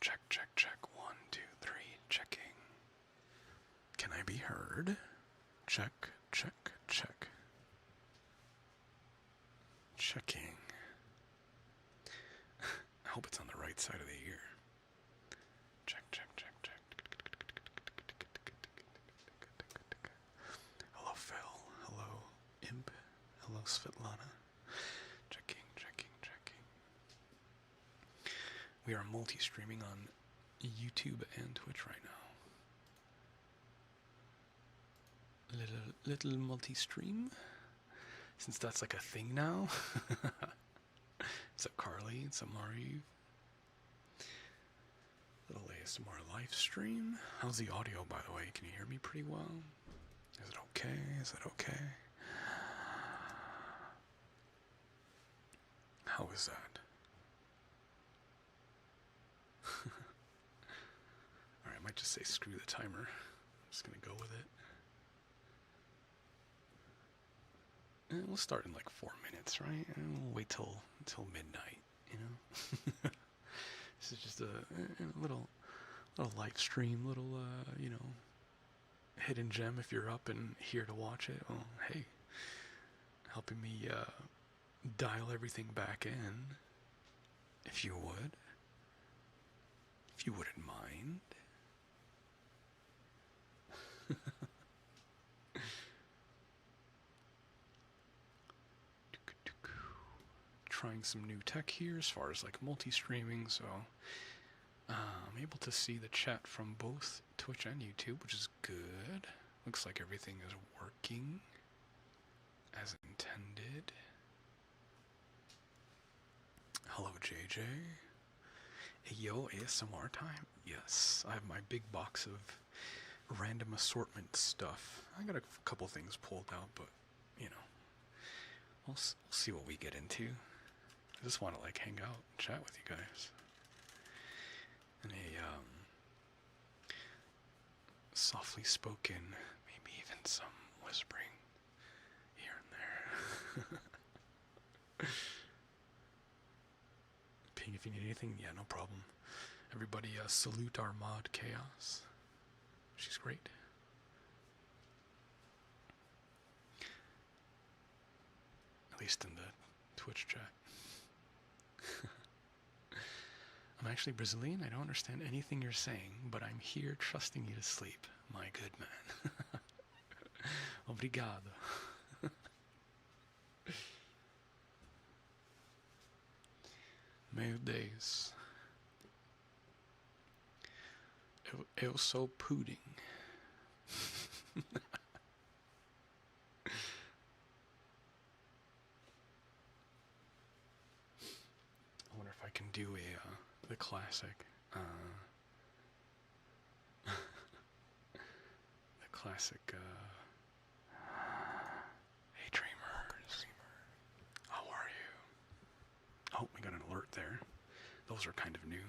Check, check, check. 1, 2, 3. Checking. Can I be heard? Check, check, check. Checking. I hope it's on the right side of the ear. Check, check, check, check. Hello, Phil. Hello, Imp. Hello, Svetlana. Checking, checking, checking. We are multi-streaming on YouTube and Twitch right now. Little multi-stream, since that's like a thing now. What's up, Carly? What's up, Marie? Little ASMR live stream. How's the audio, by the way? Can you hear me pretty well? Is it okay? Is it okay? How is that? Alright, I might just say screw the timer. I'm just gonna go with it. And we'll start in like 4 minutes, right? And we'll wait till midnight, you know? This is just a little live stream, little, hidden gem if you're up and here to watch it. Well, hey, helping me dial everything back in, if you would. If you wouldn't mind. Trying some new tech here as far as like multi-streaming, so I'm able to see the chat from both Twitch and YouTube, which is good. Looks like everything is working as intended. Hello, JJ. Hey, yo, ASMR time? Yes, I have my big box of random assortment stuff. I got a couple things pulled out, but, you know, we'll see what we get into. I just want to, like, hang out and chat with you guys. And a, softly spoken, maybe even some whispering here and there. Ping if you need anything. Yeah, no problem. Everybody salute our mod Chaos. She's great. At least in the Twitch chat. I'm actually Brazilian. I don't understand anything you're saying, but I'm here trusting you to sleep. My good man. Obrigado. Meu Deus. Eu sou pudding. I wonder if I can do the classic, the classic, hey dreamers, how are you? Oh, we got an alert there. Those are kind of new.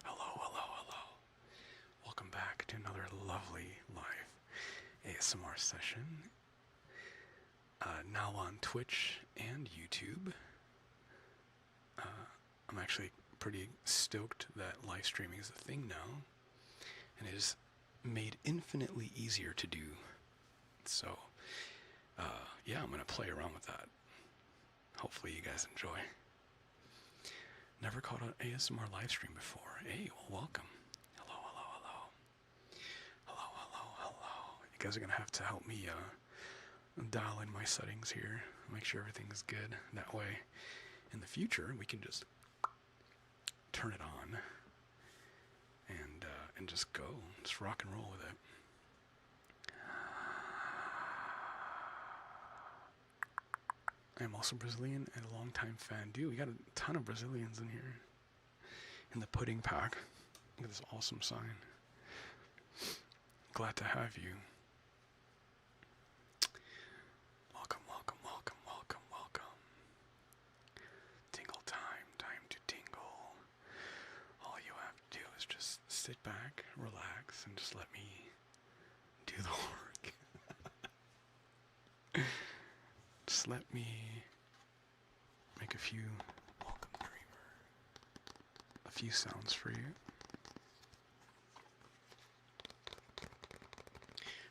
Hello, hello, hello. Welcome back to another lovely live ASMR session. Now on Twitch and YouTube. I'm actually pretty stoked that live streaming is a thing now, and it is made infinitely easier to do. So, yeah, I'm gonna play around with that. Hopefully you guys enjoy. Never caught an ASMR live stream before. Hey, well, welcome. Hello, hello, hello. Hello, hello, hello. You guys are gonna have to help me dial in my settings here, make sure everything's good. That way, in the future, we can just turn it on and just go, just rock and roll with it. I am also Brazilian and a longtime fan. Dude, we got a ton of Brazilians in here. In the pudding pack. Look at this awesome sign. Glad to have you. Welcome, welcome, welcome, welcome, welcome. Tingle time, time to tingle. All you have to do is just sit back, relax, and just let me do the work. Just let me make a few welcome dreamer. few sounds for you.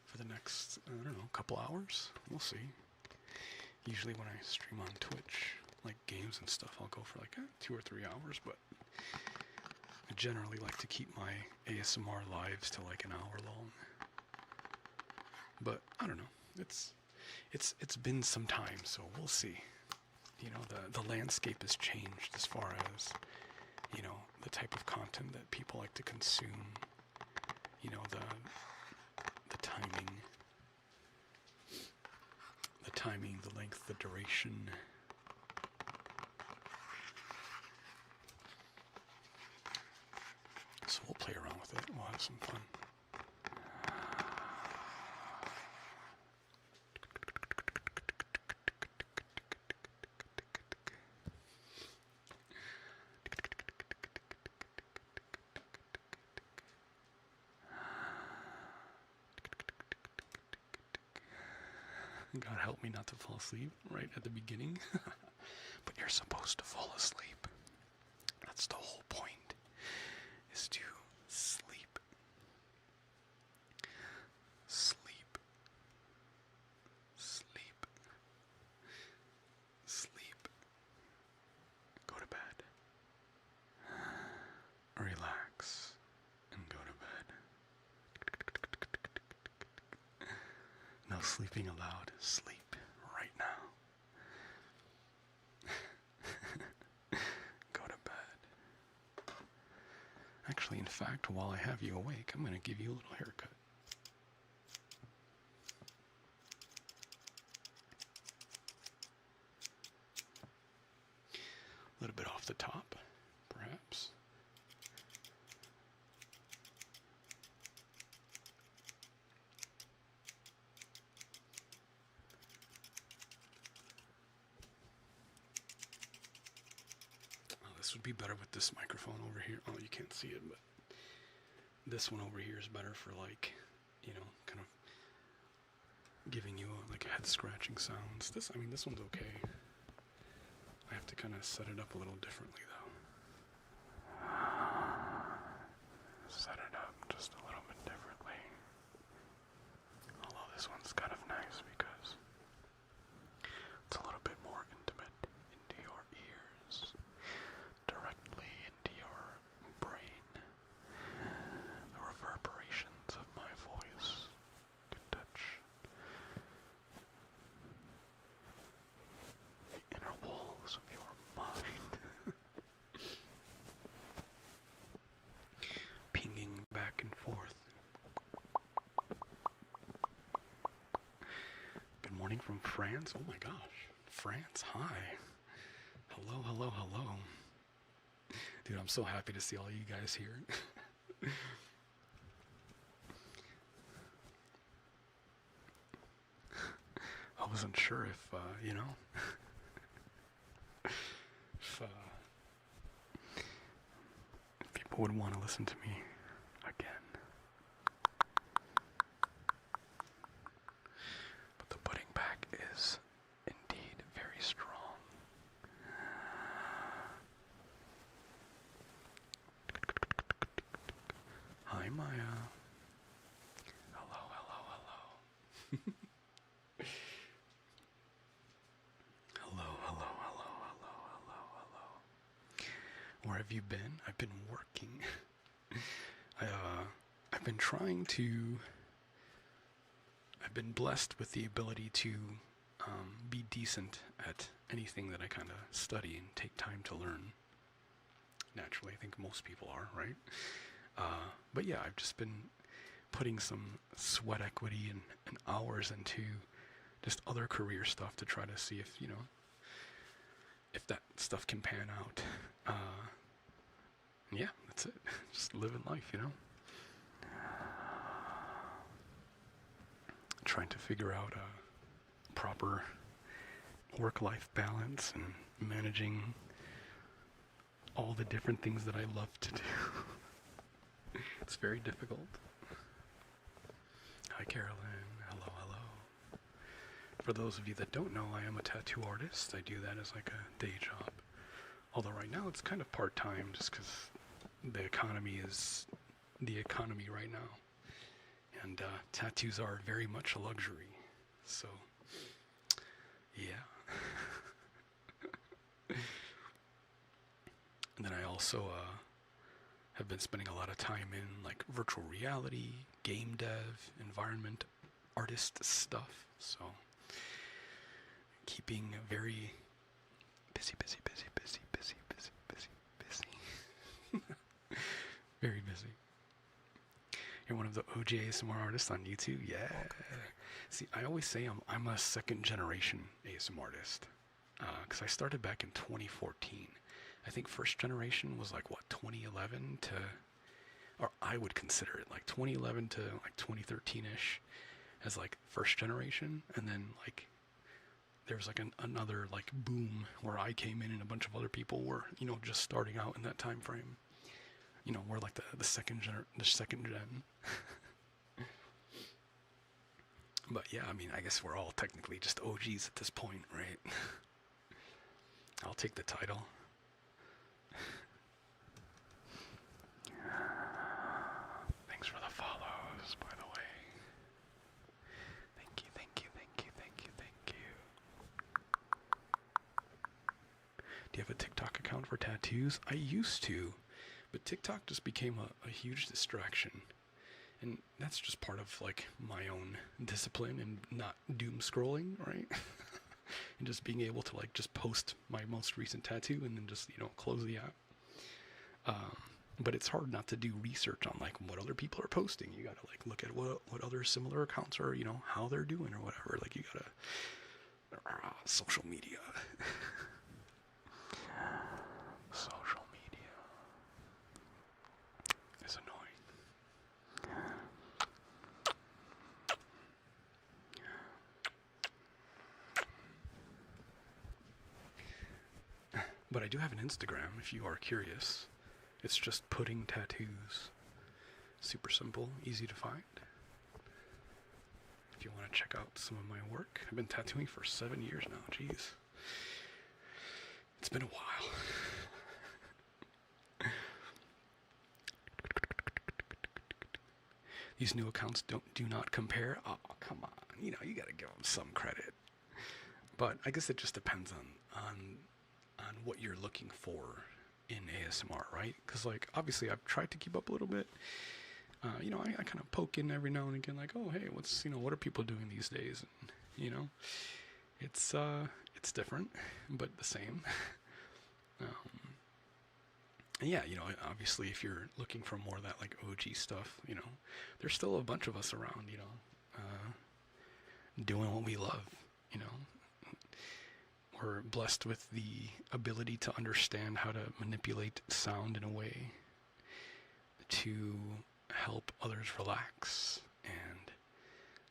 For the next, I don't know, couple hours. We'll see. Usually when I stream on Twitch, like games and stuff, I'll go for like 2 or 3 hours, but I generally like to keep my ASMR lives to like an hour long. But I don't know. It's been some time, so we'll see. You know, the landscape has changed as far as, you know, the type of content that people like to consume. You know, the timing, the length, the duration. So we'll play around with it. We'll have some fun. God help me not to fall asleep right at the beginning. But you're supposed to fall asleep. That's the whole point, is to sleep. Sleep. Sleep. Sleep. Go to bed. Relax and go to bed. No sleeping allowed. Sleep right now. Go to bed. Actually, in fact, while I have you awake, I'm going to give you a little haircut. A little bit off the top, perhaps. This would be better with this microphone over here. Oh, you can't see it, but this one over here is better for, like, you know, kind of giving you like head scratching sounds. This one's okay. I have to kind of set it up a little differently though. Set it up just a little bit differently. Although this one's kind of nice because it's a little bit more intimate into your ears, directly into your brain. The reverberations of my voice can touch the inner walls of your mind. Pinging back and forth. Good morning from France. Oh my gosh. France, hi. Hello, hello, hello. Dude, I'm so happy to see all you guys here. I wasn't sure if, you know, if people would want to listen to me again. But the pudding back is indeed very strong. Hi, Maya. Hello, hello, hello. Hello, hello, hello, hello, hello, hello. Where have you been? I've been working. I've been trying to... I've been blessed with the ability to be decent at anything that I kind of study and take time to learn. Naturally, I think most people are, right? But yeah, I've just been putting some sweat equity and hours into just other career stuff to try to see if, you know, if that stuff can pan out. Yeah, that's it. Just living life, you know? Trying to figure out a proper work-life balance and managing all the different things that I love to do. It's very difficult. Hi, Carolyn. Hello, hello. For those of you that don't know, I am a tattoo artist. I do that as like a day job. Although right now it's kind of part-time just because the economy is the economy right now, and tattoos are very much a luxury. So, yeah. And then I also have been spending a lot of time in like virtual reality, game dev, environment, artist stuff. So keeping very busy, busy, busy, busy, busy, busy, busy, busy. Very busy. You're one of the OG ASMR artists on YouTube? Yeah. See, I always say I'm a second generation ASMR artist. Because I started back in 2014. I think first generation was like, what, 2011 to... Or I would consider it like 2011 to like 2013-ish as like first generation. And then like there was like another like boom where I came in and a bunch of other people were, you know, just starting out in that time frame. You know, we're like the second gen. But yeah, I mean, I guess we're all technically just OGs at this point, right? I'll take the title. Thanks for the follows, by the way. Thank you, thank you, thank you, thank you, thank you. Do you have a TikTok account for tattoos? I used to, but TikTok just became a huge distraction. And that's just part of like my own discipline and not doom scrolling, right? And just being able to like just post my most recent tattoo and then just, you know, close the app. But it's hard not to do research on like what other people are posting. You gotta like look at what other similar accounts are, you know, how they're doing or whatever. Like you gotta social media. Social media is annoying. But I do have an Instagram if you are curious. It's just Pudding Tattoos. Super simple, easy to find. If you want to check out some of my work. I've been tattooing for 7 years now, jeez. It's been a while. These new accounts do not compare. Oh, come on. You know, you gotta give them some credit. But I guess it just depends on what you're looking for in ASMR, right? Because like obviously I've tried to keep up a little bit. You know, I kind of poke in every now and again, like, oh hey, what are people doing these days? And you know, it's different, but the same. And yeah, you know, obviously if you're looking for more of that like OG stuff, you know, there's still a bunch of us around, you know, doing what we love, you know. We're blessed with the ability to understand how to manipulate sound in a way to help others relax and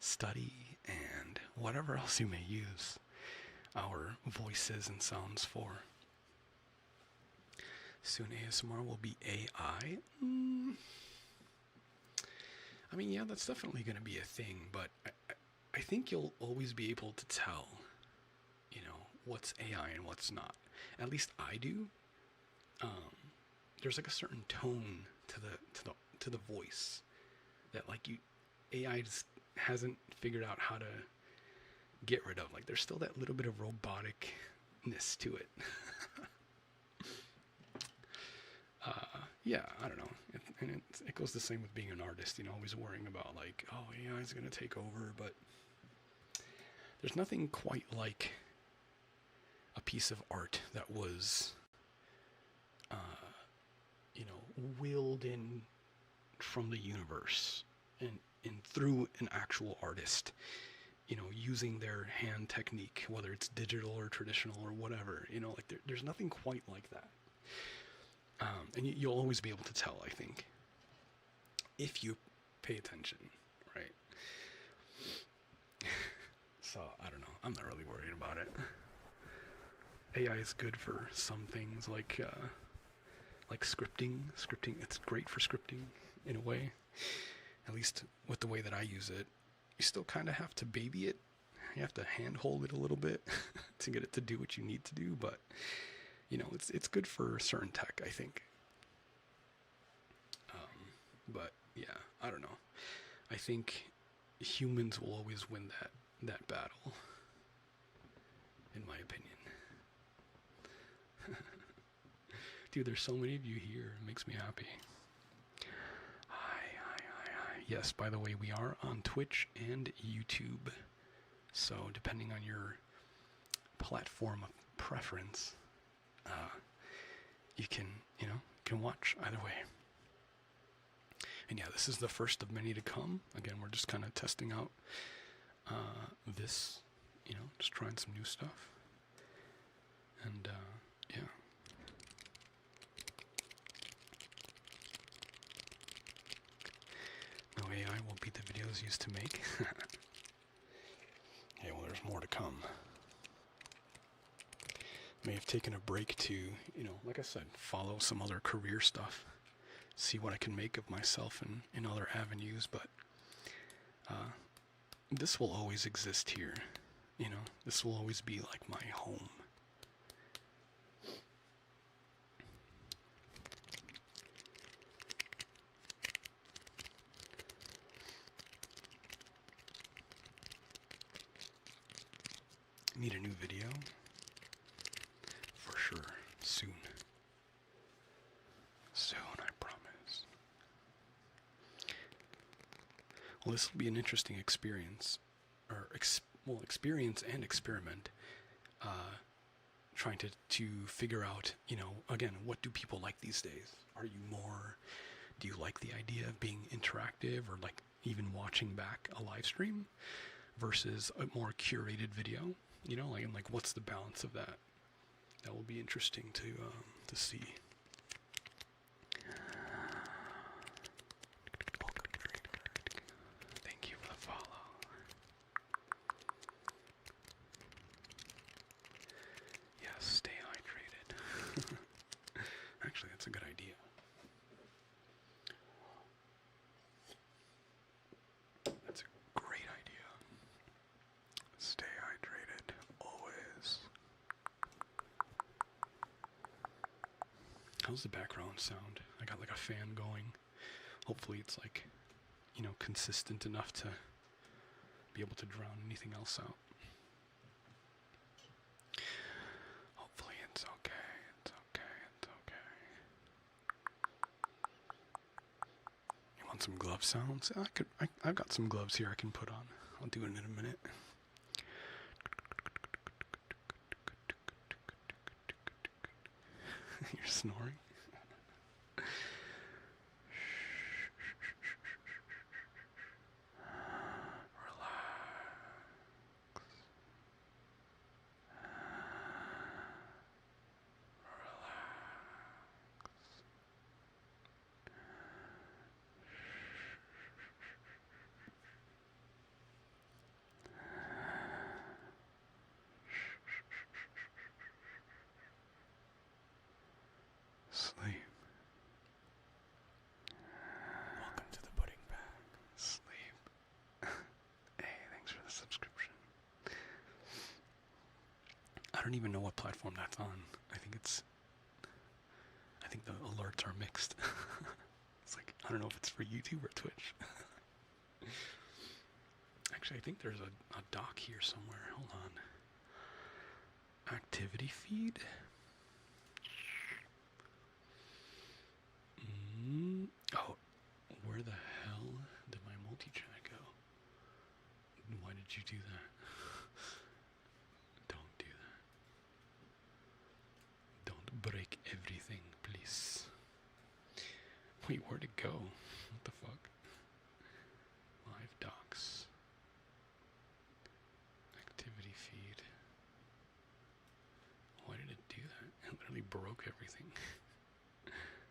study and whatever else you may use our voices and sounds for. Soon ASMR will be AI. I mean, yeah, that's definitely going to be a thing, but I think you'll always be able to tell, you know, what's AI and what's not. At least I do. There's like a certain tone to the voice that like AI just hasn't figured out how to get rid of. Like there's still that little bit of roboticness to it. Yeah, I don't know. It goes the same with being an artist, you know, always worrying about like, oh, AI is going to take over, but there's nothing quite like a piece of art that was, you know, willed in from the universe and through an actual artist, you know, using their hand technique, whether it's digital or traditional or whatever, you know, like there's nothing quite like that. And you'll always be able to tell, I think, if you pay attention, right? So, I don't know. I'm not really worried about it. AI is good for some things, like scripting. Scripting, it's great for scripting, in a way. At least with the way that I use it. You still kind of have to baby it. You have to handhold it a little bit to get it to do what you need to do, but... you know, it's good for certain tech, I think. But yeah, I don't know. I think humans will always win that battle, in my opinion. Dude, there's so many of you here. It makes me happy. Hi, hi, hi, hi. Yes, by the way, we are on Twitch and YouTube. So depending on your platform of preference, you can, can watch either way. And yeah, this is the first of many to come. Again, we're just kind of testing out this, just trying some new stuff. And yeah. No AI will beat the videos used to make. Yeah, well, there's more to come. May have taken a break to, like I said, follow some other career stuff. See what I can make of myself in other avenues, but this will always exist here. This will always be like my home. Need a new video? For sure. Soon. Soon, I promise. Well, this will be an interesting experience. Or, experience and experiment. Trying to figure out, again, what do people like these days? Do you like the idea of being interactive or like even watching back a live stream versus a more curated video? Like what's the balance of that? That will be interesting to see. Welcome, Draper. Thank you for the follow. Yes, stay hydrated. Actually, that's a good idea. That's a great idea. Stay hydrated, always. How's the background sound? I got like a fan going. Hopefully it's like, consistent enough to be able to drown anything else out. Hopefully it's okay. It's okay. It's okay. You want some glove sounds? I've got some gloves here I can put on. I'll do it in a minute. You're snoring? Sleep. Welcome to the pudding bag. Sleep. Hey, thanks for the subscription. I don't even know what platform that's on. I think the alerts are mixed. It's like, I don't know if it's for YouTube or Twitch. Actually, I think there's a dock here somewhere. Hold on. Activity feed? Oh, where the hell did my multi-chat go? Why did you do that? Don't do that. Don't break everything, please. Wait, where'd it go? What the fuck? Live docs. Activity feed. Why did it do that? It literally broke everything.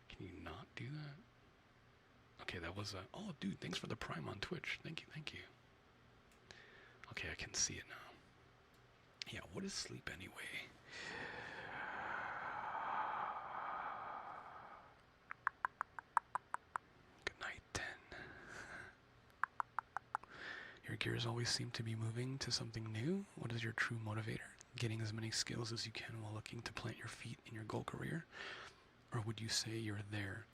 Can you not do that? Okay, that was oh, dude, thanks for the Prime on Twitch. Thank you, thank you. Okay, I can see it now. Yeah, what is sleep anyway? Good night, 10. Your gears always seem to be moving to something new. What is your true motivator? Getting as many skills as you can while looking to plant your feet in your goal career? Or would you say you're there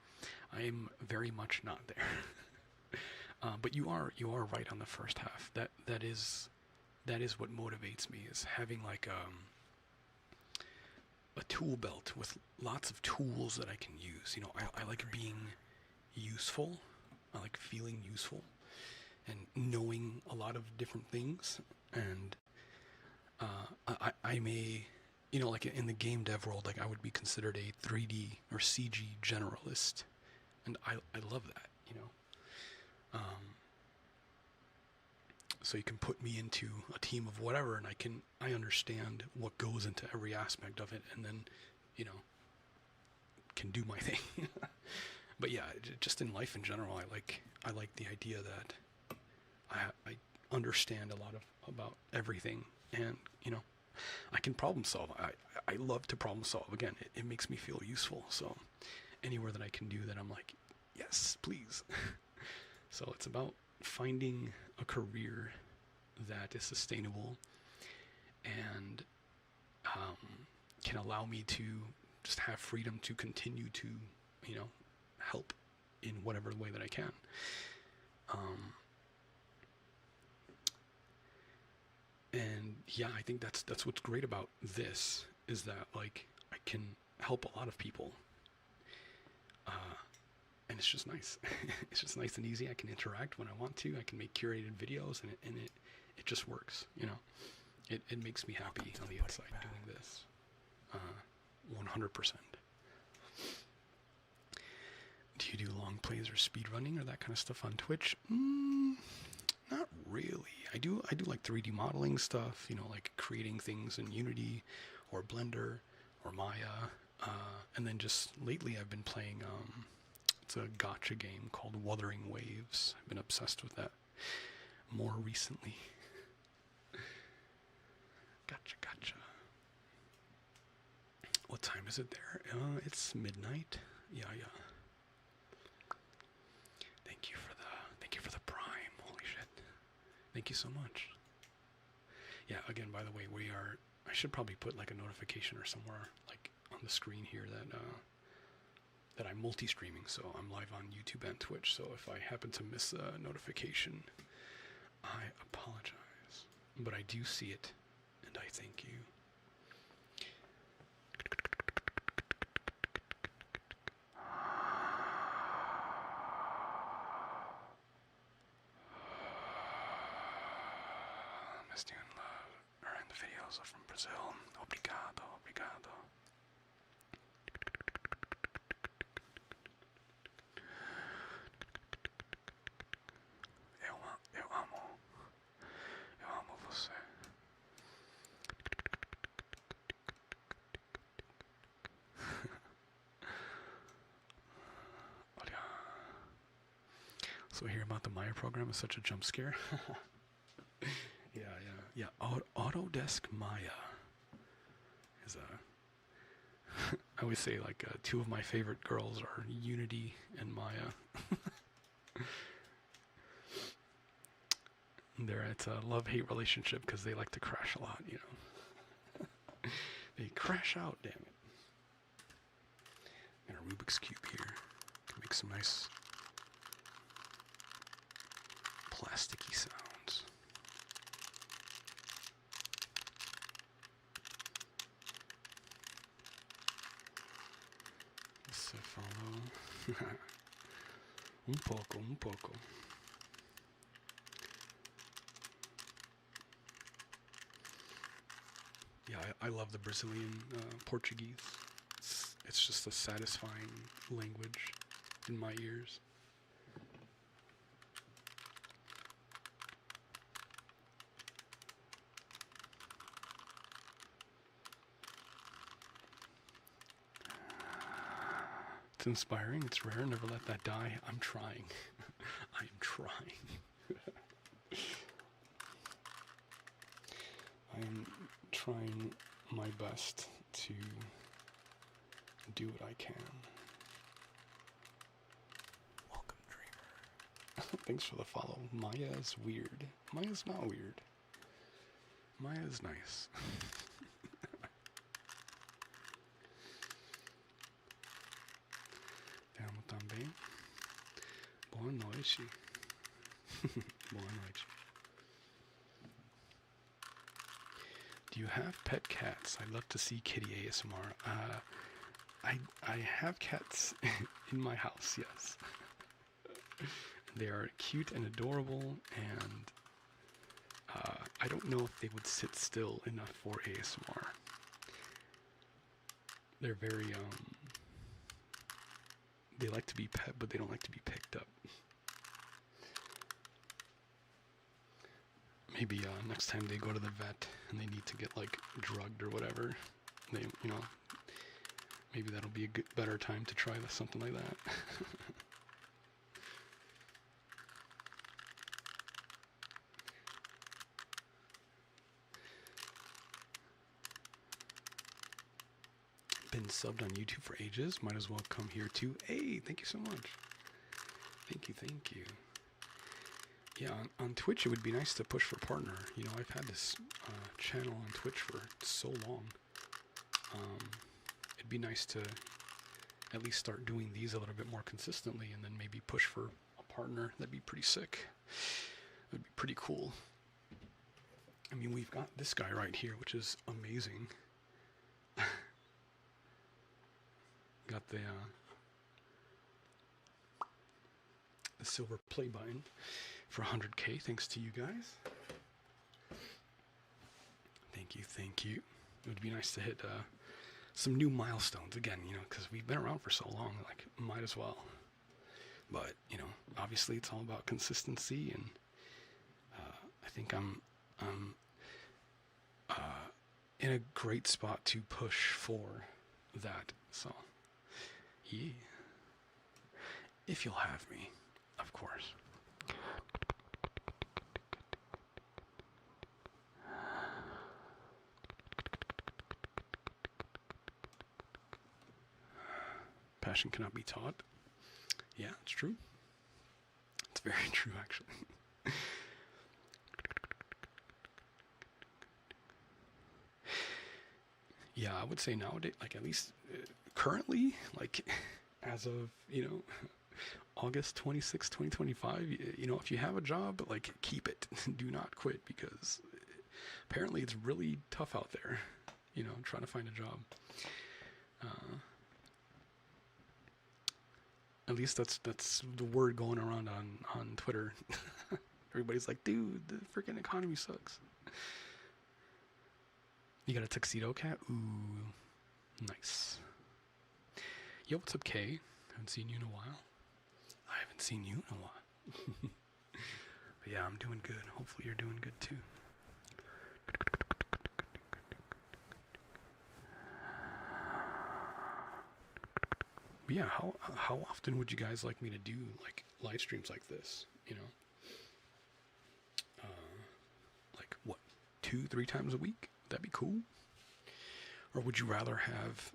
I am very much not there. But you are right on the first half. That is what motivates me, is having like a tool belt with lots of tools that I can use. You know, I like being useful. I like feeling useful and knowing a lot of different things. And I may, you know, like in the game dev world, like I would be considered a 3D or CG generalist, and I love that, you know. So you can put me into a team of whatever, and I understand what goes into every aspect of it, and then, you know, can do my thing. But yeah, just in life in general, I like the idea that I understand a lot about everything, and you know, I can problem solve. I love to problem solve. Again, it makes me feel useful. So anywhere that I can do that, I'm like, yes, please. So it's about finding a career that is sustainable and can allow me to just have freedom to continue to, you know, help in whatever way that I can. And yeah, I think that's what's great about this, is that like I can help a lot of people, and it's just nice. It's just nice and easy. I can interact when I want to. I can make curated videos, and it just works. You know, it makes me happy on the inside doing this. 100%. Do you do long plays or speed running or that kind of stuff on Twitch? Not really. I do like 3D modeling stuff, you know, like creating things in Unity or Blender or Maya. And then just lately I've been playing, it's a gacha game called Wuthering Waves. I've been obsessed with that more recently. Gotcha. What time is it there? It's midnight. Yeah. Thank you for the prime. Holy shit. Thank you so much. Yeah, again, by the way, I should probably put like a notification or somewhere like on the screen here that I'm multi-streaming, so I'm live on YouTube and Twitch, so if I happen to miss a notification, I apologize. But I do see it, and I thank you. Miss Dune Love, and the videos are from Brazil. Obrigado. Eu amo você. Olha. So hear about the Maya program is such a jump scare. Yeah. Autodesk Maya is I always say like two of my favorite girls are Unity and Maya. They're at a love-hate relationship because they like to crash a lot, you know. They crash out, damn it. Got a Rubik's Cube here. Can make some nice plasticky sounds. Você falou. Um pouco. Yeah, I love the Brazilian Portuguese. It's just a satisfying language in my ears. It's inspiring, it's rare, never let that die. I'm trying. I am trying. I am trying my best to do what I can. Welcome, Dreamer. Thanks for the follow. Maya is weird. Maya's not weird. Maya's nice. Te amo também. noite. Boa noite. Do you have pet cats? I'd love to see kitty ASMR. I have cats in my house, yes. They are cute and adorable, and I don't know if they would sit still enough for ASMR. They're very, they like to be pet, but they don't like to be picked up. Maybe next time they go to the vet and they need to get like drugged or whatever, they, maybe that'll be a better time to try something like that. Been subbed on YouTube for ages. Might as well come here too. Hey, thank you so much. Thank you. Yeah, on Twitch it would be nice to push for partner. I've had this channel on Twitch for so long. It'd be nice to at least start doing these a little bit more consistently, and then maybe push for a partner. That'd be pretty sick. That'd be pretty cool. I mean, we've got this guy right here, which is amazing. Got the silver play button for 100K, thanks to you guys. Thank you. It would be nice to hit some new milestones again, because we've been around for so long, like, might as well. But, obviously it's all about consistency, and I think I'm in a great spot to push for that, so, yeah. If you'll have me, of course. Passion cannot be taught. Yeah, it's true. It's very true, actually. Yeah, I would say nowadays, like, at least currently, like, as of, August 26, 2025, if you have a job, like, keep it. Do not quit, because apparently it's really tough out there, trying to find a job. At least that's the word going around on Twitter. Everybody's like, dude, the freaking economy sucks. You got a tuxedo cat? Ooh, nice. Yo, what's up, Kay? Haven't seen you in a while. I haven't seen you in a while. But yeah, I'm doing good. Hopefully you're doing good too. But yeah, how often would you guys like me to do, like, live streams like this? Like, what, 2-3 times a week? That'd be cool. Or would you rather have,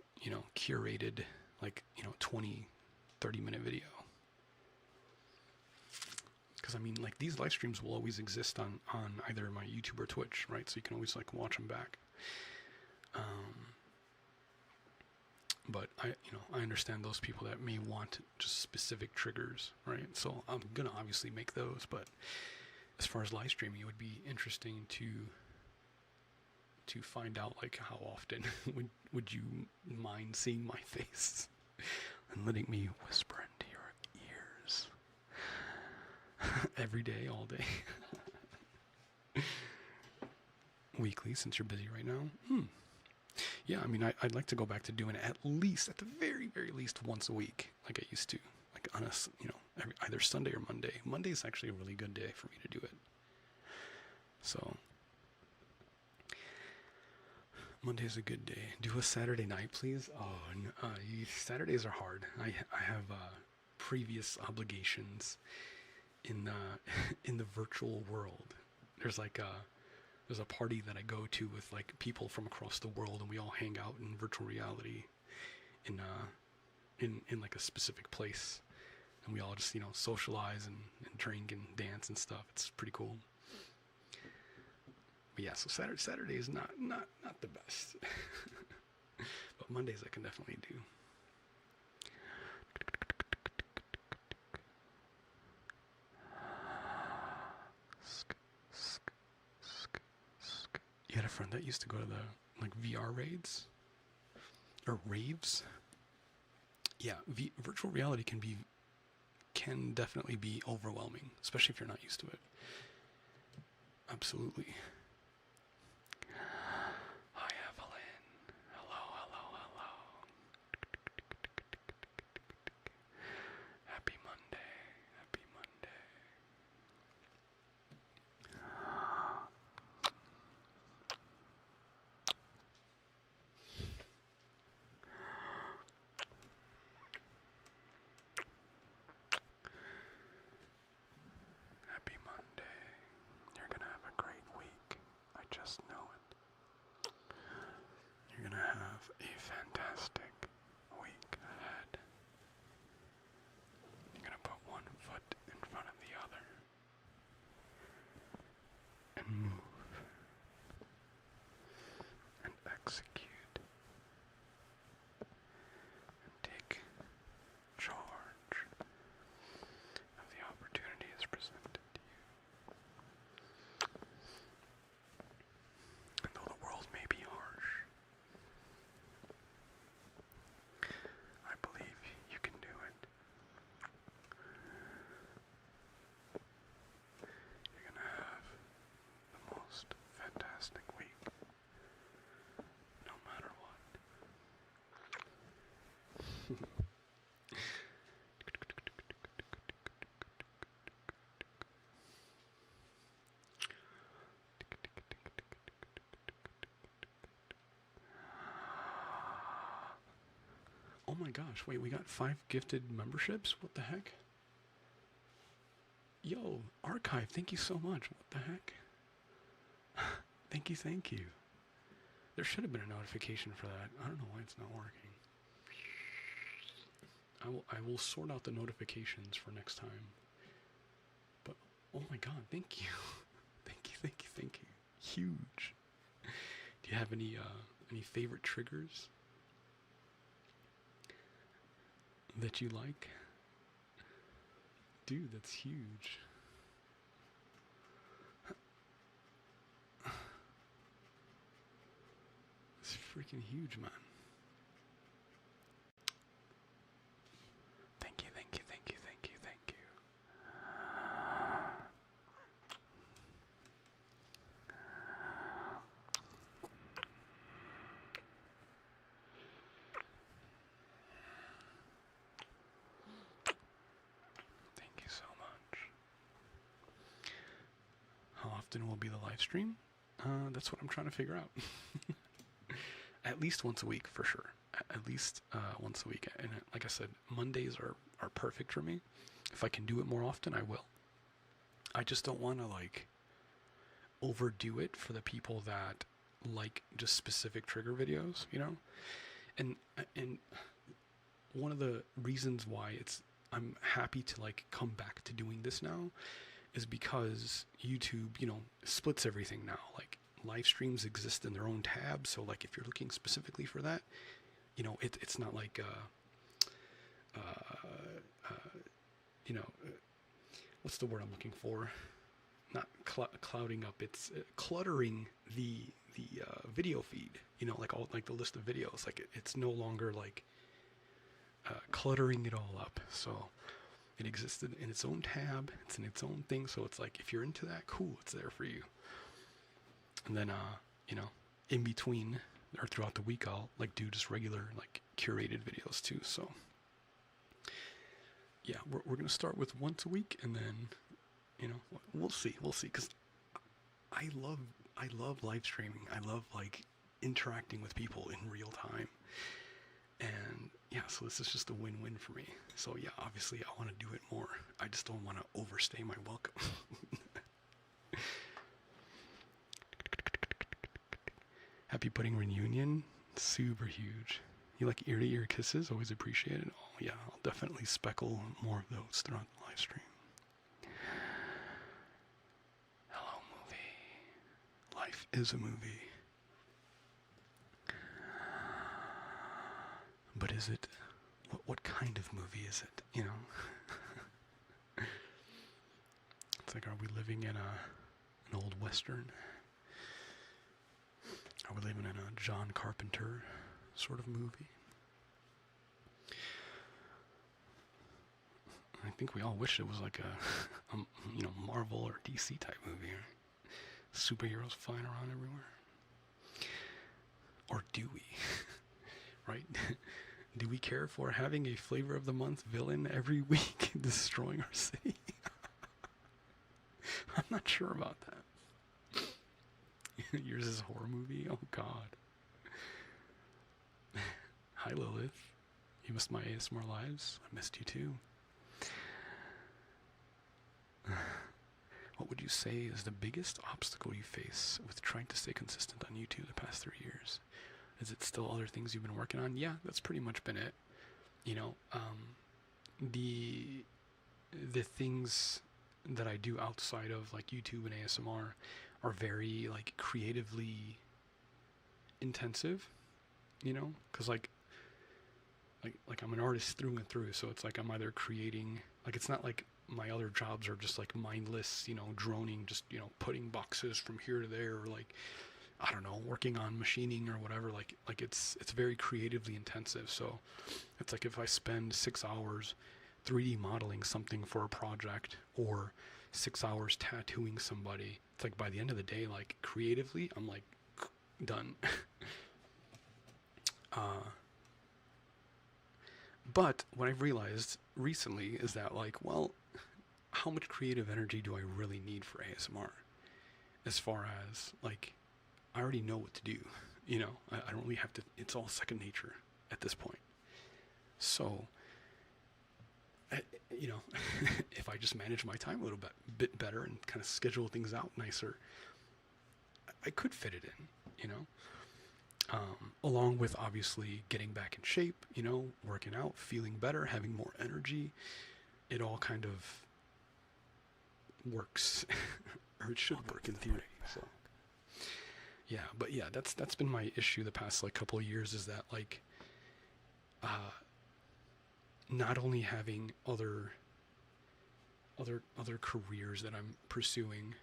curated, like, 20-30 minute video? Because, I mean, like, these live streams will always exist on either my YouTube or Twitch, right? So you can always, like, watch them back. But I understand those people that may want just specific triggers, right? So I'm gonna obviously make those, but as far as live streaming, it would be interesting to find out, like, how often would you mind seeing my face and letting me whisper into your ears every day, all day. Weekly, since you're busy right now. Yeah, I mean, I'd like to go back to doing it at the very, very least once a week, like I used to. Like, on a, either Sunday or Monday. Monday's actually a really good day for me to do it. So, Monday's a good day. Do a Saturday night, please. Oh, Saturdays are hard. I have previous obligations in the virtual world. There's a party that I go to with, like, people from across the world, and we all hang out in virtual reality in like a specific place, and we all just socialize and drink and dance and stuff. It's pretty cool. But yeah, so Saturday is not the best. But Mondays I can definitely do. that used to go to the like VR raids or raves. Yeah, virtual reality can definitely be overwhelming, especially if you're not used to it. Absolutely. Hi, Evelyn. Hello, hello, hello. Happy Monday. Happy Monday. Happy Monday. You're gonna have a great week. I just know it. You're gonna have a fantastic week ahead. You're gonna put one foot in front of the other and move and execute and take charge of the opportunities presented to you. And though the world may be harsh, I believe you can do it. You're gonna have the most fantastic week, no matter what. Oh my gosh, wait, we got 5 gifted memberships? What the heck? Yo, Archive, thank you so much. What the heck? Thank you, thank you. There should have been a notification for that. I don't know why it's not working. I will sort out the notifications for next time. But, oh my god, thank you. Thank you, thank you, thank you. Huge. Do you have any favorite triggers that you like? Dude, that's huge. It's freaking huge, man. Thank you, thank you, thank you, thank you, thank you. Thank you so much. How often will be the live stream? That's what I'm trying to figure out. At least once a week, for sure. At least once a week. And like I said, Mondays are perfect for me. If I can do it more often, I will. I just don't want to like overdo it for the people that like just specific trigger videos, you know? And one of the reasons why I'm happy to like come back to doing this now is because YouTube, you know, splits everything now. Like live streams exist in their own tab, so like if you're looking specifically for that, you know, it's not like you know, what's the word I'm looking for? Not clouding up. It's cluttering the video feed. You know, like all like the list of videos. Like it's no longer like cluttering it all up. So it existed in its own tab. It's in its own thing. So it's like if you're into that, cool, it's there for you. And then you know, in between or throughout the week, I'll like do just regular like curated videos too. So yeah, we're gonna start with once a week, and then you know we'll see, because I love live streaming. I love like interacting with people in real time, and yeah, so this is just a win-win for me. So yeah, obviously I want to do it more. I just don't want to overstay my welcome. Happy Pudding Reunion, super huge. You like ear-to-ear kisses? Always appreciate it. Oh yeah, I'll definitely speckle more of those throughout the live stream. Hello, movie. Life is a movie. But is it? What kind of movie is it? You know? It's like, are we living in an old western? Are we living in a John Carpenter sort of movie? I think we all wish it was like a Marvel or DC type movie. Right? Superheroes flying around everywhere. Or do we? Right? Do we care for having a flavor of the month villain every week destroying our city? I'm not sure about that. Yours is a horror movie? Oh god. Hi Lilith. You missed my ASMR lives? I missed you too. What would you say is the biggest obstacle you face with trying to stay consistent on YouTube the past 3 years? Is it still other things you've been working on? Yeah, that's pretty much been it. You know, the things that I do outside of like YouTube and ASMR are very like creatively intensive. You know, because like I'm an artist through and through, so it's like I'm either creating, like it's not like my other jobs are just like mindless, you know, droning, just, you know, putting boxes from here to there, or like, I don't know, working on machining or whatever. Like it's very creatively intensive. So it's like if I spend 6 hours 3D modeling something for a project, or 6 hours tattooing somebody, it's like by the end of the day, like creatively, I'm like done. But what I've realized recently is that, like, well, how much creative energy do I really need for ASMR? As far as, like, I already know what to do. You know, I don't really have to, it's all second nature at this point. So, you know, if I just manage my time a little bit better and kind of schedule things out nicer, I could fit it in, you know? Along with obviously getting back in shape, you know, working out, feeling better, having more energy. It all kind of works, or it should work in theory. So, yeah, but yeah, that's been my issue the past like couple of years, is that like, not only having other careers that I'm pursuing,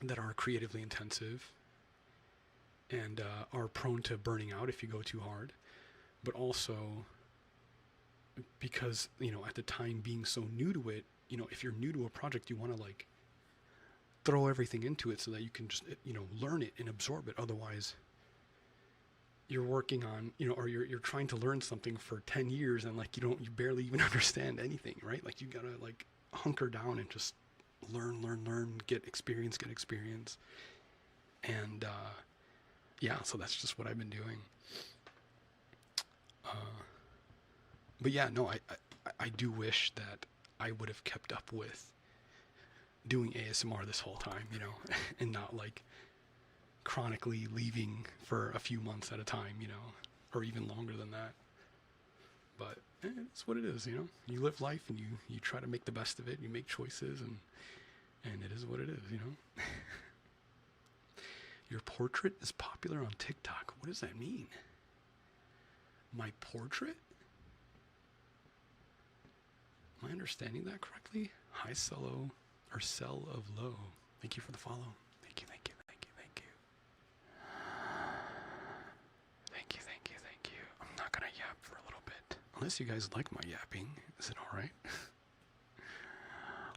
that are creatively intensive and are prone to burning out if you go too hard, but also because, you know, at the time being so new to it, you know, if you're new to a project, you want to like throw everything into it so that you can just, you know, learn it and absorb it. Otherwise, you're working on, you know, or you're trying to learn something for 10 years and like you barely even understand anything, right? Like you gotta like hunker down and just learn, get experience. And yeah, so that's just what I've been doing. But yeah, no, I do wish that I would have kept up with doing ASMR this whole time, you know, and not like chronically leaving for a few months at a time, you know, or even longer than that. But it's what it is, you know. You live life and you try to make the best of it. You make choices, and it is what it is, you know. Your portrait is popular on TikTok. What does that mean? My portrait? Am I understanding that correctly? Hi, Cello, or Cell of Low. Thank you for the follow. Thank you. I'm not gonna yap for a little bit. Unless you guys like my yapping. Is it alright?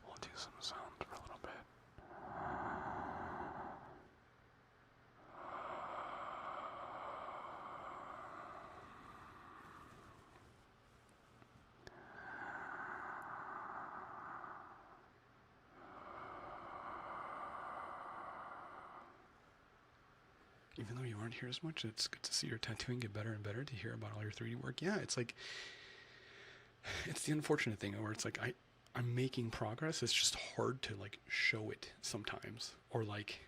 We'll do some sound for a little bit. Even though you aren't here as much, it's good to see your tattooing get better and better, to hear about all your 3D work. Yeah, it's like, it's the unfortunate thing where it's like I'm making progress. It's just hard to like show it sometimes, or like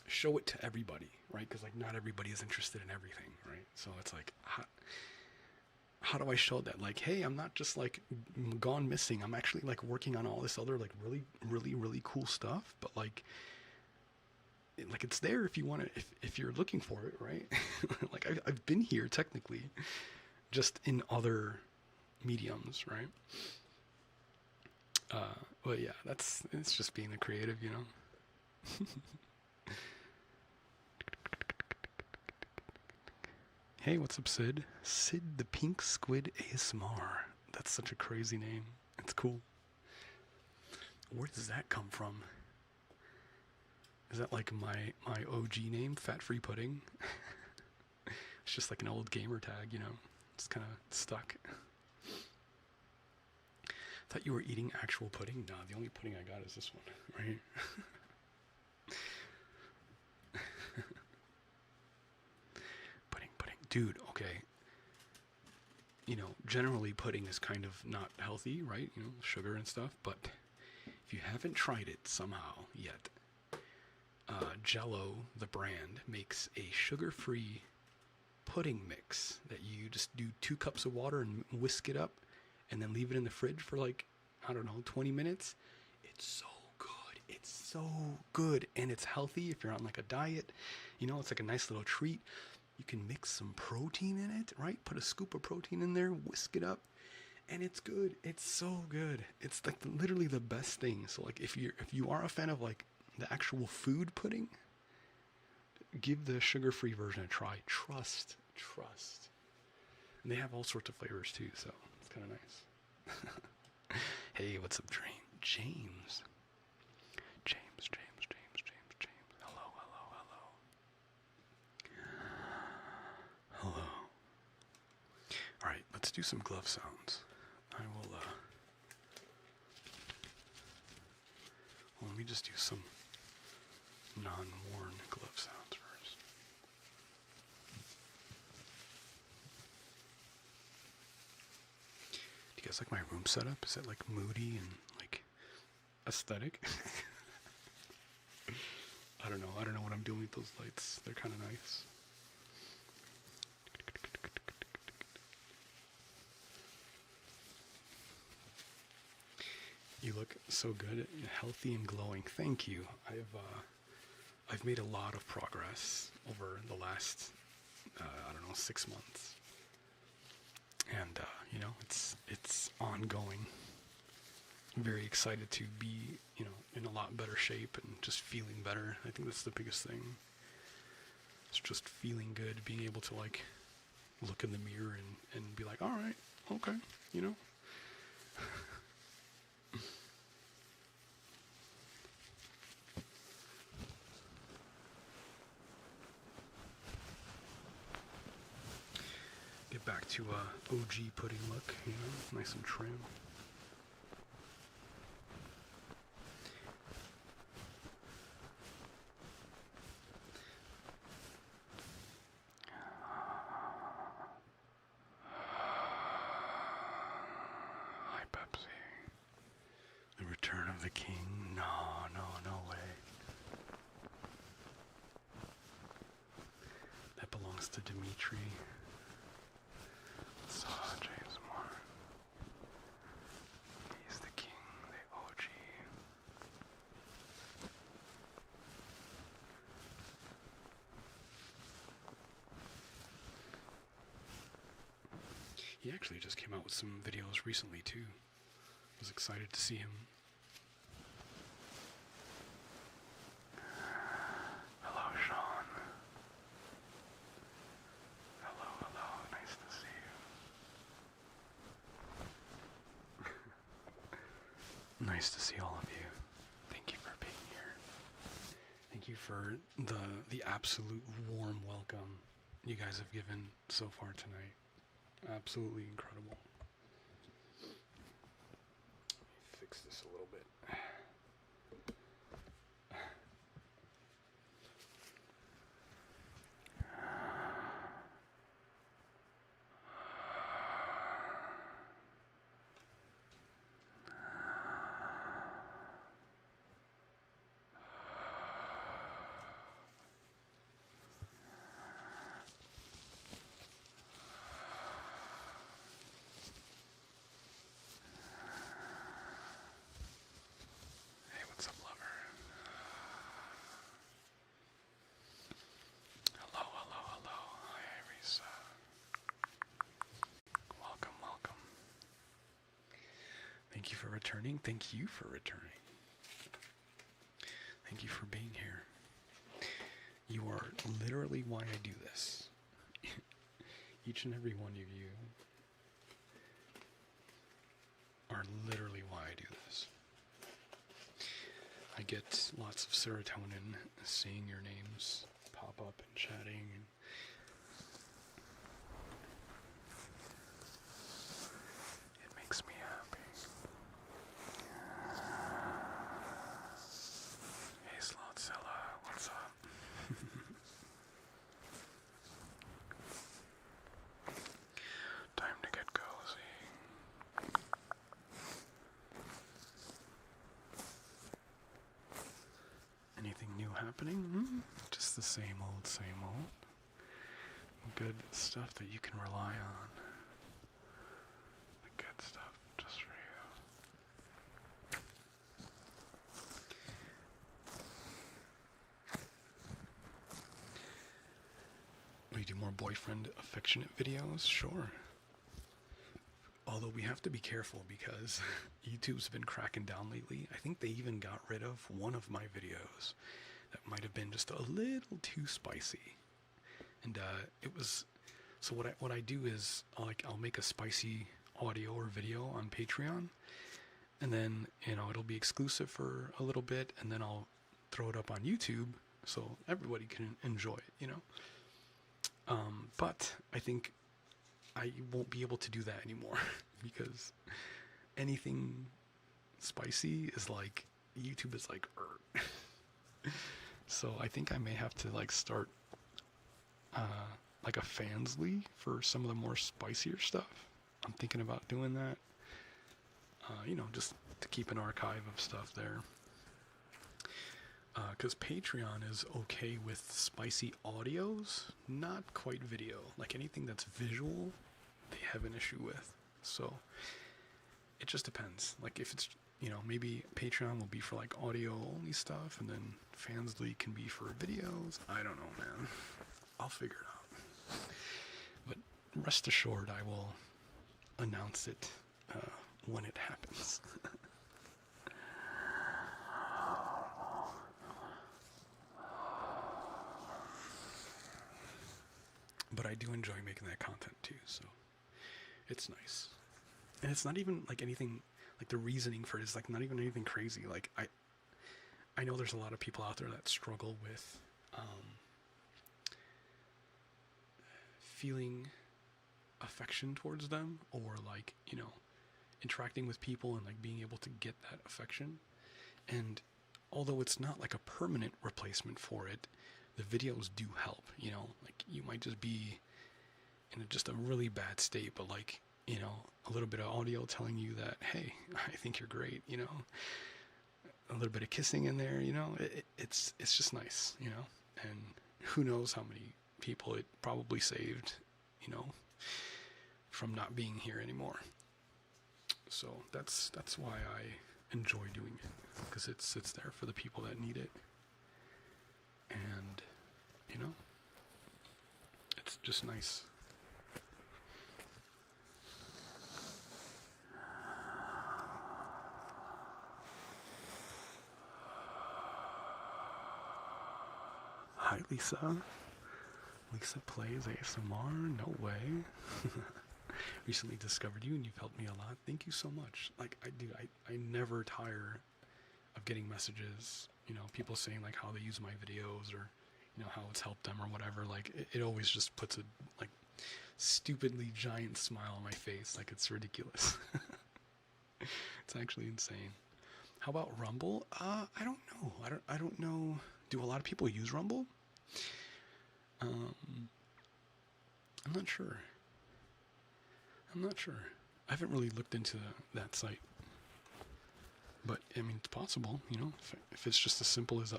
show it to everybody, right? Because like not everybody is interested in everything, right? So it's like, how do I show that? Like, hey, I'm not just like gone missing. I'm actually like working on all this other like really cool stuff. But like it's there if you want to, if you're looking for it, right? Like I've been here technically, just in other mediums, right? Well, yeah, it's just being a creative, you know. Hey, what's up, Sid? Sid the Pink Squid ASMR. That's such a crazy name. It's cool. Where does that come from? Is that like my OG name, Fat Free Pudding? It's just like an old gamer tag, you know. It's kind of stuck. Thought you were eating actual pudding. Nah, the only pudding I got is this one, right? Pudding, dude. Okay. You know, generally pudding is kind of not healthy, right? You know, sugar and stuff. But if you haven't tried it somehow yet, Jello, the brand, makes a sugar-free pudding mix that you just do 2 cups of water and whisk it up, and then leave it in the fridge for like, I don't know, 20 minutes. It's so good. It's so good, and it's healthy if you're on like a diet. You know, it's like a nice little treat. You can mix some protein in it, right? Put a scoop of protein in there, whisk it up, and it's good. It's so good. It's like literally the best thing. So like if you are a fan of like the actual food pudding, give the sugar-free version a try. Trust. And they have all sorts of flavors too, so it's kind of nice. Hey, what's up, James? Hello. All right, let's do some glove sounds. I will. Well, let me just do some non-worn glove sounds first. Do you guys like my room setup? Is it like moody and like aesthetic? I don't know what I'm doing with those lights. They're kind of nice. You look so good, healthy and glowing. Thank you. I've made a lot of progress over the last, I don't know, 6 months. And, you know, it's ongoing. I'm very excited to be, you know, in a lot better shape and just feeling better. I think that's the biggest thing. It's just feeling good, being able to, like, look in the mirror and be like, all right, okay, you know? Get back to OG pudding look, you know, nice and trim. Hi, Pepsi. The Return of the King? No way. That belongs to Dimitri. James Moore. He's the king, the OG. He actually just came out with some videos recently too. I was excited to see him. Hello, Sean. Hello. Nice to see you. Nice to see all of you. Thank you for being here. Thank you for the absolute warm welcome you guys have given so far tonight. Absolutely incredible. Let me fix this a little bit. returning. Thank you for returning. Thank you for being here. You are literally why I do this. Each and every one of you are literally why I do this. I get lots of serotonin seeing your names pop up and chatting. And it makes me happy. Hey Slotzilla, what's up? Time to get cozy. Anything new happening? Just the same old, same old. Good stuff that you can rely on. The good stuff just for you. We do more boyfriend affectionate videos? Sure. Although we have to be careful because YouTube's been cracking down lately. I think they even got rid of one of my videos that might have been just a little too spicy. And it was, so what I do is I'll make a spicy audio or video on Patreon, and then it'll be exclusive for a little bit, and then I'll throw it up on YouTube so everybody can enjoy it, But I think I won't be able to do that anymore because anything spicy is like, YouTube is like, So I think I may have to start like a fansly for some of the more spicier stuff. I'm thinking about doing that, just to keep an archive of stuff there. Because Patreon is okay with spicy audios, not quite video. Like anything that's visual, they have an issue with. So it just depends. Like if it's, maybe Patreon will be for like audio only stuff, and then Fansly can be for videos. I don't know, man. I'll figure it out. But rest assured, I will announce it when it happens. But I do enjoy making that content too, so it's nice. And it's not even like anything, like the reasoning for it is like not even anything crazy. Like I know there's a lot of people out there that struggle with feeling affection towards them, or like, interacting with people and like being able to get that affection. And although it's not like a permanent replacement for it, the videos do help, like you might just be in just a really bad state, but like, a little bit of audio telling you that, hey, I think you're great, a little bit of kissing in there, it's just nice, and who knows how many people it probably saved, from not being here anymore. So that's why I enjoy doing it, because it's there for the people that need it. And, it's just nice. Hi, Lisa. Lisa plays ASMR? No way. Recently discovered you and you've helped me a lot. Thank you so much. Like, I never tire of getting messages, people saying like how they use my videos, or how it's helped them or whatever. Like it always just puts a like stupidly giant smile on my face. Like it's ridiculous. It's actually insane. How about Rumble? I don't know. I don't know. Do a lot of people use Rumble? I'm not sure. I haven't really looked into that site. But, I mean, it's possible, if it's just as simple as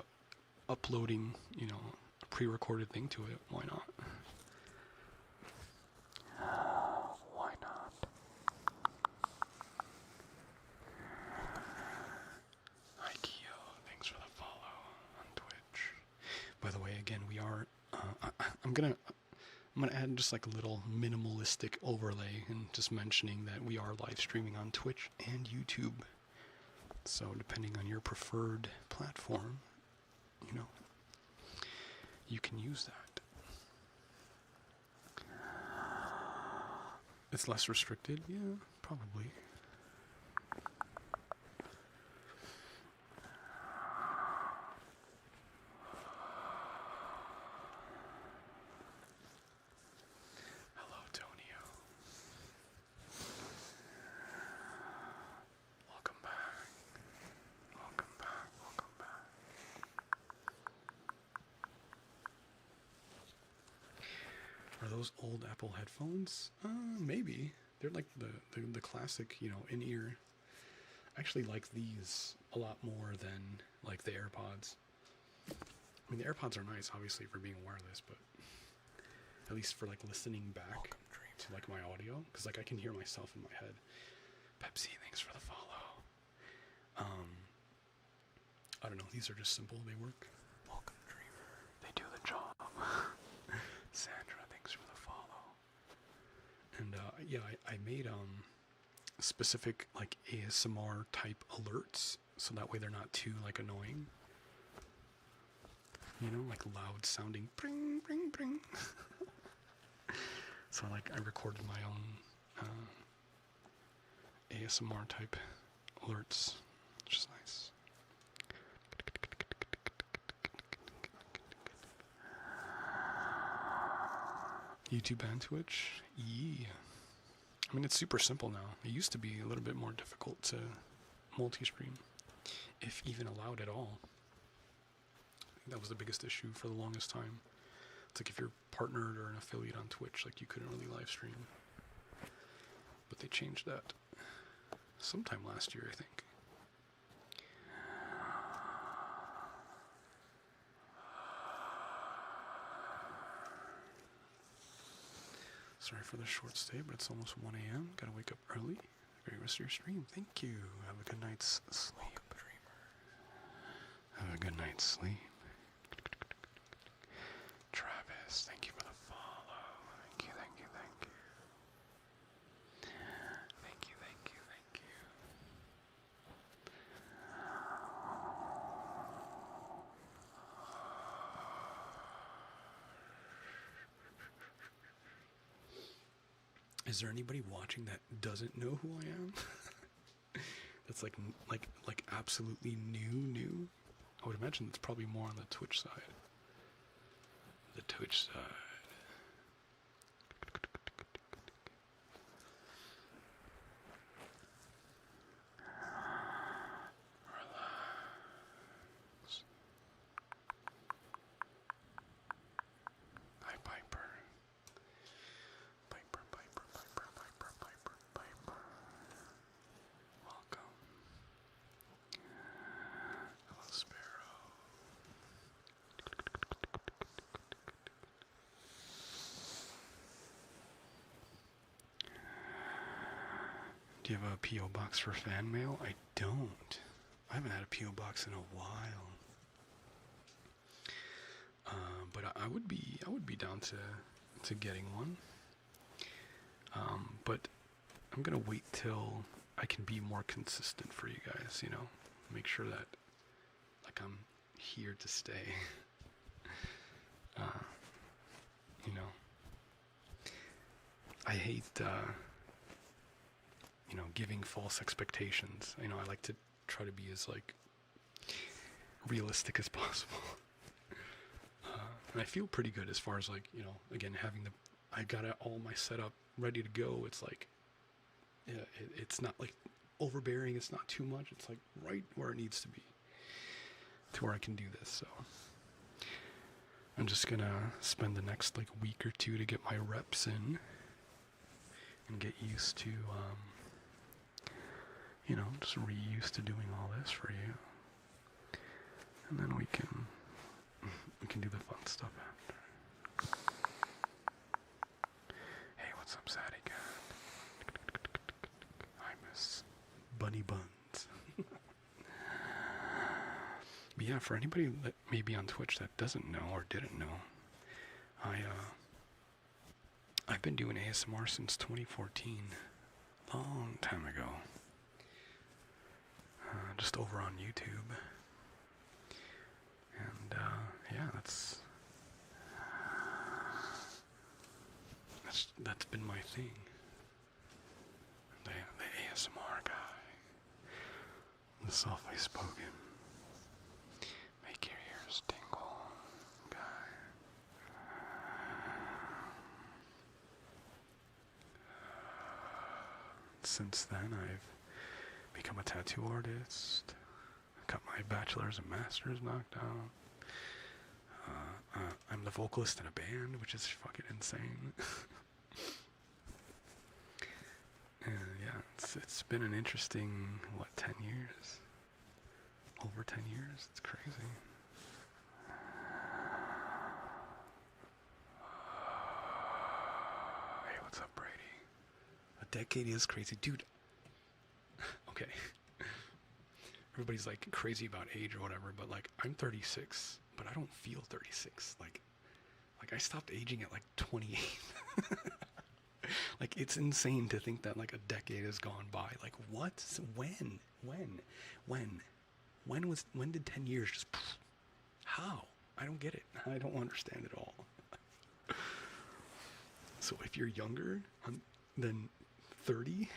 uploading, a pre-recorded thing to it, why not? Why not? Hi, Kyo. Thanks for the follow on Twitch. By the way, again, we are, I'm gonna add just like a little minimalistic overlay and just mentioning that we are live streaming on Twitch and YouTube. So depending on your preferred platform, you know, you can use that. It's less restricted, yeah, probably. Hello, Tonio. Welcome back. Welcome back. Welcome back. Are those old Apple headphones? Maybe. They're like the classic, you know, in-ear. I actually like these a lot more than like the AirPods. I mean, the AirPods are nice, obviously, for being wireless, but at least for like listening back to like my audio, because like I can hear myself in my head. Pepsi, thanks for the follow. I don't know. These are just simple. They work. Welcome, Dreamer. They do the job. Sandra, thanks for the follow. And yeah, I made specific like ASMR type alerts, so that way they're not too like annoying. You know, like loud sounding bring bring bring. So like I recorded my own ASMR type alerts, which is nice. YouTube and Twitch? Yeah. I mean, it's super simple now. It used to be a little bit more difficult to multi-stream, if even allowed at all. I think that was the biggest issue for the longest time. It's like if you're partnered or an affiliate on Twitch, like you couldn't really live stream. But they changed that sometime last year, I think. Sorry for the short stay, but it's almost 1 a.m. Gotta wake up early. Great rest of your stream. Thank you. Have a good night's sleep, dreamer. Have a good night's sleep. Travis, thank you for the follow. Thank you, thank you, thank you. Thank you, thank you, thank you. Is there anybody watching that doesn't know who I am? That's like absolutely new. I would imagine it's probably more on the Twitch side. The Twitch side. Relax. Hi, Piper. Piper. Welcome. Hello, Sparrow. Do you have a P.O. box for fan mail? I don't. I haven't had a P.O. box in a while. But I would be down to getting one. But I'm gonna wait till I can be more consistent for you guys. You know, make sure that like I'm here to stay. You know, I hate you know, giving false expectations. You know, I like to try to be as like realistic as possible. And I feel pretty good as far as like, you know, again, having I got all my setup ready to go. It's like, yeah, it's not like overbearing. It's not too much. It's like right where it needs to be to where I can do this. So I'm just gonna spend the next like week or two to get my reps in and get used to, you know, just re-used to doing all this for you. And then we can do the fun stuff after. Hey, what's up, Sadie Cat? I miss Bunny Buns. But yeah, for anybody that may be on Twitch that doesn't know or didn't know, I've been doing ASMR since 2014. Long time ago. just over on YouTube. And yeah, that's been my thing. The ASMR guy, the softly spoken, make your ears tingle guy. Since then, I've become a tattoo artist. Got my bachelor's and master's knocked out. I'm the vocalist in a band, which is fucking insane. And yeah, it's been an interesting, 10 years? Over 10 years? It's crazy. Hey, what's up, Brady? A decade is crazy. Dude, okay. Everybody's like crazy about age or whatever, but like I'm 36, but I don't feel 36. Like I stopped aging at like 28. Like it's insane to think that like a decade has gone by. Like what? When did 10 years just how? I don't get it. I don't understand it all. So if you're younger than 30,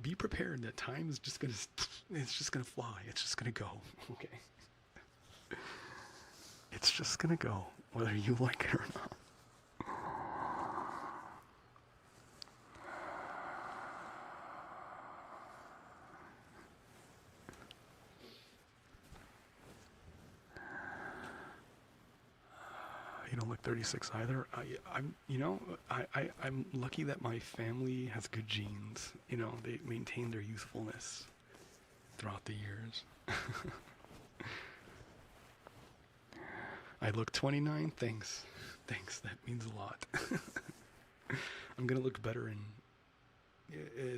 be prepared that time is just gonna fly. It's just gonna go. Okay. It's just gonna go, whether you like it or not. You don't look 36 either. I'm lucky that my family has good genes. You know, they maintain their youthfulness throughout the years. I look 29. Thanks. That means a lot. I'm gonna look better in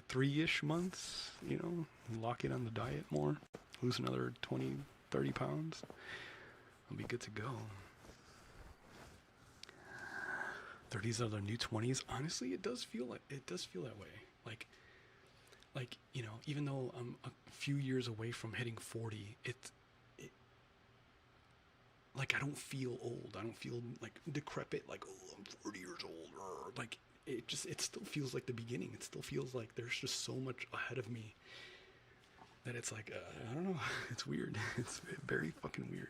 3-ish months. You know, lock in on the diet more, lose another 20, 30 pounds. I'll be good to go. 30s are the new 20s. Honestly, it does feel that way. Like you know, even though I'm a few years away from hitting 40, it like I don't feel old. I don't feel like decrepit. Like, oh, I'm 40 years old. Or like it still feels like the beginning. It still feels like there's just so much ahead of me that it's like I don't know. It's weird. It's very fucking weird.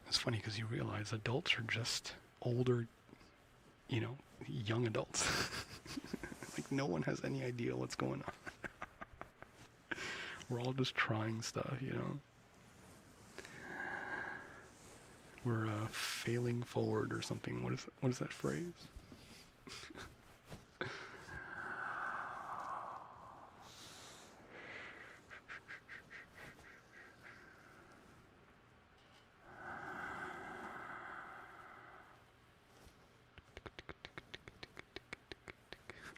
It's funny because you realize adults are just older, you know, young adults. Like no one has any idea what's going on. We're all just trying stuff, you know. We're failing forward or something. What is that phrase?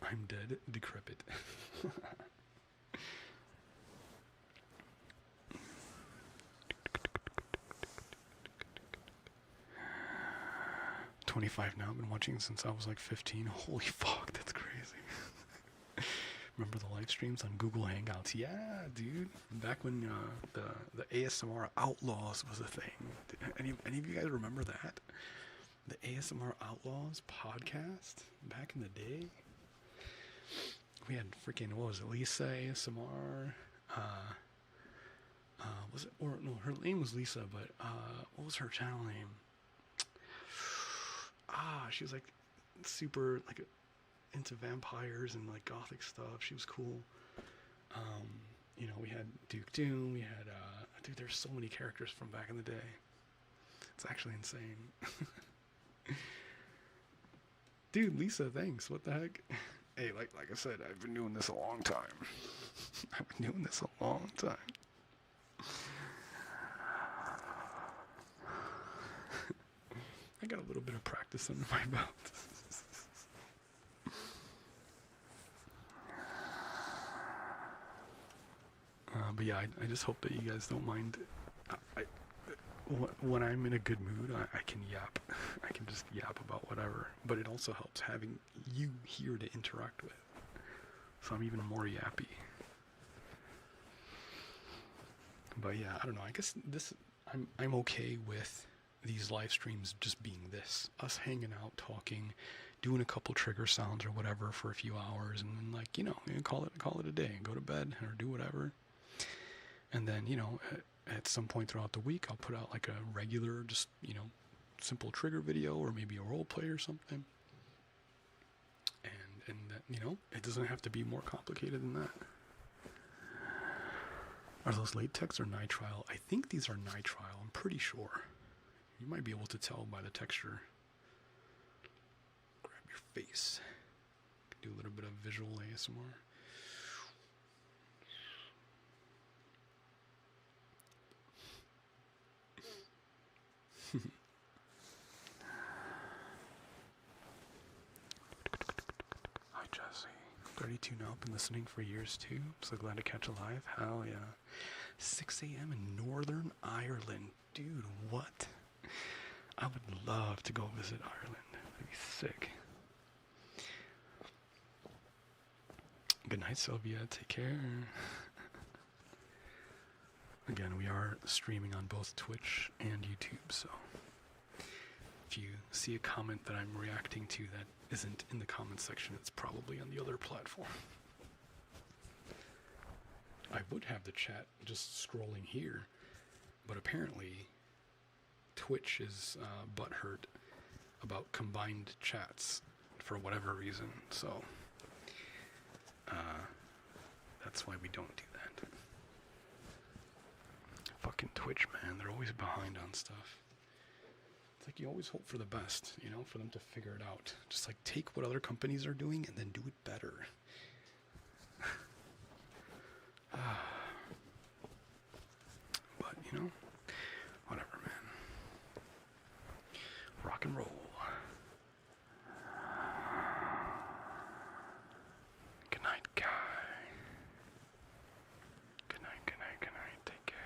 I'm dead, decrepit. 25 now. I've been watching since I was like 15. Holy fuck, that's crazy. Remember the live streams on Google Hangouts? Yeah, dude. Back when the ASMR Outlaws was a thing. Any of you guys remember that? The ASMR Outlaws podcast back in the day. We had freaking, what was it, Lisa ASMR, was it, or no, her name was Lisa, but what was her channel name? She was like super like into vampires and like gothic stuff. She was cool. You know, we had Duke Doom, we had dude, there's so many characters from back in the day. It's actually insane. Dude, Lisa, thanks. What the heck? Hey, like I said, I've been doing this a long time. I've been doing this a long time. I got a little bit of practice under my belt. But yeah, I just hope that you guys don't mind. when I'm in a good mood, I can yap. I can just yap about whatever. But it also helps having you here to interact with. So I'm even more yappy. But yeah, I don't know. I guess I'm okay with these live streams just being this, us hanging out, talking, doing a couple trigger sounds or whatever for a few hours, and then like call it a day, go to bed or do whatever. And then at some point throughout the week, I'll put out like a regular, just simple trigger video or maybe a role play or something. And that it doesn't have to be more complicated than that. Are those latex or nitrile? I think these are nitrile. I'm pretty sure. You might be able to tell by the texture. Grab your face. Do a little bit of visual ASMR. Hi Jesse. 32 now, been listening for years too. So glad to catch a live. Hell yeah. 6 a.m. in Northern Ireland. Dude, what? I would love to go visit Ireland. That'd be sick. Good night, Sylvia. Take care. Again, we are streaming on both Twitch and YouTube, so if you see a comment that I'm reacting to that isn't in the comment section, it's probably on the other platform. I would have the chat just scrolling here, but apparently Twitch is butthurt about combined chats for whatever reason, so that's why we don't do that. Fucking Twitch, man, they're always behind on stuff. It's like you always hope for the best, for them to figure it out. Just like take what other companies are doing and then do it better. But, whatever, man. Rock and roll. Good night, Kai. Good night, good night, good night. Take care.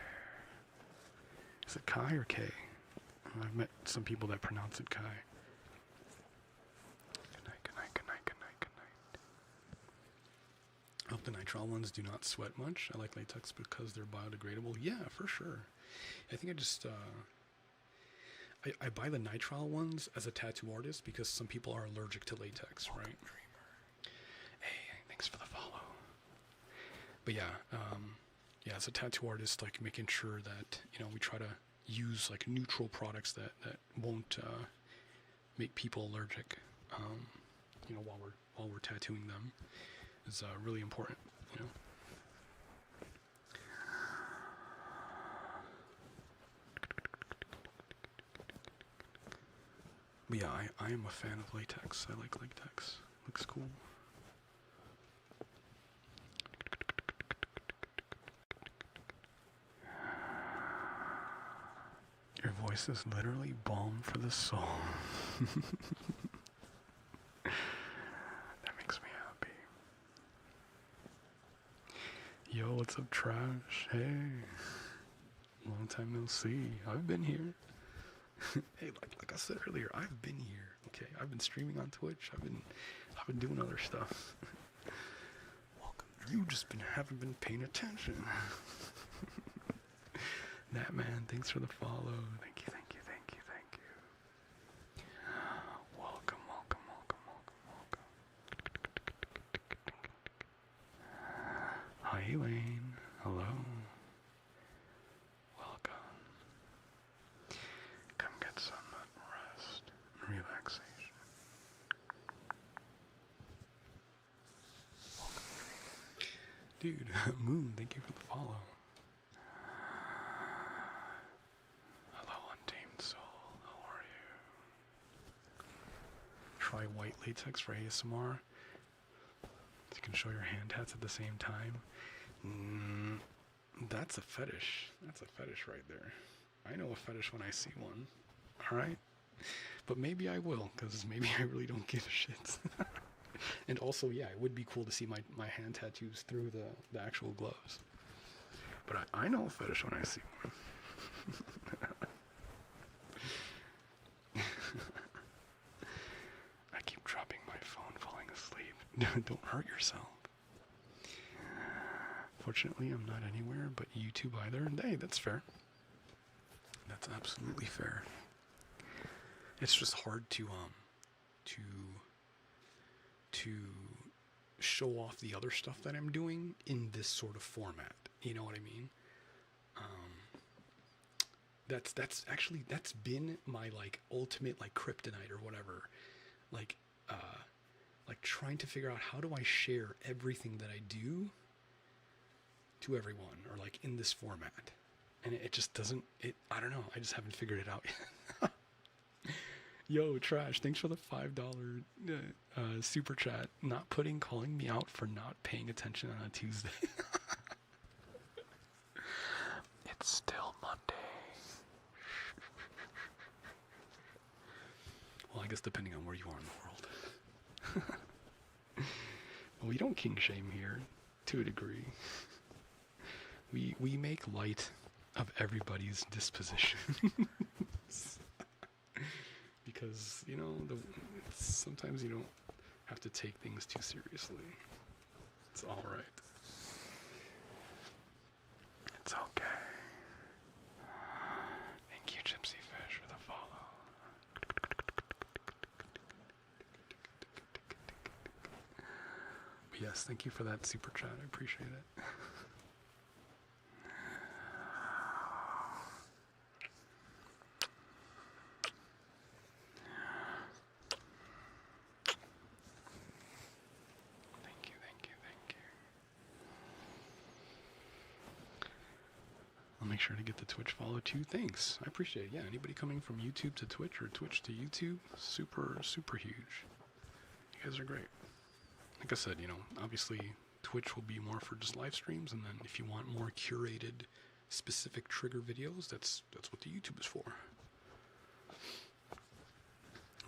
Is it Kai or K? I've met some people that pronounce it Kai. Good night, good night, good night, good night, good night. I hope the nitrile ones do not sweat much. I like latex because they're biodegradable. Yeah, for sure. I think I just, I buy the nitrile ones as a tattoo artist because some people are allergic to latex, right? Hey, thanks for the follow. But yeah, as a tattoo artist, like making sure that, we try to use like neutral products that won't make people allergic, while we're tattooing them is really important, But yeah, I am a fan of latex. I like latex. Looks cool. Your voice is literally balm for the soul. That makes me happy. Yo, what's up, Trash? Hey. Long time no see. I've been here. Hey, like I said earlier, I've been here. Okay, I've been streaming on Twitch. I've been doing other stuff. Welcome. You just haven't been paying attention. That man, thanks for the follow. Thank you, thank you, thank you, thank you. Welcome, welcome, welcome, welcome, welcome. Hi, Elaine. Hello. Welcome. Come get some rest and relaxation. Welcome. Dude, Moon, thank you for the follow. Try white latex for ASMR. You can show your hand tats at the same time. That's a fetish. That's a fetish right there. I know a fetish when I see one. Alright? But maybe I will, because maybe I really don't give a shit. And also, yeah, it would be cool to see my hand tattoos through the actual gloves. But I know a fetish when I see one. Don't hurt yourself. Fortunately, I'm not anywhere but YouTube either. Hey, that's fair. That's absolutely fair. It's just hard to to show off the other stuff that I'm doing in this sort of format. You know what I mean? That's been my like ultimate like kryptonite or whatever. Like like trying to figure out how do I share everything that I do to everyone or like in this format. And it just doesn't I don't know, I just haven't figured it out yet. Yo, Trash, thanks for the $5 super chat. Calling me out for not paying attention on a Tuesday. It's still Monday. Well, I guess depending on where you are in the world. Well, we don't king shame here, to a degree. We make light of everybody's disposition. Because, you know, sometimes you don't have to take things too seriously. It's alright. It's okay. Thank you, Gypsy Fish, for the follow. But yes, thank you for that super chat. I appreciate it. Make sure to get the Twitch follow too. Thanks. I appreciate it. Yeah, anybody coming from YouTube to Twitch or Twitch to YouTube, super, super huge. You guys are great. Like I said, you know, obviously Twitch will be more for just live streams, and then if you want more curated, specific trigger videos, that's what the YouTube is for.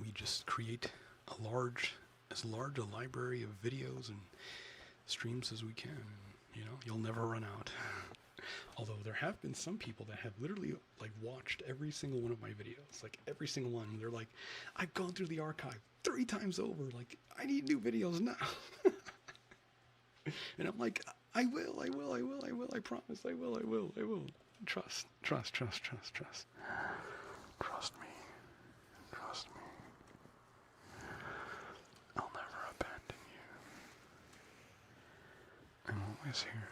We just create as large a library of videos and streams as we can. You know, you'll never run out. Although there have been some people that have literally like watched every single one of my videos, like every single one. They're like, I've gone through the archive 3 times over. Like, I need new videos now. And I'm like, I will. I promise, I will. Trust. Trust me. I'll never abandon you. I'm always here.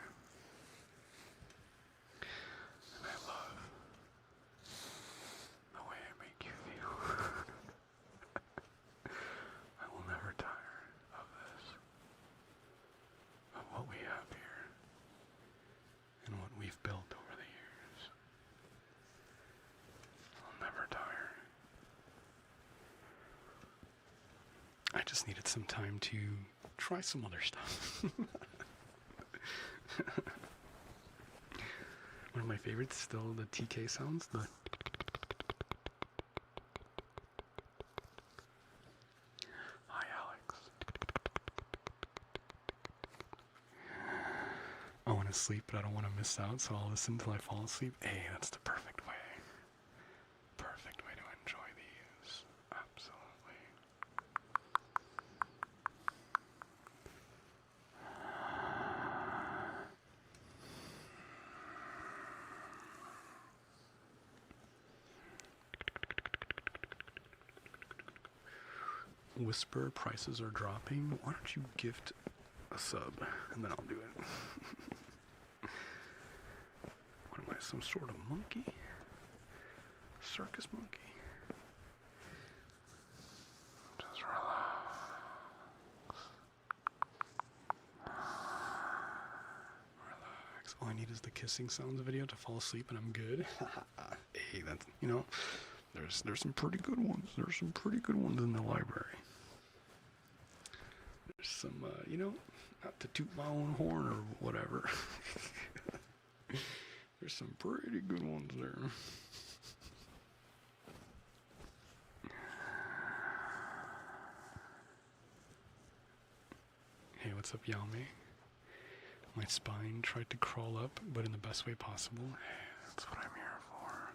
I just needed some time to try some other stuff. One of my favorites, still the TK sounds. Hi, Alex. I want to sleep, but I don't want to miss out, so I'll listen till I fall asleep. Hey, that's the perfect way. Perfect way to enjoy these. Absolutely. Whisper prices are dropping. Why don't you gift a sub and then I'll do it. What am I, some sort of monkey? Circus monkey? Just relax. Relax. All I need is the kissing sounds video to fall asleep and I'm good. Hey, that's, you know, there's some pretty good ones. There's some pretty good ones in the library. There's some, you know, not to toot my own horn or whatever. There's some pretty good ones there. Hey, what's up, Yami? My spine tried to crawl up, but in the best way possible. Hey, that's what I'm here for.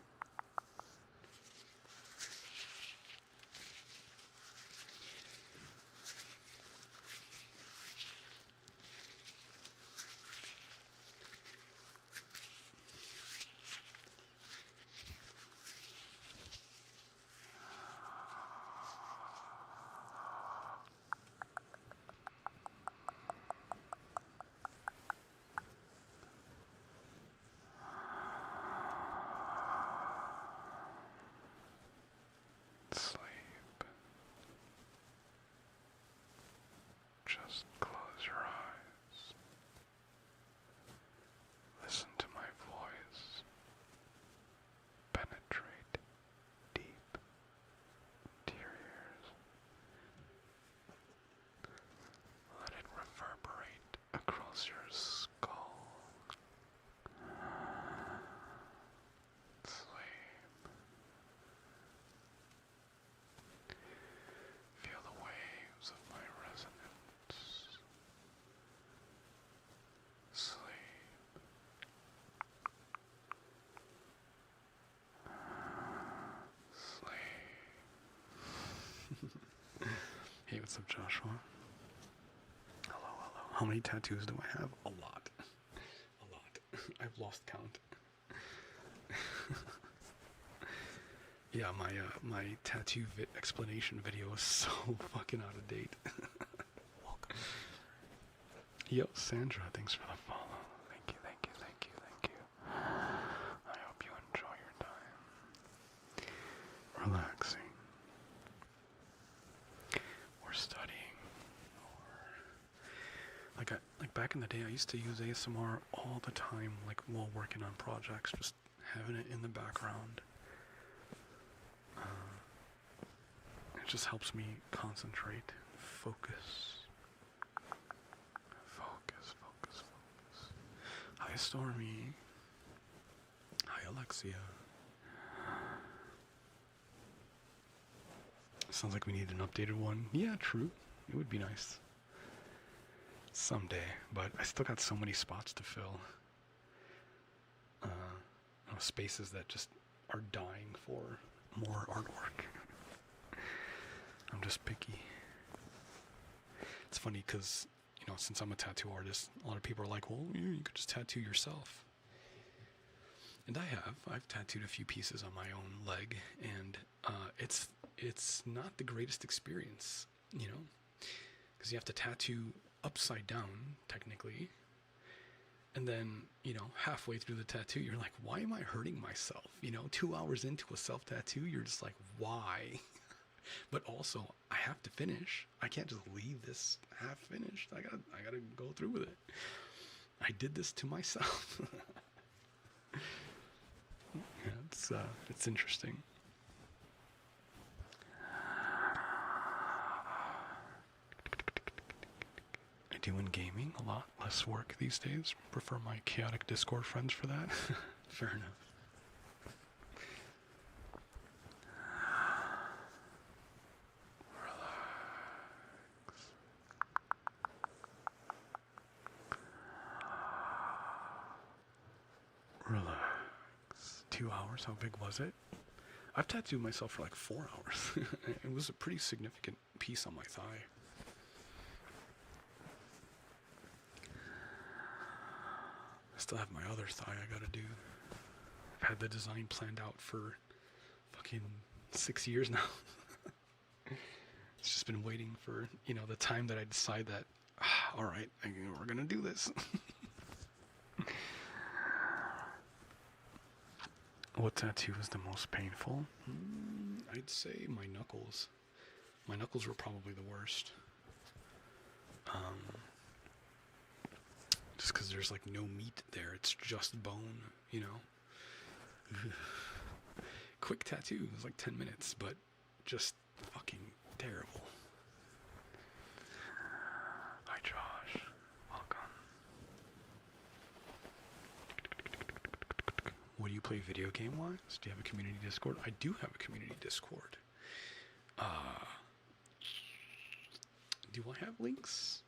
What's up, Joshua? Hello, hello. How many tattoos do I have? A lot. A lot. I've lost count. Yeah, my tattoo explanation video is so fucking out of date. Welcome. Yo, Sandra, thanks for the follow. Thank you, thank you, thank you, thank you. I hope you enjoy your time. Relaxing. Or studying. Or like back in the day, I used to use ASMR all the time, like while working on projects, just having it in the background. It just helps me concentrate, focus. Focus, focus, focus. Hi, Stormy. Hi, Alexia. Sounds like we need an updated one. Yeah, true. It would be nice. Someday, but I still got so many spots to fill. Spaces that just are dying for more artwork. I'm just picky. It's funny because, since I'm a tattoo artist, a lot of people are like, well, you could just tattoo yourself. And I've tattooed a few pieces on my own leg, and it's not the greatest experience, because you have to tattoo upside down, technically. And then, halfway through the tattoo, you're like, why am I hurting myself? 2 hours into a self-tattoo, you're just like, why? But also, I have to finish. I can't just leave this half finished. I gotta go through with it. I did this to myself. Yeah, it's interesting. I do in gaming a lot less work these days. Prefer my chaotic Discord friends for that. Fair enough. Relax. 2 hours? How big was it? I've tattooed myself for like 4 hours. It was a pretty significant piece on my thigh. I still have my other thigh I gotta do. I've had the design planned out for fucking 6 years now. It's just been waiting for, the time that I decide that, alright, we're gonna do this. What tattoo is the most painful? I'd say my knuckles. My knuckles were probably the worst. Just because there's like no meat there. It's just bone, Quick tattoo. It was like 10 minutes, but just fucking terrible. Hi, Josh. Welcome. What do you play video game wise? Do you have a community Discord? I do have a community Discord. Do I have links?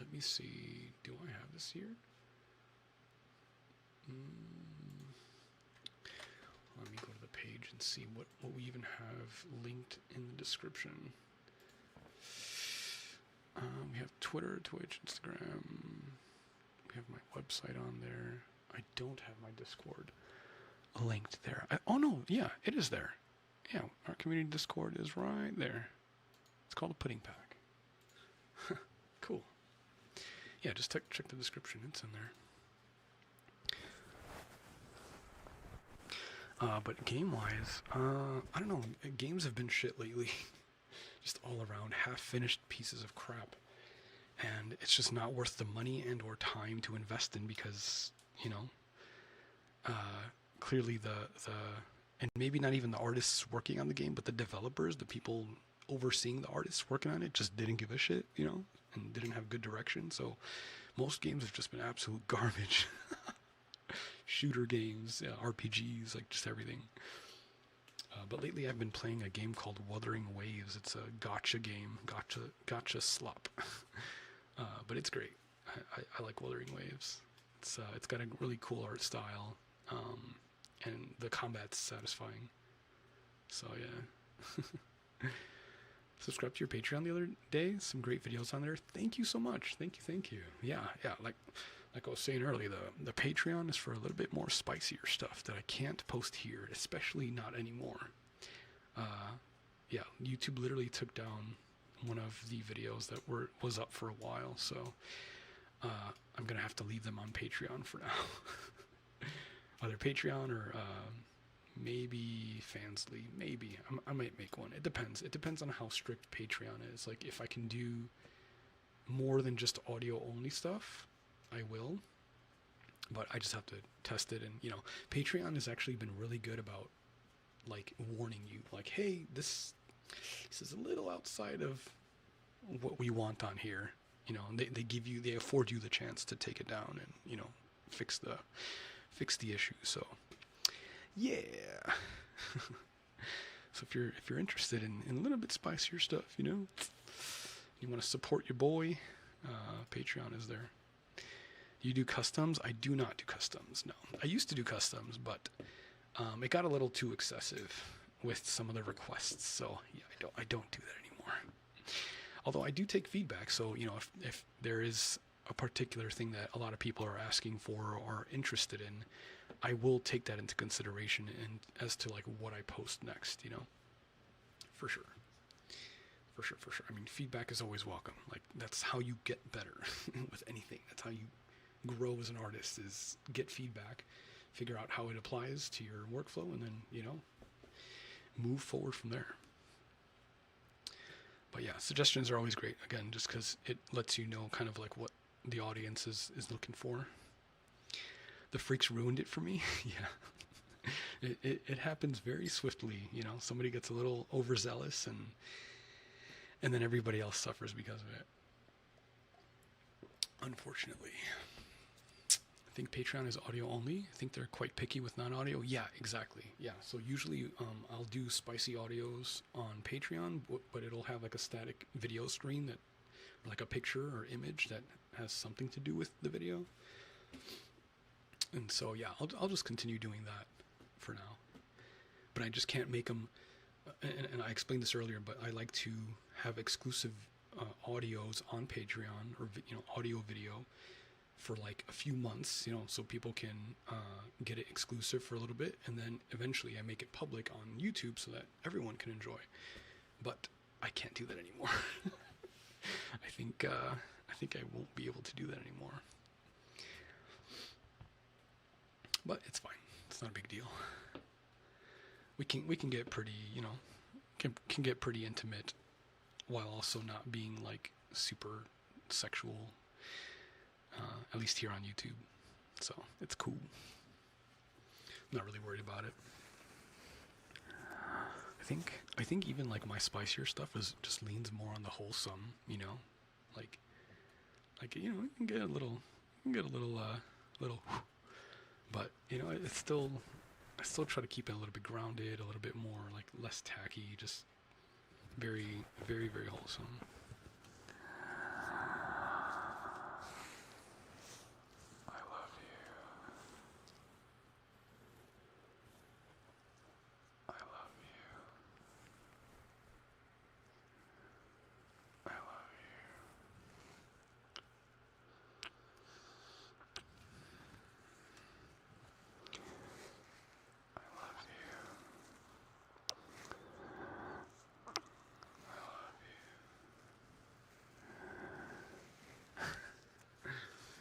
Let me see. Do I have this here? Let me go to the page and see what we even have linked in the description. We have Twitter, Twitch, Instagram. We have my website on there. I don't have my Discord linked there. Oh no, yeah, it is there. Yeah, our community Discord is right there. It's called a pudding pack. Cool. Yeah, just check the description. It's in there. But game-wise, I don't know. Games have been shit lately. Just all around half-finished pieces of crap. And it's just not worth the money and or time to invest in because, clearly and maybe not even the artists working on the game, but the developers, the people overseeing the artists working on it just didn't give a shit, and didn't have good direction. So most games have just been absolute garbage. Shooter games, RPGs, like just everything. But lately I've been playing a game called Wuthering Waves. It's a gacha game, gacha slop. But it's great. I like Wuthering Waves. It's got a really cool art style, and the combat's satisfying. So yeah. subscribed to your Patreon the other day. Some great videos on there. Thank you so much. Thank you. Yeah. Like I was saying earlier, the Patreon is for a little bit more spicier stuff that I can't post here, especially not anymore. Yeah, YouTube literally took down one of the videos that was up for a while, so I'm gonna have to leave them on Patreon for now. Either Patreon or maybe Fansly. Maybe I might make one. It depends. It depends on how strict Patreon is. Like if I can do more than just audio only stuff, I will. But I just have to test it, and Patreon has actually been really good about like warning you, like, hey, this is a little outside of what we want on here. They afford you the chance to take it down and fix the issue. So yeah. So if you're interested in a little bit spicier stuff, you want to support your boy, Patreon is there. You do customs? I do not do customs. No, I used to do customs, but it got a little too excessive with some of the requests. So yeah, I don't do that anymore. Although I do take feedback. So if there is a particular thing that a lot of people are asking for or are interested in, I will take that into consideration and as to like what I post next. For sure. I mean, feedback is always welcome. Like that's how you get better with anything. That's how you grow as an artist, is get feedback, figure out how it applies to your workflow, and then move forward from there. But yeah, suggestions are always great, again, just because it lets you know kind of like what the audience is looking for. The freaks ruined it for me. Yeah. It happens very swiftly. Somebody gets a little overzealous and then everybody else suffers because of it, unfortunately. I think Patreon is audio only. I think they're quite picky with non-audio. Yeah, exactly. Yeah, so usually I'll do spicy audios on Patreon, but it'll have like a static video screen that, like a picture or image that has something to do with the video. And so yeah, I'll just continue doing that for now. But I just can't make them. And I explained this earlier, but I like to have exclusive audios on Patreon, or audio video, for like a few months, so people can get it exclusive for a little bit, and then eventually I make it public on YouTube so that everyone can enjoy. But I can't do that anymore. I think I won't be able to do that anymore. But it's fine. It's not a big deal. We can get pretty, can get pretty intimate while also not being like super sexual. At least here on YouTube. So it's cool. I'm not really worried about it. I think even like my spicier stuff just leans more on the wholesome, like you can get a little, but it's still, I still try to keep it a little bit grounded, a little bit more like less tacky, just very, very, very wholesome.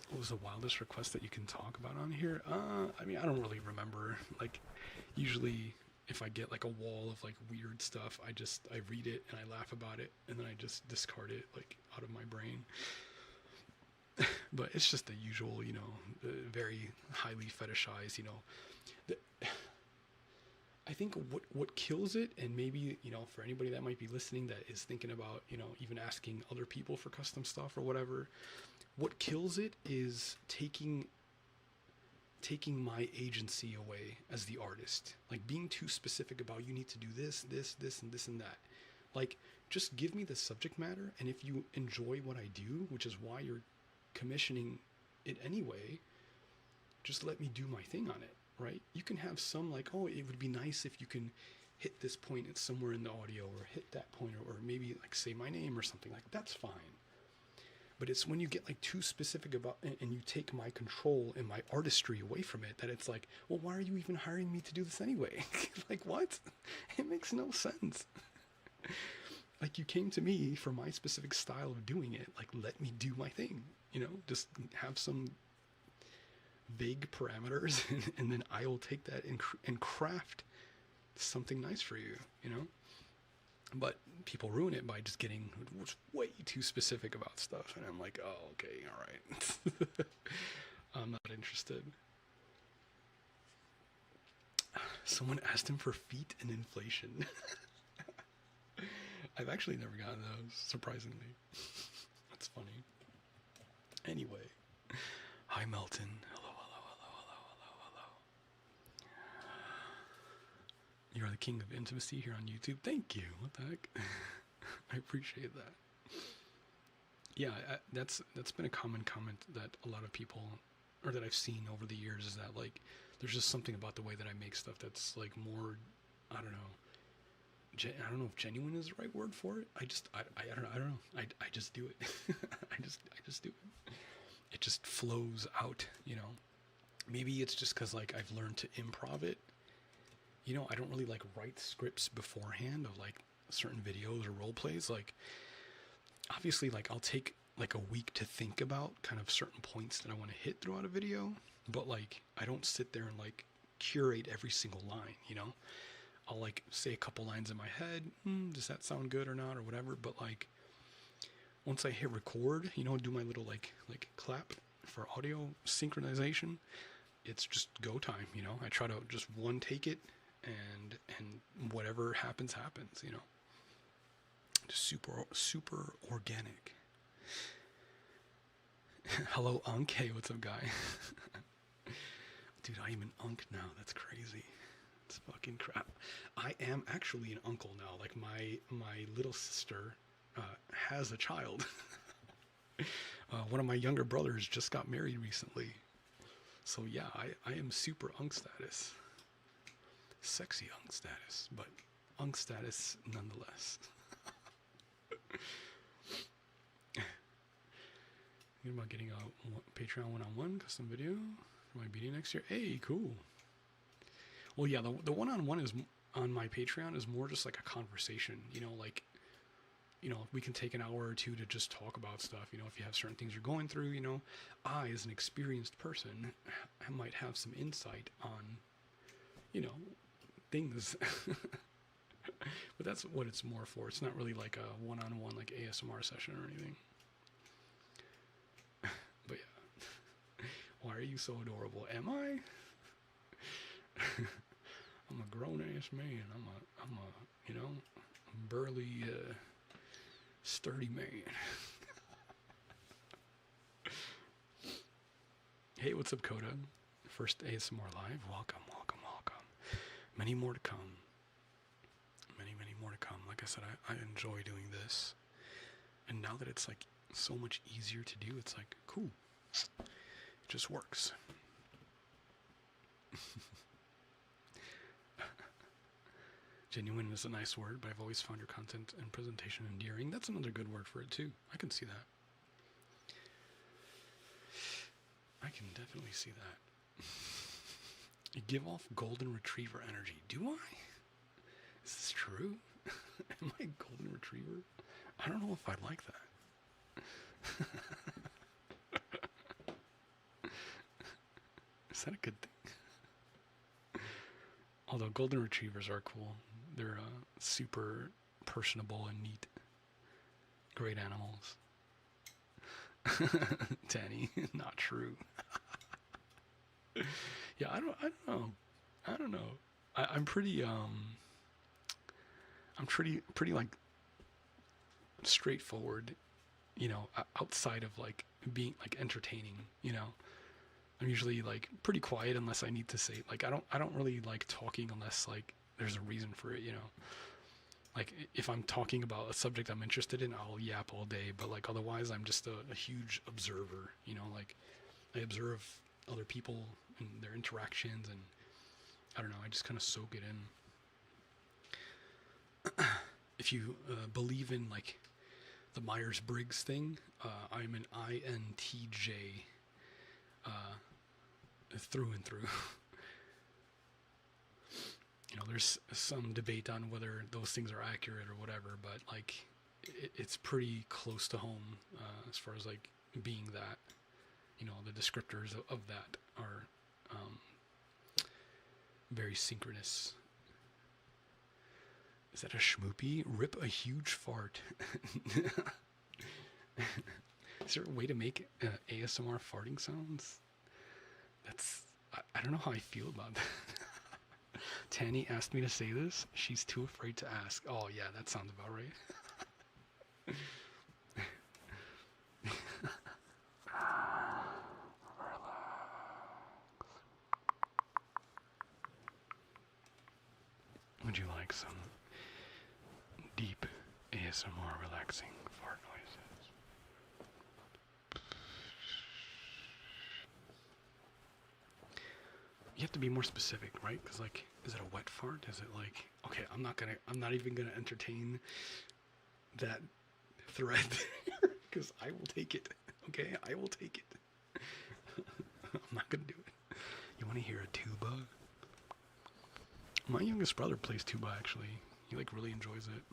What was the wildest request that you can talk about on here? I mean, I don't really remember. Like, usually if I get like a wall of like weird stuff, I read it and I laugh about it, and then I just discard it like out of my brain. But it's just the usual, very highly fetishized, I think what kills it, and maybe, for anybody that might be listening that is thinking about, even asking other people for custom stuff or whatever, what kills it is taking my agency away as the artist. Like being too specific about, you need to do this, and this and that. Like, just give me the subject matter, and if you enjoy what I do, which is why you're commissioning it anyway, just let me do my thing on it, right? You can have some like, oh, it would be nice if you can hit this point, it's somewhere in the audio, or hit that point, or maybe like say my name or something, like that's fine. But it's when you get like too specific about, and you take my control and my artistry away from it, that it's like, well, why are you even hiring me to do this anyway? Like, what? It makes no sense. Like, you came to me for my specific style of doing it. Like, let me do my thing, you know, just have some vague parameters, and then I will take that and craft something nice for you, you know? But people ruin it by just getting way too specific about stuff. And I'm like, oh, okay, all right. I'm not interested. Someone asked him for feet and inflation. I've actually never gotten those, surprisingly. That's funny. Anyway. Hi, Melton. Hello, hello, hello, hello, hello, hello. You're the king of intimacy here on YouTube. Thank you. What the heck? I appreciate that. Yeah, that's been a common comment that a lot of people, or that I've seen over the years, is that like there's just something about the way that I make stuff that's like more, I don't know if genuine is the right word for it. I don't know. I just do it. I just do it. It just flows out, you know. Maybe it's just because like I've learned to improv it. You know, I don't really like write scripts beforehand of like certain videos or role plays. Like, obviously, like I'll take like a week to think about kind of certain points that I want to hit throughout a video, but like I don't sit there and like curate every single line, you know. I'll like say a couple lines in my head, does that sound good or not, or whatever, but like once I hit record, you know, do my little like clap for audio synchronization, it's just go time, you know. I try to just one take it, and whatever happens, you know. Just super organic. Hello, Unk. Hey, what's up, guy? Dude, I am an Unk now. That's crazy. It's fucking crap. I am actually an uncle now. Like my little sister has a child. One of my younger brothers just got married recently. So yeah, I am super Unk status. Sexy Unk status, but Unk status nonetheless. Thinking about getting a Patreon one-on-one custom video for my BD next year. Hey, cool. Well, yeah, the one-on-one is on my Patreon is more just like a conversation, you know, like, you know, we can take an hour or two to just talk about stuff, you know, if you have certain things you're going through, you know. I, as an experienced person, I might have some insight on, you know, things. But that's what it's more for. It's not really like a one-on-one like ASMR session or anything. But yeah. Why are you so adorable? Am I? I'm a grown-ass man. I'm a, you know, burly, sturdy man. Hey, what's up, Coda? First ASMR live. Welcome, welcome, welcome. Many more to come. Many more to come. Like I said, I enjoy doing this. And now that it's like so much easier to do, it's like, cool. It just works. Genuine is a nice word, but I've always found your content and presentation endearing. That's another good word for it too. I can see that. I can definitely see that. You give off golden retriever energy. Do I? Is this true? Am I a golden retriever? I don't know if I like that. Is that a good thing? Although golden retrievers are cool. They're super personable and neat. Great animals. Danny, not true. Yeah, I don't know. I'm pretty like straightforward, you know, outside of like being like entertaining, you know. I'm usually like pretty quiet unless I need to say, like, I don't really like talking unless like there's a reason for it, you know. Like if I'm talking about a subject I'm interested in, I'll yap all day, but like otherwise I'm just a huge observer, you know. Like I observe other people and their interactions, and I don't know, I just kind of soak it in. if you believe in like the Myers-Briggs thing, I'm an INTJ through and through. You know, there's some debate on whether those things are accurate or whatever, but like it's pretty close to home as far as like being that. You know, the descriptors of that are very synchronous. Is that a schmoopy? Rip a huge fart. Is there a way to make ASMR farting sounds? I don't know how I feel about that. Tanny asked me to say this. She's too afraid to ask. Oh yeah, that sounds about right. Would you like some deep ASMR relaxing fart noises? You have to be more specific, right? Because like, is it a wet fart? Is it like, okay, I'm not even gonna entertain that thread because I will take it. Okay, I will take it. I'm not gonna do it. You want to hear a tuba? My youngest brother plays tuba actually. He like really enjoys it.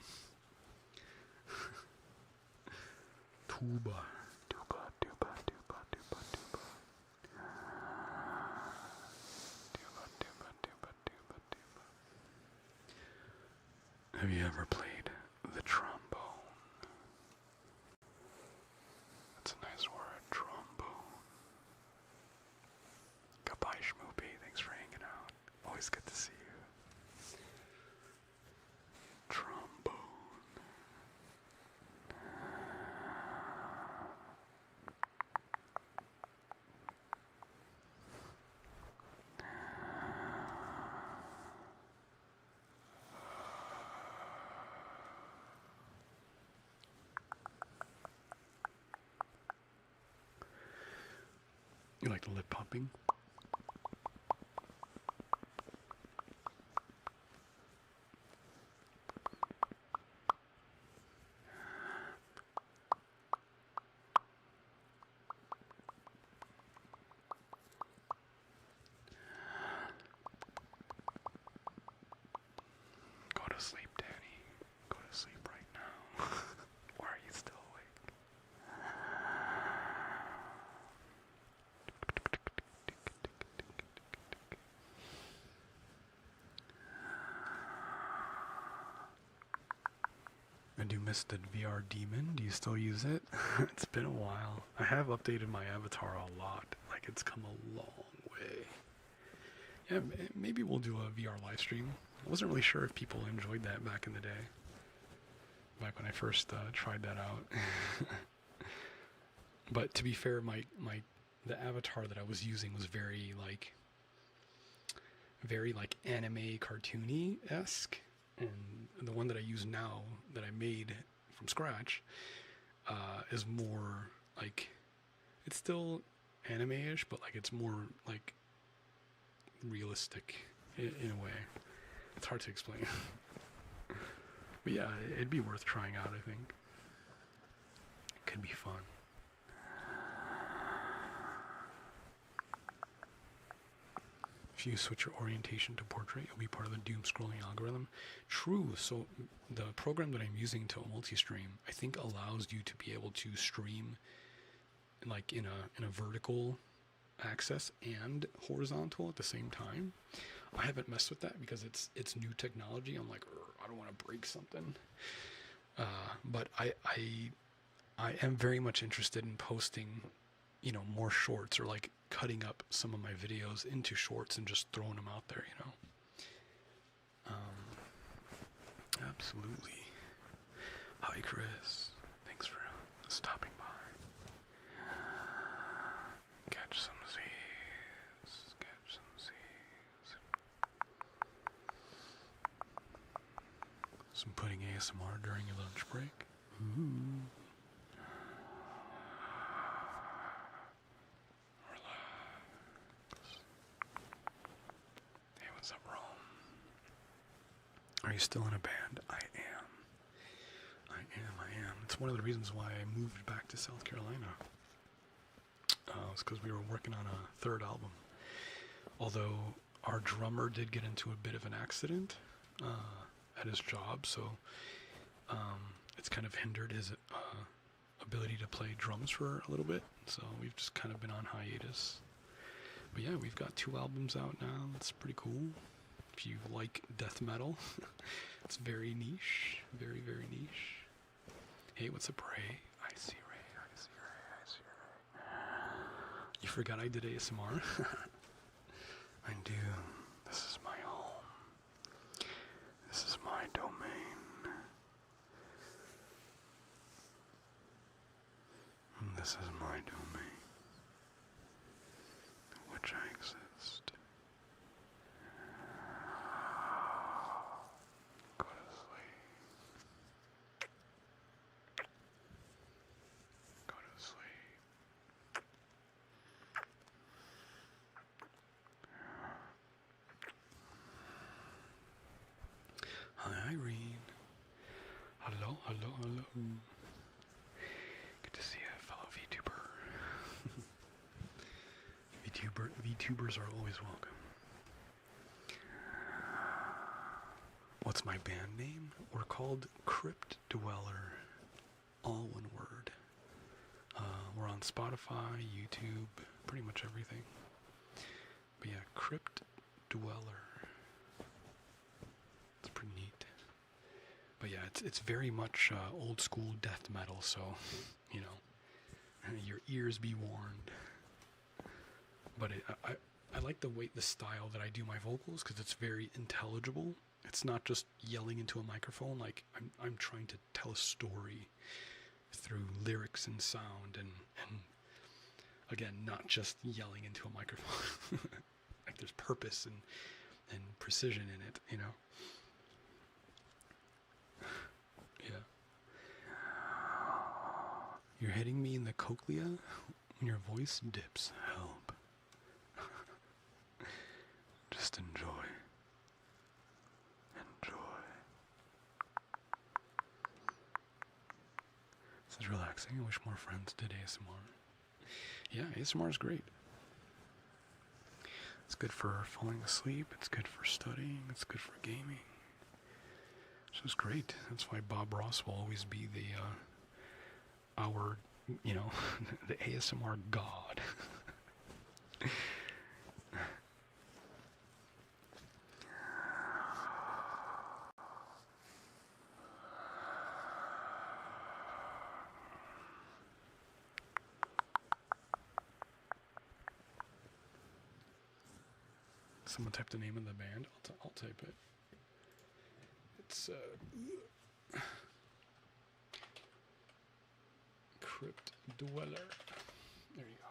Tuba. Tuba, tuba, tuba, tuba, tuba. Tuba, tuba, tuba, tuba, tuba. Have you ever played the trombone? That's a nice word, trombone. Goodbye, Schmoopy. Thanks for hanging out. Always good to see you. Trombone. You like the lip popping? Go to sleep, Danny. Go to sleep right now. Why are you still awake? I do miss the VR Demon. Do you still use it? It's been a while. I have updated my avatar a lot. Like, it's come a long way. Yeah, maybe we'll do a VR live stream. I wasn't really sure if people enjoyed that back in the day. Back when I first tried that out. But to be fair, the avatar that I was using was very like anime cartoony-esque. And the one that I use now, that I made from scratch, is more like, it's still anime-ish, but like it's more like realistic in a way. It's hard to explain. But yeah, it'd be worth trying out, I think. It could be fun. If you switch your orientation to portrait, you'll be part of the doom scrolling algorithm. True. So the program that I'm using to multi-stream, I think allows you to be able to stream like in a vertical axis and horizontal at the same time. I haven't messed with that because it's new technology. I'm like, I don't want to break something. But I am very much interested in posting, you know, more shorts, or like cutting up some of my videos into shorts and just throwing them out there, you know. Absolutely. Hi, Chris. Thanks for stopping by. Catch some Z's. Catch some Z's. Some putting ASMR during your lunch break. Ooh. Are you still in a band? I am. it's one of the reasons why I moved back to South Carolina. It's because we were working on a third album. Although our drummer did get into a bit of an accident at his job, so it's kind of hindered his ability to play drums for a little bit. So we've just kind of been on hiatus. But yeah, we've got 2 albums out now. It's pretty cool. If you like death metal, it's very niche. Very, very niche. Hey, what's up, Ray? I see Ray. I see Ray. I see Ray. You forgot I did ASMR? I do. This is my home. This is my domain. And this is my domain, in which I exist. Go to sleep. Go to sleep. Hi, Irene. Hello, hello, hello. Good to see a fellow VTuber. VTubers are always welcome. What's my band name? We're called Crypt Dweller. All one word. We're on Spotify, YouTube, pretty much everything. But yeah, Crypt Dweller. It's pretty neat. But yeah, it's very much old school death metal, so, you know, your ears be warned. But I like the style that I do my vocals, because it's very intelligible. It's not just yelling into a microphone. Like, I'm trying to tell a story through lyrics and sound, and again, not just yelling into a microphone. Like, there's purpose and precision in it, you know? Yeah. You're hitting me in the cochlea when your voice dips. Help. Just enjoy. Enjoy. This is relaxing. I wish more friends did ASMR. Yeah, ASMR is great. It's good for falling asleep. It's good for studying. It's good for gaming. It's just great. That's why Bob Ross will always be our, you know, the ASMR god. Someone type the name of the band. I'll type it. It's Crypt Dweller. There you go.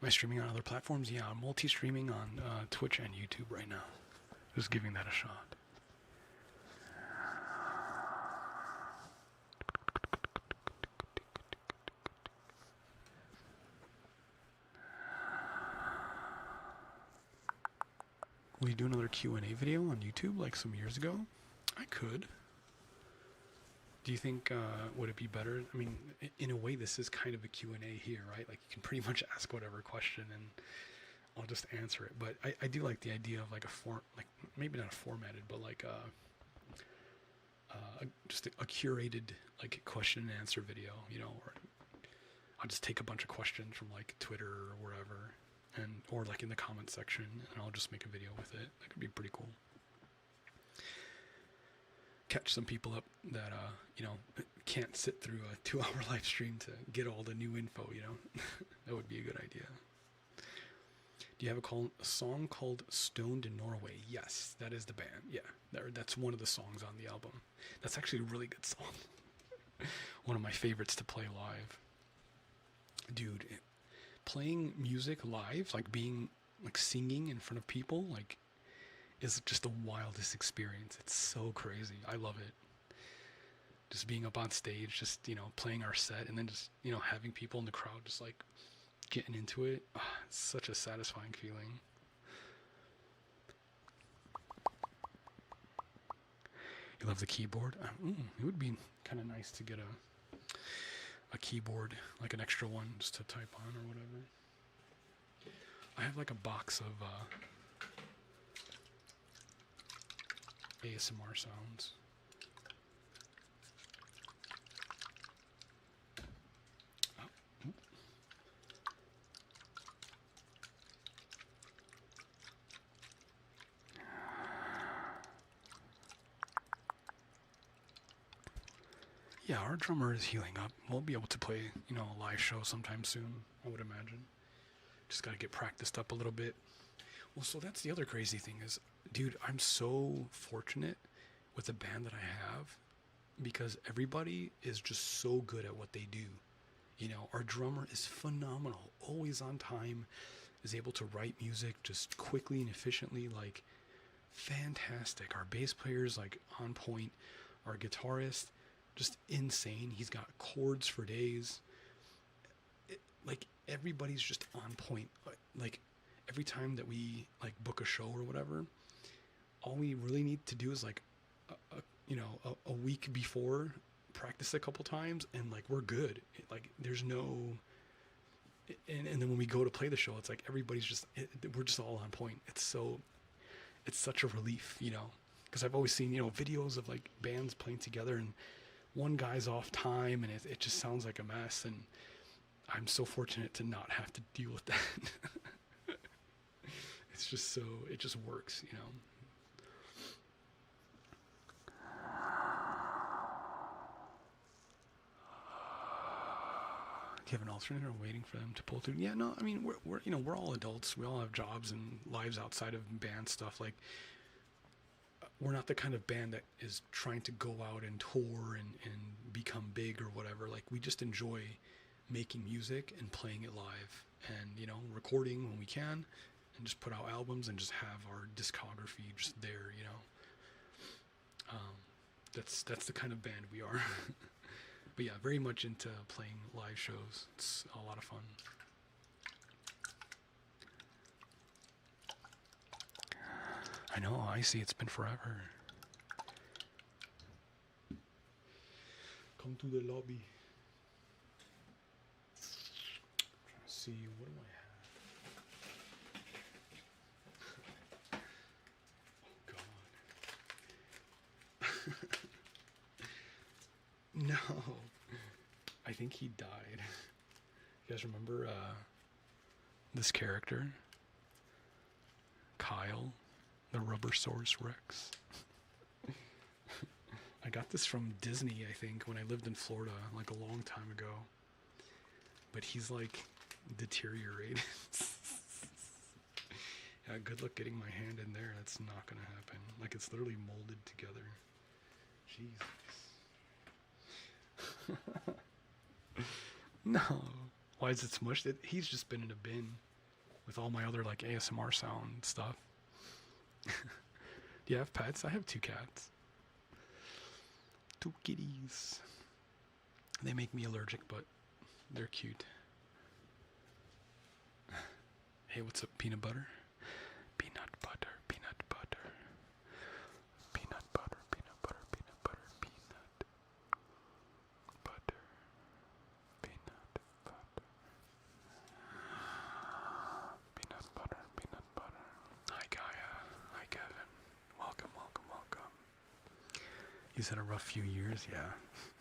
Am I streaming on other platforms? Yeah, I'm multi-streaming on Twitch and YouTube right now. Just giving that a shot. Will you do another Q&A video on YouTube like some years ago? I could. Do you think, would it be better? I mean, in a way, this is kind of a Q&A here, right? Like, you can pretty much ask whatever question and I'll just answer it. But I do like the idea of like like maybe not a formatted, but like just a curated like question and answer video, you know, or I'll just take a bunch of questions from like Twitter or wherever, or like in the comment section, and I'll just make a video with it. That could be pretty cool. Catch some people up that you know, can't sit through a 2-hour live stream to get all the new info, you know. That would be a good idea. Do you have a song called Stoned in Norway? Yes, that is the band. Yeah, that's one of the songs on the album. That's actually a really good song. One of my favorites to play live. Dude, playing music live, like singing in front of people, like, is just the wildest experience. It's so crazy. I love it. Just being up on stage, just, you know, playing our set, and then just, you know, having people in the crowd just like getting into it. Oh, it's such a satisfying feeling. You love the keyboard? It would be kind of nice to get a keyboard, like an extra one, just to type on or whatever. I have like a box of ASMR sounds. Yeah, our drummer is healing up. We'll be able to play, a live show sometime soon, I would imagine. Just got to get practiced up a little bit. Well, so that's the other crazy thing is, dude, I'm so fortunate with the band that I have because everybody is just so good at what they do. Our drummer is phenomenal, always on time, is able to write music just quickly and efficiently, like fantastic. Our bass player's like on point. Our guitarist, just insane. He's got chords for days. Like everybody's just on point. Like every time that we like book a show or whatever, all we really need to do is like a week before practice a couple times and like we're good. Like there's no and then when we go to play the show, it's like everybody's just we're just all on point. It's such a relief, because I've always seen videos of like bands playing together and one guy's off time and it just sounds like a mess, and I'm so fortunate to not have to deal with that. It's just it just works, Do you have an alternate or waiting for them to pull through? Yeah, no, I mean, we're all adults. We all have jobs and lives outside of band stuff. Like, we're not the kind of band that is trying to go out and tour and become big or whatever. Like, we just enjoy making music and playing it live and, recording when we can and just put out albums and just have our discography just there, That's the kind of band we are. But yeah, very much into playing live shows. It's a lot of fun. I know, I see, it's been forever. Come to the lobby. I'm trying to see, what do I have? Oh, God. No. I think he died. You guys remember this character? Kyle, the Rubbersaurus Rex. I got this from Disney, I think, when I lived in Florida, like a long time ago. But he's like deteriorated. Yeah, good luck getting my hand in there. That's not gonna happen. Like, it's literally molded together. Jesus. No. Why is it smushed? He's just been in a bin with all my other like ASMR sound stuff. Do you have pets? I have 2 cats. 2 kitties. They make me allergic, but they're cute. Hey, what's up, peanut butter? Peanut butter, peanut butter. Peanut butter, peanut butter, peanut butter, peanut butter. Peanut butter. Peanut butter, peanut butter. Hi, Gaia. Hi, Kevin. Welcome, welcome, welcome. He's had a rough few years, yeah.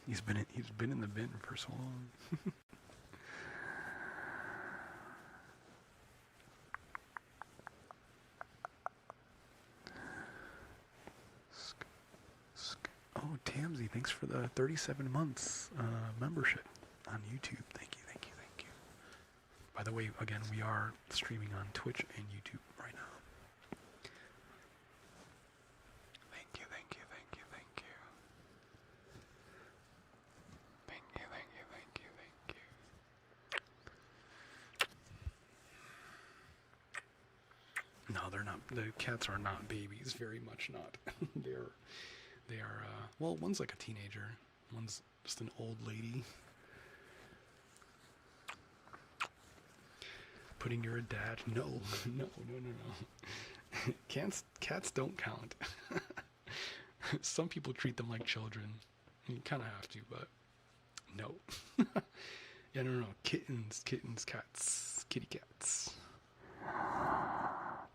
He's been in the bin for so long. Oh, Tamsy, thanks for the 37 months membership on YouTube. Thank you, thank you, thank you. By the way, again, we are streaming on Twitch and YouTube right now. Thank you, thank you, thank you, thank you. Thank you, thank you, thank you, thank you. No, they're not. The cats are not babies. Very much not. They are, well, one's like a teenager. One's just an old lady. Putting you're a dad. No, no, no, no, no. Cats don't count. Some people treat them like children. You kind of have to, but no. Yeah, no. Kittens, cats, kitty cats.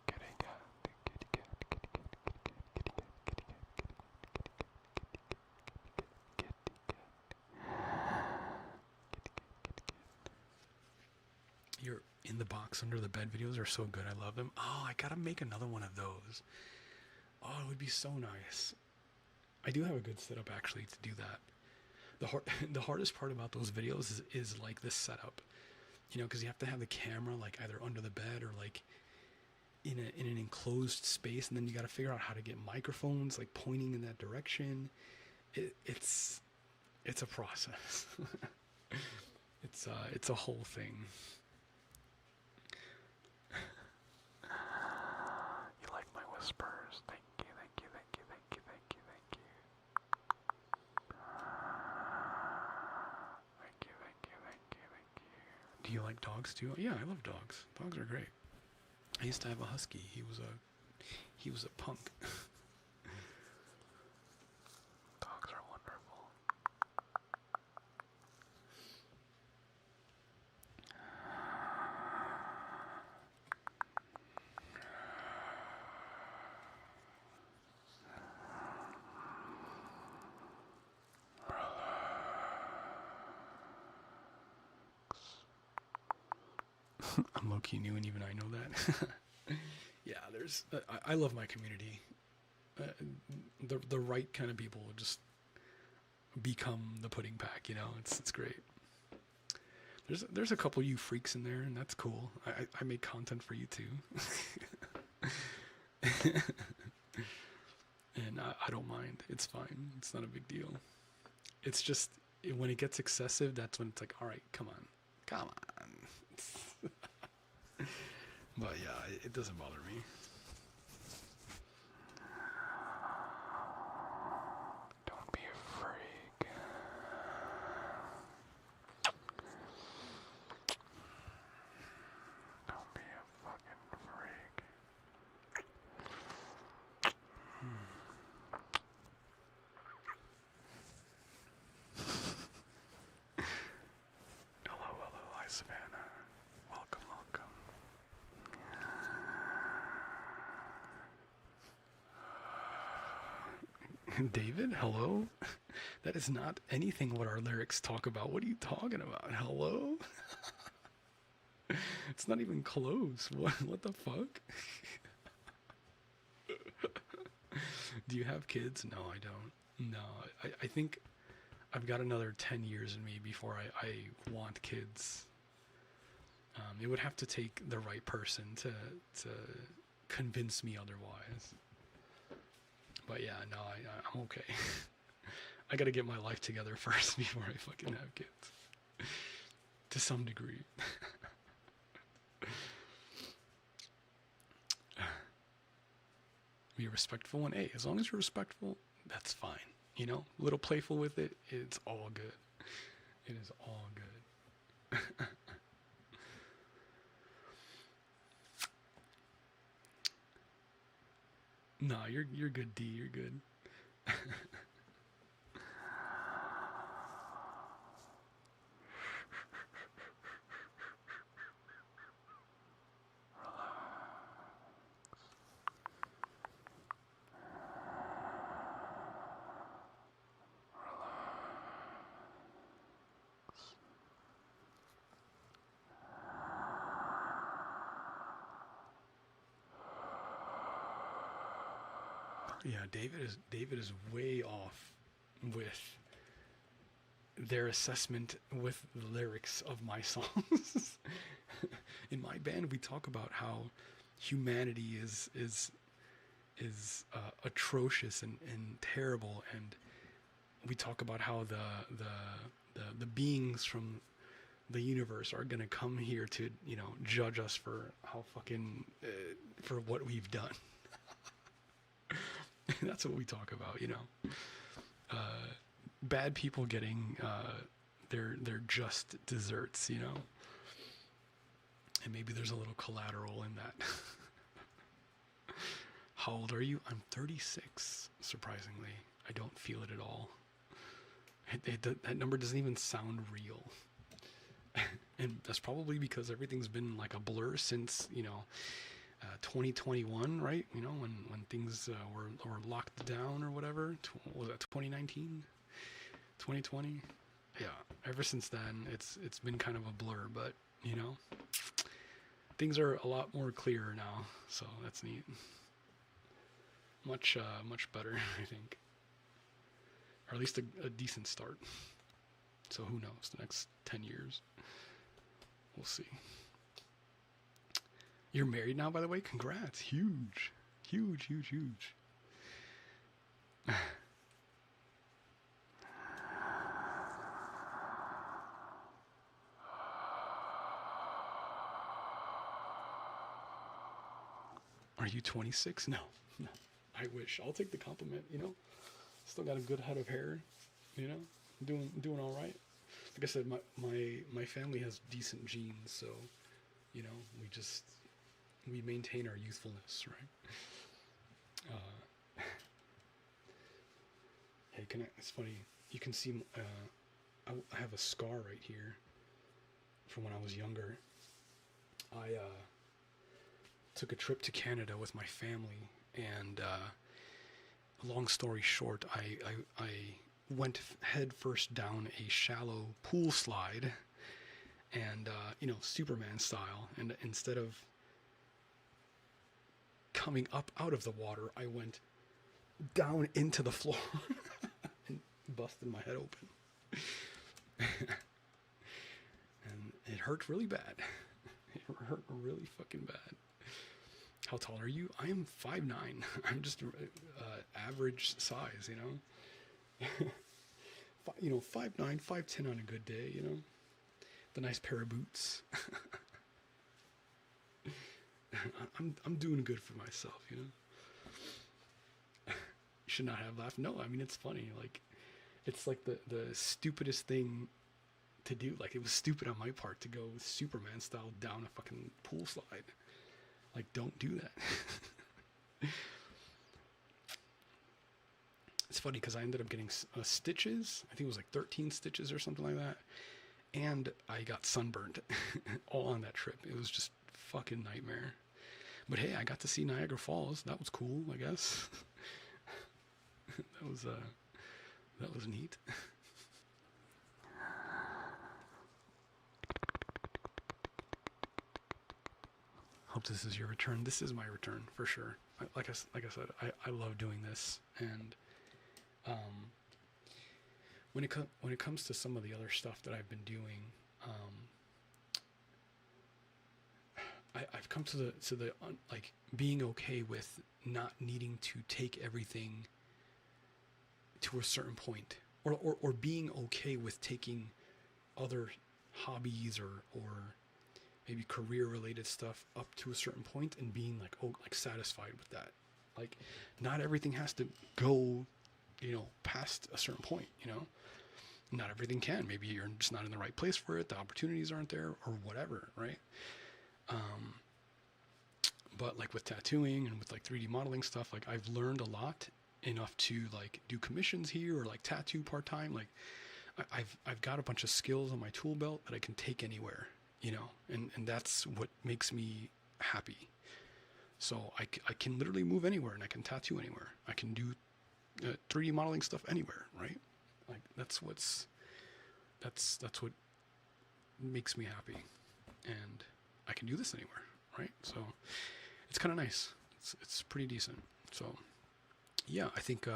Kitty cat, kitty cat, kitty cat, kitty cat, kitty cat, kitty cat. Your in the box under the bed videos are so good. I love them. Oh, I gotta make another one of those. Oh, it would be so nice. I do have a good setup actually to do that. The hardest part about those videos is like this setup, you know, because you have to have the camera like either under the bed or like in an enclosed space, and then you got to figure out how to get microphones like pointing in that direction. It's a process. It's a whole thing. You like my whispers? Thank you, thank you, thank you, thank you, thank you, thank you. Thank you, thank you, thank you, thank you. Do you like dogs too? Yeah, I love dogs. Dogs are great. I used to have a husky. He was a punk. Dogs are wonderful. I'm low-key new and even I know that. Yeah, there's I love my community. The right kind of people just become the pudding pack, you know. It's great. There's a couple of you freaks in there, and that's cool. I make content for you too. And I don't mind. It's fine. It's not a big deal. It's just when it gets excessive, that's when it's like, all right, come on. But yeah, it doesn't bother me. Don't be a freak. Don't be a fucking freak. Hello, hi Savannah. Welcome. David, hello? That is not anything what our lyrics talk about. What are you talking about? Hello? It's not even close. What the fuck? Do you have kids? No, I don't. No, I think I've got another 10 years in me before I want kids. It would have to take the right person to convince me otherwise. But yeah, no, I'm okay. I gotta get my life together first before I fucking have kids. To some degree. Be a respectful one. Hey, as long as you're respectful, that's fine. You know, a little playful with it, it's all good. It is all good. Nah, you're good, D. You're good. Yeah, David is way off with their assessment with the lyrics of my songs. In my band, we talk about how humanity is atrocious and terrible, and we talk about how the beings from the universe are gonna come here to, you know, judge us for how fucking for what we've done. That's what we talk about, you know. Bad people getting their just desserts, you know. And maybe there's a little collateral in that. How old are you? I'm 36, surprisingly. I don't feel it at all. That number doesn't even sound real. And that's probably because everything's been like a blur since, 2021, right? When things were locked down or whatever. Was that 2019? 2020? Yeah, ever since then, it's been kind of a blur, but, things are a lot more clear now, so that's neat. Much better, I think. Or at least a decent start. So who knows, the next 10 years. We'll see. You're married now, by the way? Congrats. Huge. Huge, huge, huge. Are you 26? No. No. I wish. I'll take the compliment, Still got a good head of hair, doing all right. Like I said, my family has decent genes, so, we maintain our youthfulness, right? Hey, it's funny. You can see, I have a scar right here from when I was younger. I took a trip to Canada with my family, and long story short, I went head first down a shallow pool slide, and Superman style, and instead of coming up out of the water, I went down into the floor and busted my head open. And it hurt really bad. It hurt really fucking bad. How tall are you? I am 5'9". I'm just average size, 5'9", 5'10" on a good day, The nice pair of boots. I'm doing good for myself, You should not have laughed. No, I mean, it's funny. Like, it's like the stupidest thing to do. Like, it was stupid on my part to go Superman style down a fucking pool slide. Like, don't do that. It's funny because I ended up getting stitches. I think it was like 13 stitches or something like that. And I got sunburned all on that trip. It was just fucking nightmare. But hey, I got to see Niagara Falls. That was cool, I guess. That was neat. Hope this is your return. This is my return for sure. Like I said, I love doing this, and when it comes to some of the other stuff that I've been doing, I've come to the like being okay with not needing to take everything to a certain point, or being okay with taking other hobbies or maybe career related stuff up to a certain point and being like satisfied with that. Like, not everything has to go, past a certain point, not everything can. Maybe you're just not in the right place for it. The opportunities aren't there or whatever. Right. But like with tattooing and with like 3D modeling stuff, like I've learned a lot enough to like do commissions here or like tattoo part-time. Like I've got a bunch of skills on my tool belt that I can take anywhere, and that's what makes me happy. So I can literally move anywhere, and I can tattoo anywhere. I can do 3D modeling stuff anywhere, right? Like that's what makes me happy, and I can do this anywhere, right? So it's kind of nice. It's pretty decent. So yeah, I think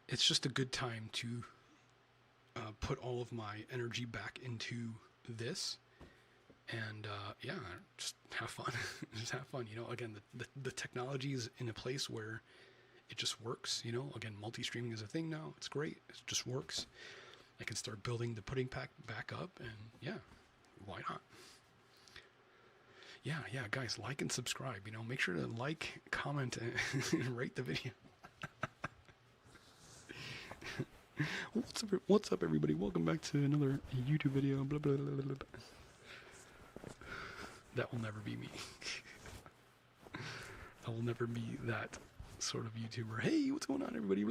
it's just a good time to put all of my energy back into this, and yeah, just have fun. Just have fun. Again, the technology is in a place where it just works. Again, multi-streaming is a thing now. It's great. It just works. I can start building the pudding pack back up, and yeah, why not? Yeah, guys, like and subscribe. Make sure to like, comment, and rate the video. What's up, everybody? Welcome back to another YouTube video. Blah, blah, blah, blah, blah. That will never be me. I will never be that sort of YouTuber. Hey, what's going on, everybody?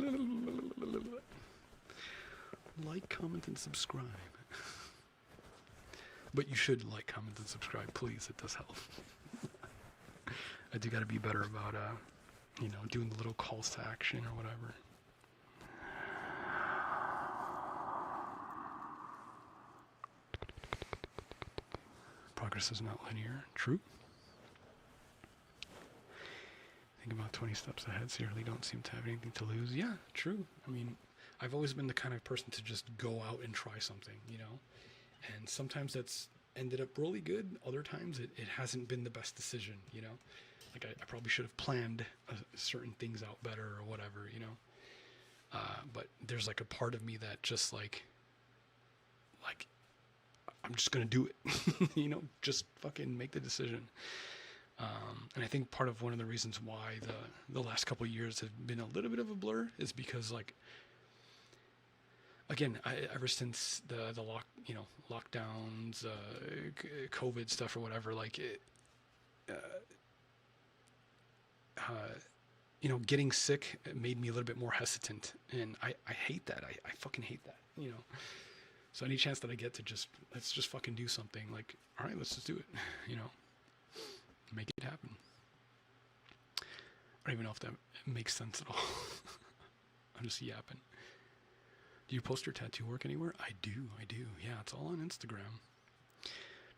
Like, comment, and subscribe. But you should like, comment, and subscribe, please. It does help. I do got to be better about, doing the little calls to action or whatever. Progress is not linear. True. Think about 20 steps ahead, so you really don't seem to have anything to lose. Yeah, true. I mean, I've always been the kind of person to just go out and try something, And sometimes that's ended up really good. Other times it hasn't been the best decision, Like I probably should have planned certain things out better or whatever, But there's like a part of me that just like I'm just going to do it, just fucking make the decision. And I think part of one of the reasons why the last couple of years have been a little bit of a blur is because, like, again, ever since the lockdowns, COVID stuff or whatever, like, getting sick made me a little bit more hesitant, and I hate that. I fucking hate that, So any chance that I get to let's just fucking do something, like, all right, let's just do it, make it happen. I don't even know if that makes sense at all. I'm just yapping. Do you post your tattoo work anywhere? I do. Yeah, it's all on Instagram.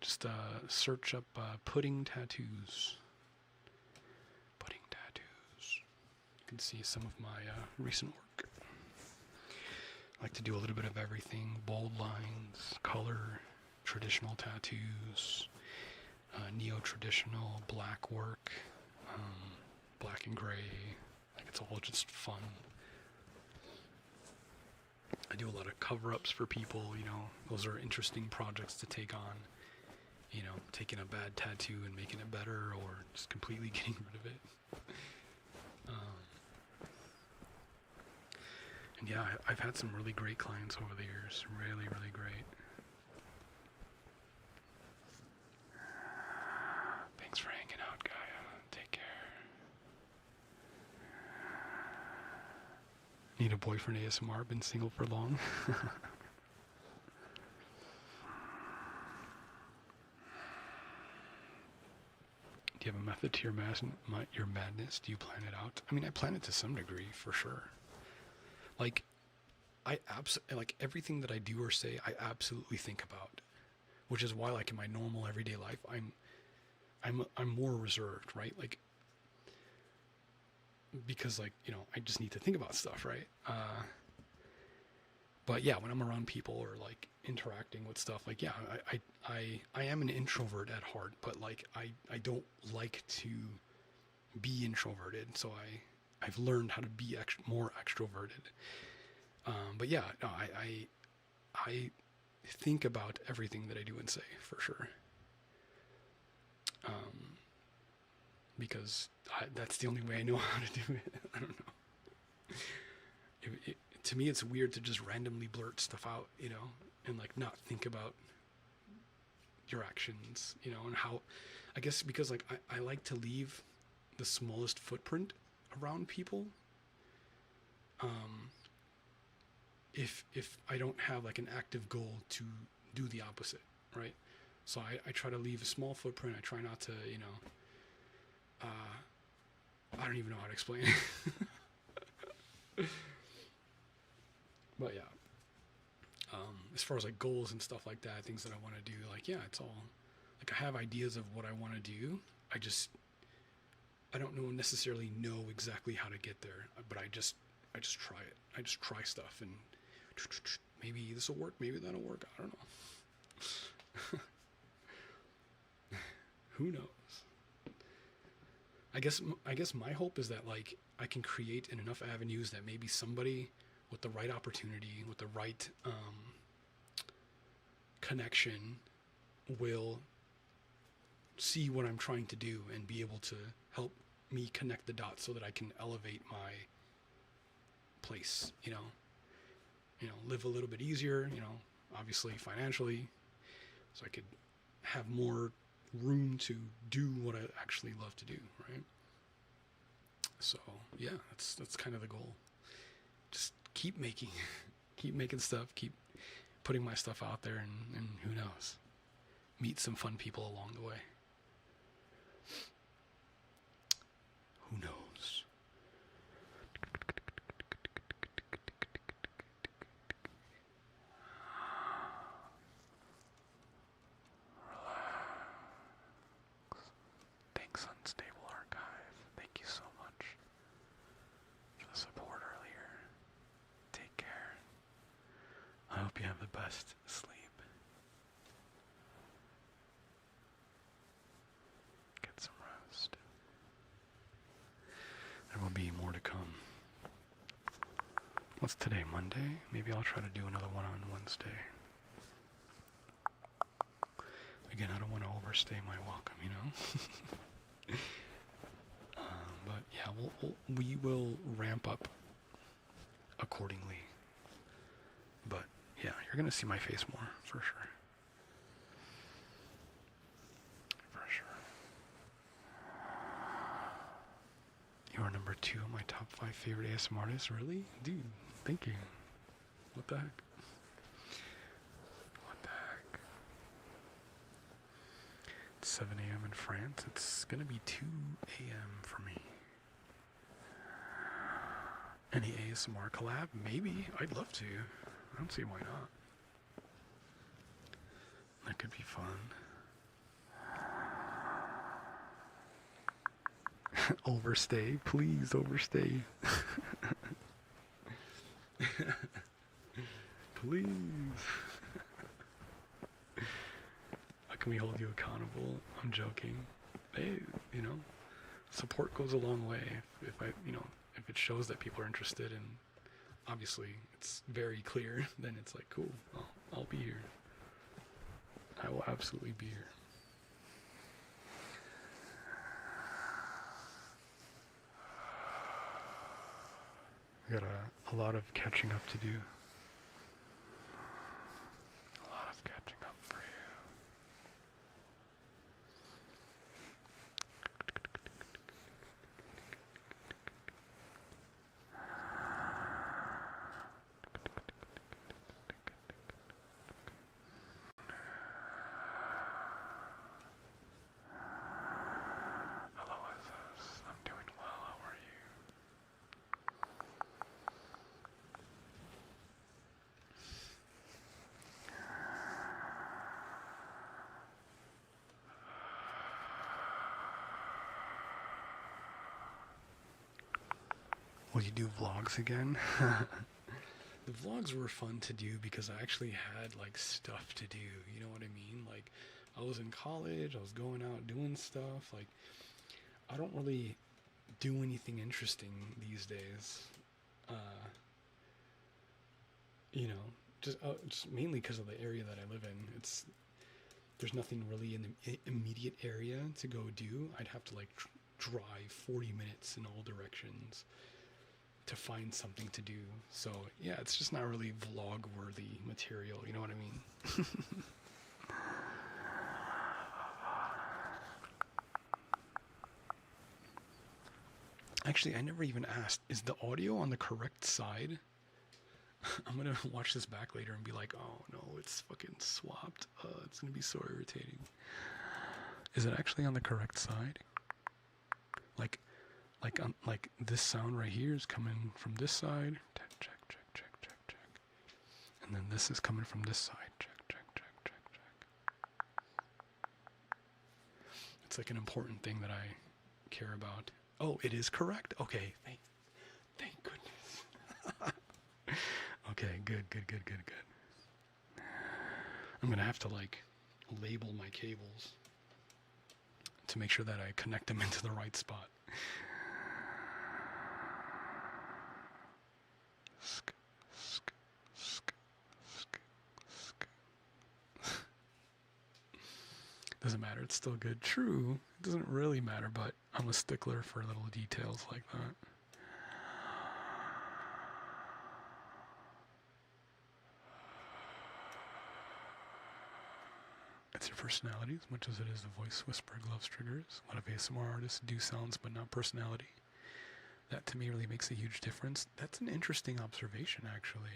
Just search up Pudding Tattoos. Pudding Tattoos. You can see some of my recent work. I like to do a little bit of everything. Bold lines, color, traditional tattoos, neo-traditional, black work, black and gray. Like, it's all just fun. I do a lot of cover-ups for people, those are interesting projects to take on. Taking a bad tattoo and making it better, or just completely getting rid of it. And yeah, I've had some really great clients over the years. Really, really great. Thanks for hanging out, Gaia. Take care. Need a boyfriend ASMR? Been single for long? Do you have a method to your madness? Do you plan it out? I mean, I plan it to some degree, for sure. Like, like everything that I do or say, I absolutely think about, which is why, like, in my normal everyday life, I'm more reserved, right? Like, because, like, I just need to think about stuff, right? But yeah, when I'm around people or like interacting with stuff, like, yeah, I am an introvert at heart, but like I don't like to be introverted, so I've learned how to be more extroverted. But yeah, no, I think about everything that I do and say, for sure. Because that's the only way I know how to do it. I don't know. To me, it's weird to just randomly blurt stuff out, and like not think about your actions, and how, I guess because like I like to leave the smallest footprint around people. If I don't have like an active goal to do the opposite, right? So I try to leave a small footprint. I try not to, I don't even know how to explain it. But yeah, as far as like goals and stuff like that, things that I want to do, like, yeah, it's all like I have ideas of what I want to do. I don't necessarily know exactly how to get there, but I just try it. I just try stuff, and maybe this will work, maybe that'll work. I don't know. Who knows? I guess my hope is that, like, I can create in enough avenues that maybe somebody with the right opportunity, with the right connection, will see what I'm trying to do and be able to help me connect the dots so that I can elevate my place, live a little bit easier, obviously financially, so I could have more room to do what I actually love to do, right? So yeah, that's kind of the goal. Just keep making, keep making stuff, keep putting my stuff out there, and who knows, meet some fun people along the way. Who knows? Thanks, Unstable Archive. Thank you so much for the support earlier. Take care. I hope you have the best sleep. Get some rest. There will be more to come. What's today, Monday? Maybe I'll try to do another one on Wednesday. Again, I don't want to overstay my welcome, you know? But yeah, we will ramp up accordingly. But yeah, you're going to see my face more, for sure. For sure. You are number 2 on my top 5 favorite ASMR artists? Really? Dude, thank you. What the heck? What the heck? It's 7 a.m. in France. It's going to be 2 a.m. for me. Any ASMR collab? Maybe. I'd love to. I don't see why not. That could be fun. Overstay, please overstay. Please. How can we hold you accountable? I'm joking. Hey, you know, support goes a long way. If I, you know, if it shows that people are interested, and obviously it's very clear, then it's like, cool, I'll be here. I will absolutely be here. We got a lot of catching up to do. A lot of catching up for you. Hello, Isis. I'm doing well. How are you? Will you do vlogs again? The vlogs were fun to do because I actually had like stuff to do, you know what I mean? Like I was in college, I was going out doing stuff. Like I don't really do anything interesting these days. You know, just mainly because of the area that I live in. There's nothing really in the immediate area to go do. I'd have to like drive 40 minutes in all directions to find something to do. So yeah, it's just not really vlog worthy material, you know what I mean? Actually, I never even asked, is the audio on the correct side? I'm gonna watch this back later and be like, oh no, it's fucking swapped. It's gonna be so irritating. Is it actually on the correct side? Like this sound right here is coming from this side. Check. And then this is coming from this side. Check. It's like an important thing that I care about. Oh, it is correct? Okay, thank goodness. Okay, good. I'm gonna have to like label my cables to make sure that I connect them into the right spot. Doesn't matter, it's still good. True, it doesn't really matter, but I'm a stickler for little details like that. It's your personality as much as it is the voice whisper gloves triggers. A lot of ASMR artists do sounds but not personality. That to me really makes a huge difference. That's an interesting observation, actually.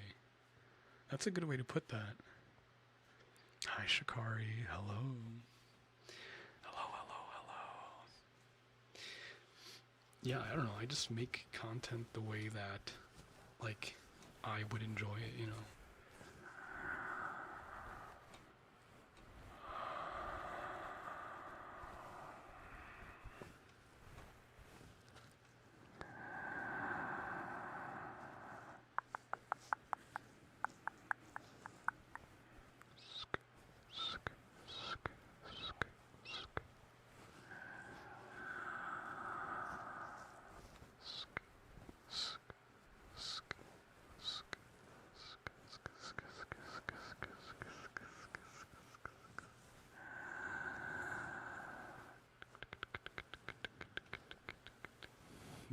That's a good way to put that. Hi, Shikari. Hello. Hello, hello, hello. Yeah, I don't know. I just make content the way that, like, I would enjoy it, you know?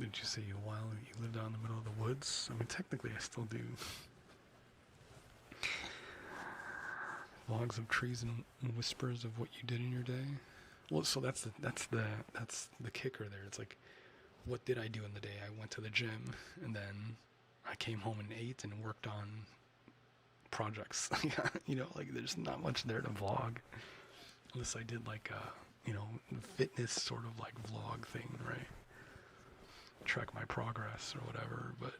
Did you say while you lived out in the middle of the woods? I mean, technically, I still do. Logs of trees and whispers of what you did in your day. Well, so that's the kicker there. It's like, what did I do in the day? I went to the gym, and then I came home and ate and worked on projects. You know, like there's not much there to vlog, unless I did like a, you know, fitness sort of like vlog thing, right? Track my progress or whatever. But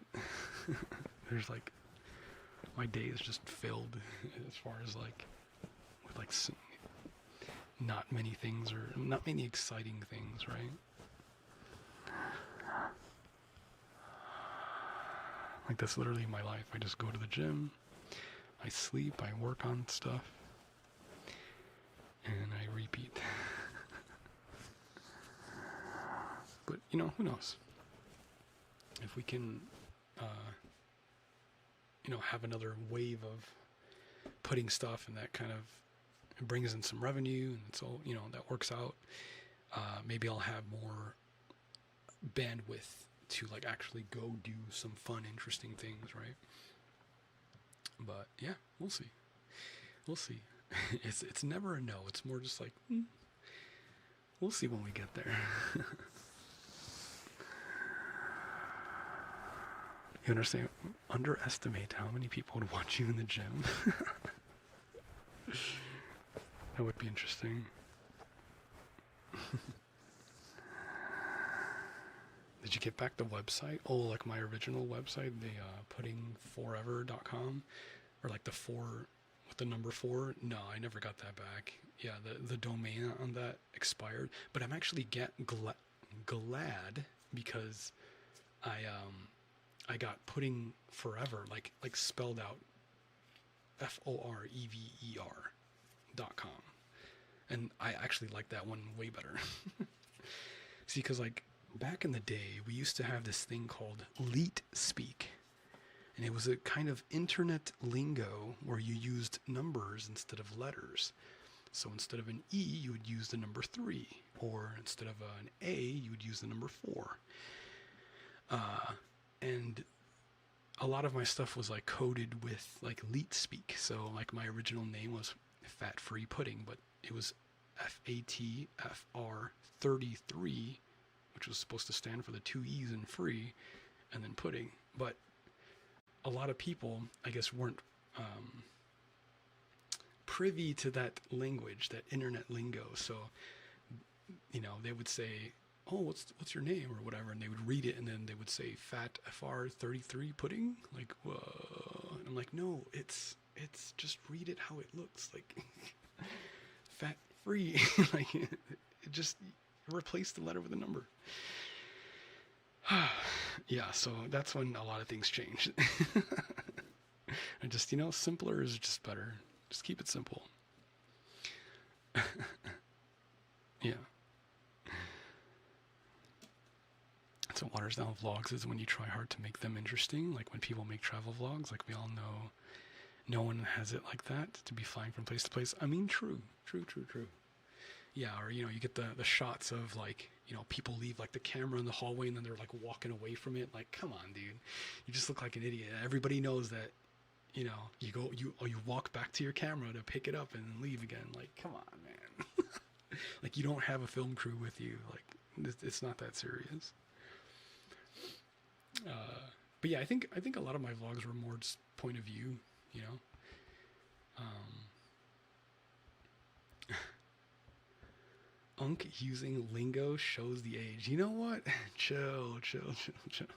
there's like, my day is just filled as far as like with like not many things or not many exciting things, right? Like that's literally my life. I just go to the gym, I sleep, I work on stuff, and I repeat. But you know, who knows? If we can, you know, have another wave of putting stuff and that kind of brings in some revenue and it's all, you know, that works out. Maybe I'll have more bandwidth to like actually go do some fun, interesting things, right? But yeah, we'll see. We'll see. It's never a no. It's more just like, we'll see when we get there. You understand? Underestimate how many people would watch you in the gym. That would be interesting. Did you get back the website? Oh, like my original website, the puddingforever.com, or like the 4 with the number 4. No, I never got that back. Yeah, the domain on that expired. But I'm actually glad because I got pudding forever, like spelled out FOREVER.com, and I actually like that one way better. See, because like back in the day, we used to have this thing called Leet Speak, and it was a kind of internet lingo where you used numbers instead of letters. So instead of an E, you would use the number 3, or instead of an A, you would use the number 4. And a lot of my stuff was like coded with like Leet Speak. So like my original name was Fat Free Pudding, but it was FATFR 33, which was supposed to stand for the 2 E's in free, and then pudding. But a lot of people, I guess, weren't privy to that language, that internet lingo. So, you know, they would say, oh, what's your name or whatever, and they would read it, and then they would say Fat FR 33 pudding. Like, whoa! And I'm like, no, it's just read it how it looks, like fat free. Like, it just replace the letter with a number. Yeah, so that's when a lot of things changed. And just, you know, simpler is just better. Just keep it simple. Yeah. So waters down vlogs is when you try hard to make them interesting. Like when people make travel vlogs, like we all know, no one has it like that, to be flying from place to place. I mean, true. Yeah, or, you know, you get the shots of like, you know, people leave like the camera in the hallway and then they're like walking away from it. Like, come on, dude, you just look like an idiot. Everybody knows that, you know, you walk back to your camera to pick it up and then leave again. Like, come on, man. Like, you don't have a film crew with you. Like, it's not that serious. But yeah, I think a lot of my vlogs were more just point of view, you know. Unk using lingo shows the age. You know what? Chill, chill, chill, chill.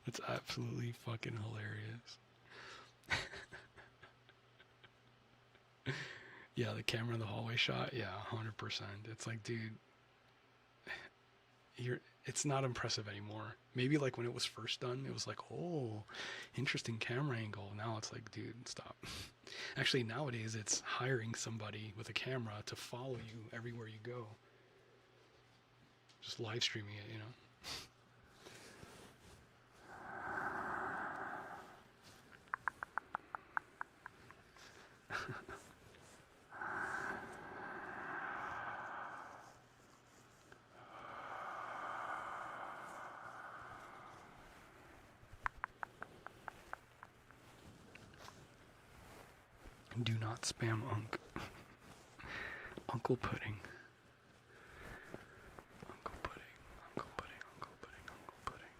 That's absolutely fucking hilarious. Yeah, the camera in the hallway shot. Yeah, 100%. It's like, dude, it's not impressive anymore. Maybe like when it was first done, it was like, oh, interesting camera angle. Now it's like, dude, stop. Actually, nowadays it's hiring somebody with a camera to follow you everywhere you go. Just live streaming it, you know. Do not spam Unk. Uncle Pudding. Uncle Pudding. Uncle Pudding. Uncle Pudding. Uncle Pudding.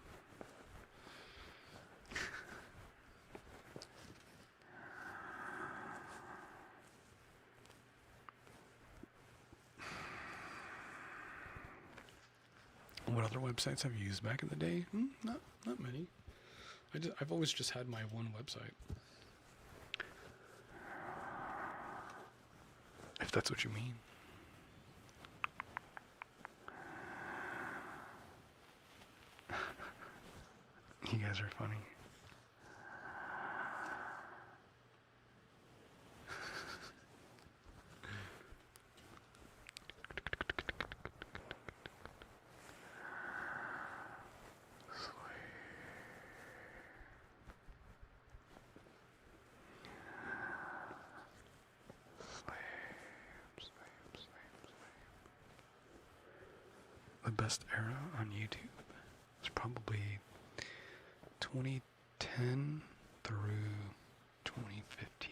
What other websites have you used back in the day? Not many. I've always just had my one website. If that's what you mean. You guys are funny. The best era on YouTube is probably 2010 through 2015,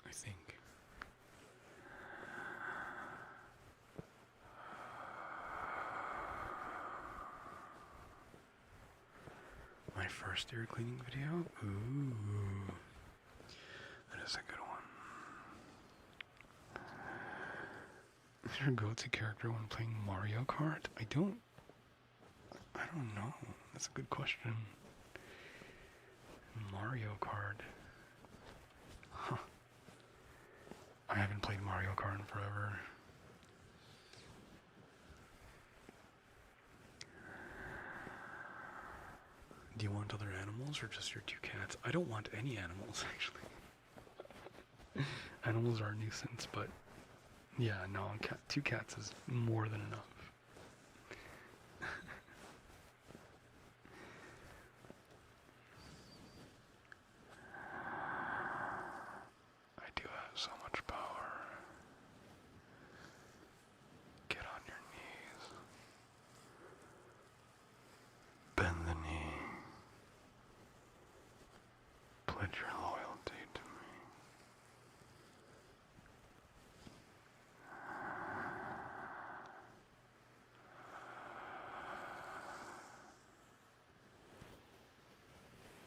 I think. My first ear cleaning video? Ooh, that is a good one. Is your go-to character when playing Mario Kart? I don't know. That's a good question. Mario Kart. Huh. I haven't played Mario Kart in forever. Do you want other animals or just your two cats? I don't want any animals, actually. Animals are a nuisance, but yeah, no, two cats is more than enough. I do have so much power. Get on your knees. Bend the knee. Pledge your loyalty to me.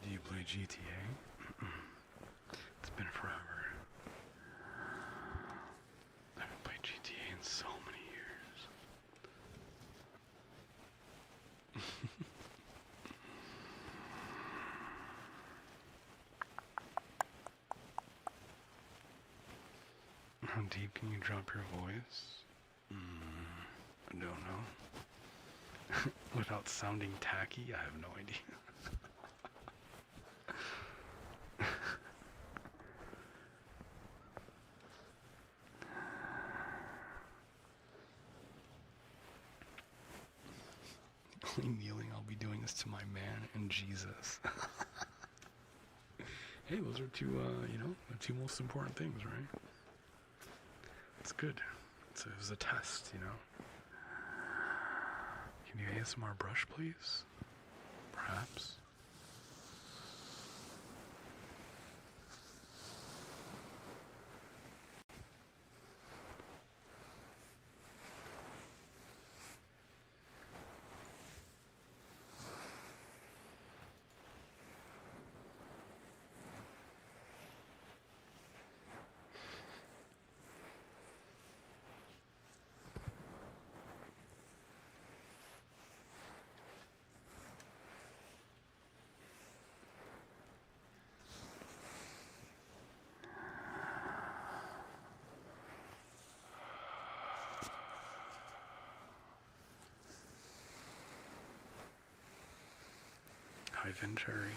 Do you play GTA? It's been forever. I haven't played GTA in so many years. How deep can you drop your voice? I don't know. Without sounding tacky, I have no idea. Only kneeling I'll be doing this to my man and Jesus. Hey, those are two, the two most important things, right? It's good. It was a test, you know? Can you ASMR brush, please? Perhaps? dive in, Cherry.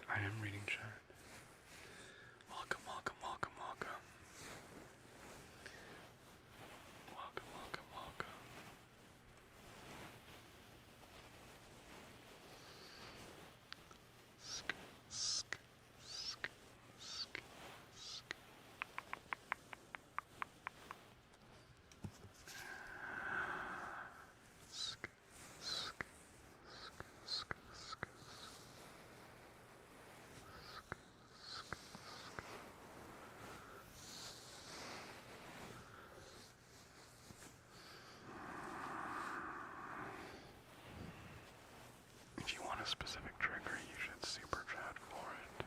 I am reading chat. Welcome, welcome, welcome, welcome. Welcome, welcome, welcome. Sk, sk, sk, sk, sk. Sk, sk, sk, sk, sk. If you want a specific trigger, you should super chat for it.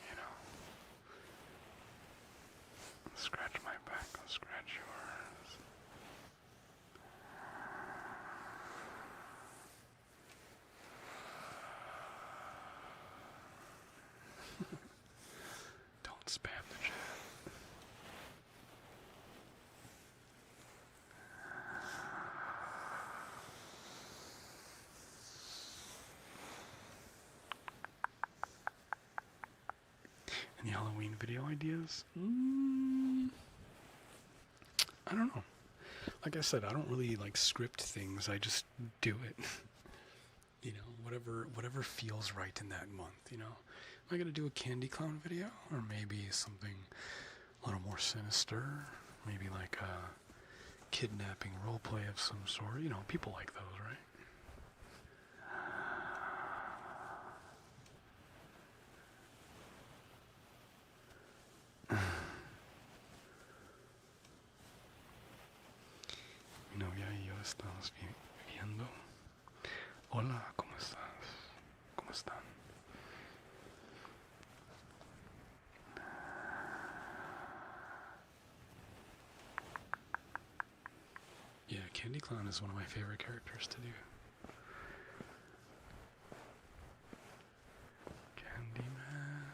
You know? Scratch my back, I'll scratch yours. Don't spam the chat. Any Halloween video ideas? I don't know. Like I said, I don't really like script things. I just do it. You know, whatever feels right in that month, you know. Am I gonna do a candy clown video? Or maybe something a little more sinister? Maybe like a kidnapping roleplay of some sort. You know, people like those, right? Mi novia y yo estamos viendo. Hola, ¿cómo estás? ¿Cómo están? Yeah, Candy Clown is one of my favorite characters to do. Candyman,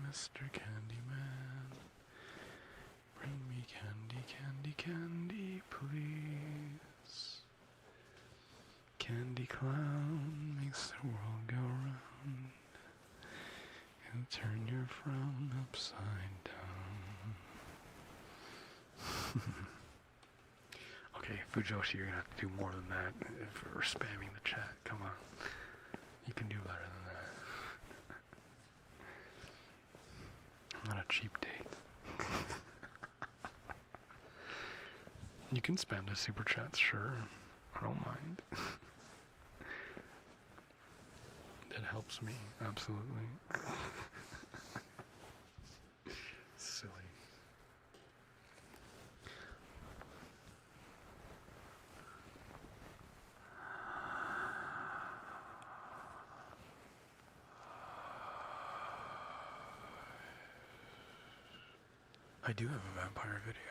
Mr. Candyman, bring me candy, candy, candy, please. Candy Clown makes the world go round. He'll turn your frown upside down. Okay, Fujoshi, you're gonna have to do more than that if we're spamming the chat. Come on. You can do better than that. I'm not a cheap date. You can spam the super chats, sure. I don't mind. That helps me, absolutely. Silly. I do have a vampire video.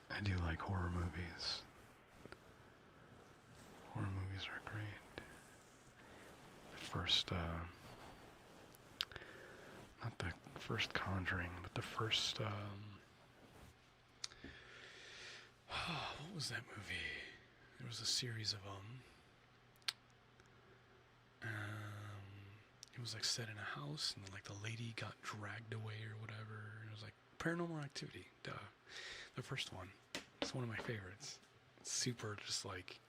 I do like horror movies. Horror movies are great. First, not the first Conjuring, but the first, what was that movie? There was a series of them. It was like set in a house, and then like the lady got dragged away or whatever. It was like Paranormal Activity. Duh. The first one. It's one of my favorites. It's super just like...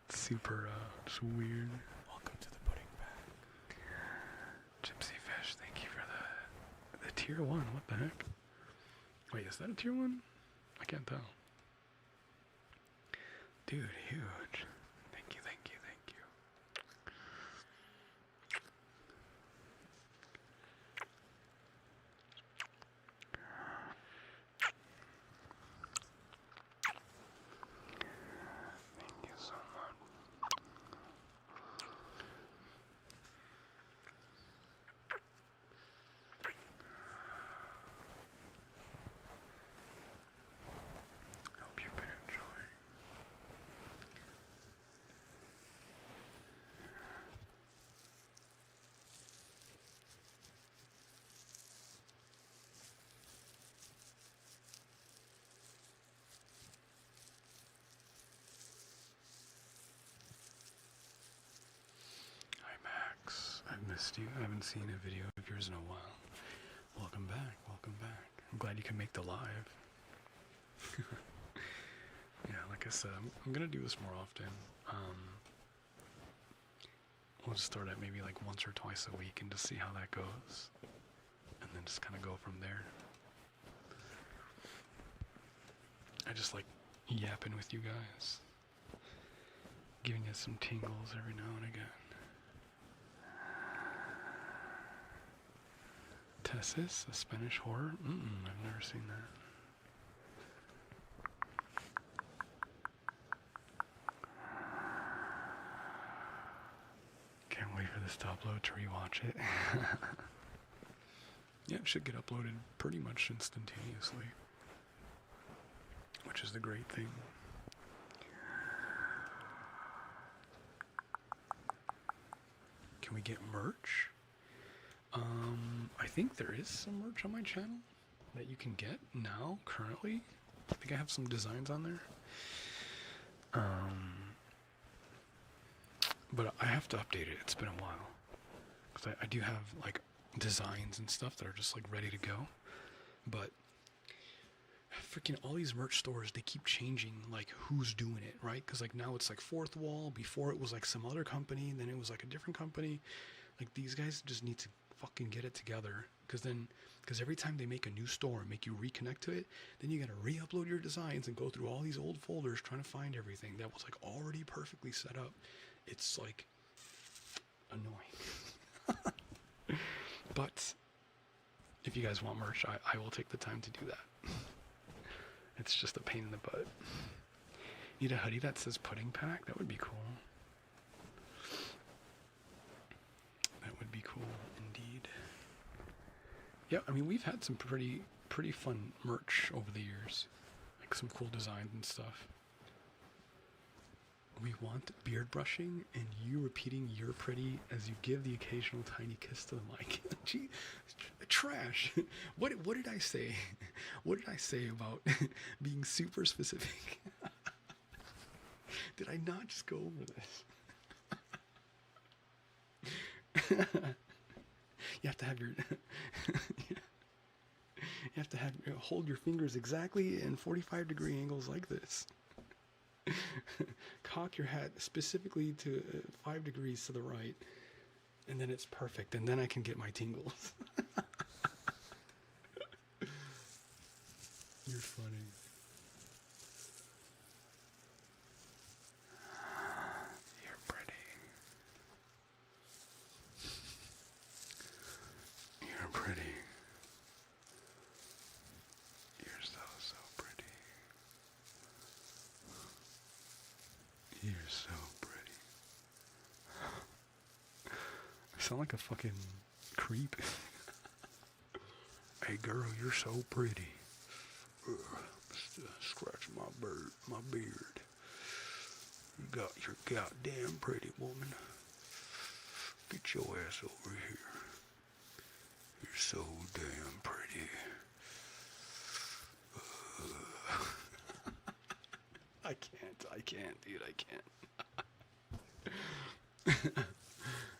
super, just weird. Welcome to the pudding bag. Gypsy Fish, thank you for the tier 1. What the heck? Wait, is that a tier 1? I can't tell. Dude, huge. Thank you, thank you, thank you. Thank you so much. missed you. I haven't seen a video of yours in a while. Welcome back, welcome back. I'm glad you can make the live. Yeah, like I said, I'm gonna do this more often. We'll just start at maybe like once or twice a week and just see how that goes. And then just kind of go from there. I just like yapping with you guys. Giving you some tingles every now and again. Tessis, a Spanish horror? I've never seen that. Can't wait for this to upload to rewatch it. Yeah, it should get uploaded pretty much instantaneously, which is the great thing. Can we get merch? I think there is some merch on my channel that you can get now, currently. I think I have some designs on there. But I have to update it. It's been a while. Because I do have, like, designs and stuff that are just, like, ready to go. But freaking all these merch stores, they keep changing, like, who's doing it, right? Because, like, now it's, like, Fourth Wall. Before it was, like, some other company. And then it was, like, a different company. Like, these guys just need to fucking get it together. Because every time they make a new store and make you reconnect to it, then you gotta re-upload your designs and go through all these old folders trying to find everything that was, like, already perfectly set up. It's, like, annoying. But if you guys want merch, I will take the time to do that. It's just a pain in the butt. Need a hoodie that says pudding pack? That would be cool. That would be cool indeed. Yeah, I mean, we've had some pretty fun merch over the years. Like some cool designs and stuff. We want beard brushing and you repeating "you're pretty" as you give the occasional tiny kiss to the mic. Gee, trash. What did I say? What did I say about being super specific? Did I not just go over this? You have to have your you have to have hold your fingers exactly in 45-degree angles like this. Cock your hat specifically to 5 degrees to the right, and then it's perfect, and then I can get my tingles. You're funny. You're pretty. You're pretty. You're so pretty. You're so pretty. I sound like a fucking creep. Hey girl, you're so pretty. Scratch my beard. You're goddamn pretty, woman. Get your ass over here. You're so damn pretty. I can't, dude, I can't.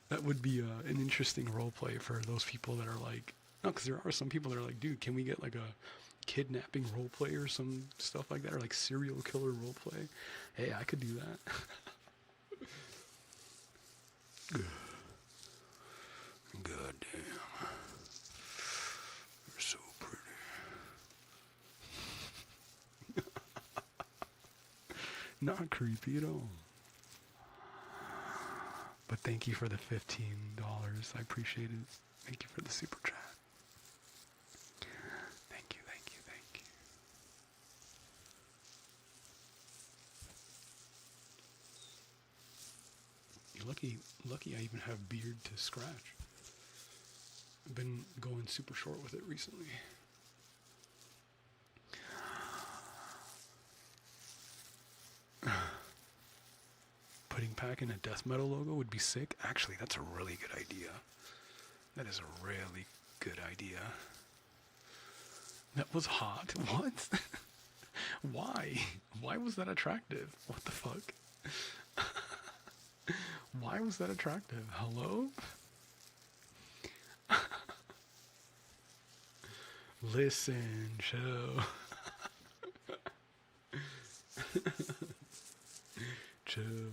That would be an interesting roleplay for those people that are like, no, because there are some people that are like, dude, can we get like a kidnapping roleplay or some stuff like that, or like serial killer roleplay? Hey, I could do that. God damn. You're so pretty. Not creepy at all. But thank you for the $15. I appreciate it. Thank you for the super chat. Thank you. You're lucky I even have beard to scratch. I've been going super short with it recently. Putting pack in a death metal logo would be sick. Actually, that's a really good idea. That is a really good idea. That was hot. What? Why? Why was that attractive? What the fuck? Why was that attractive? Hello? Listen, chill. Chill.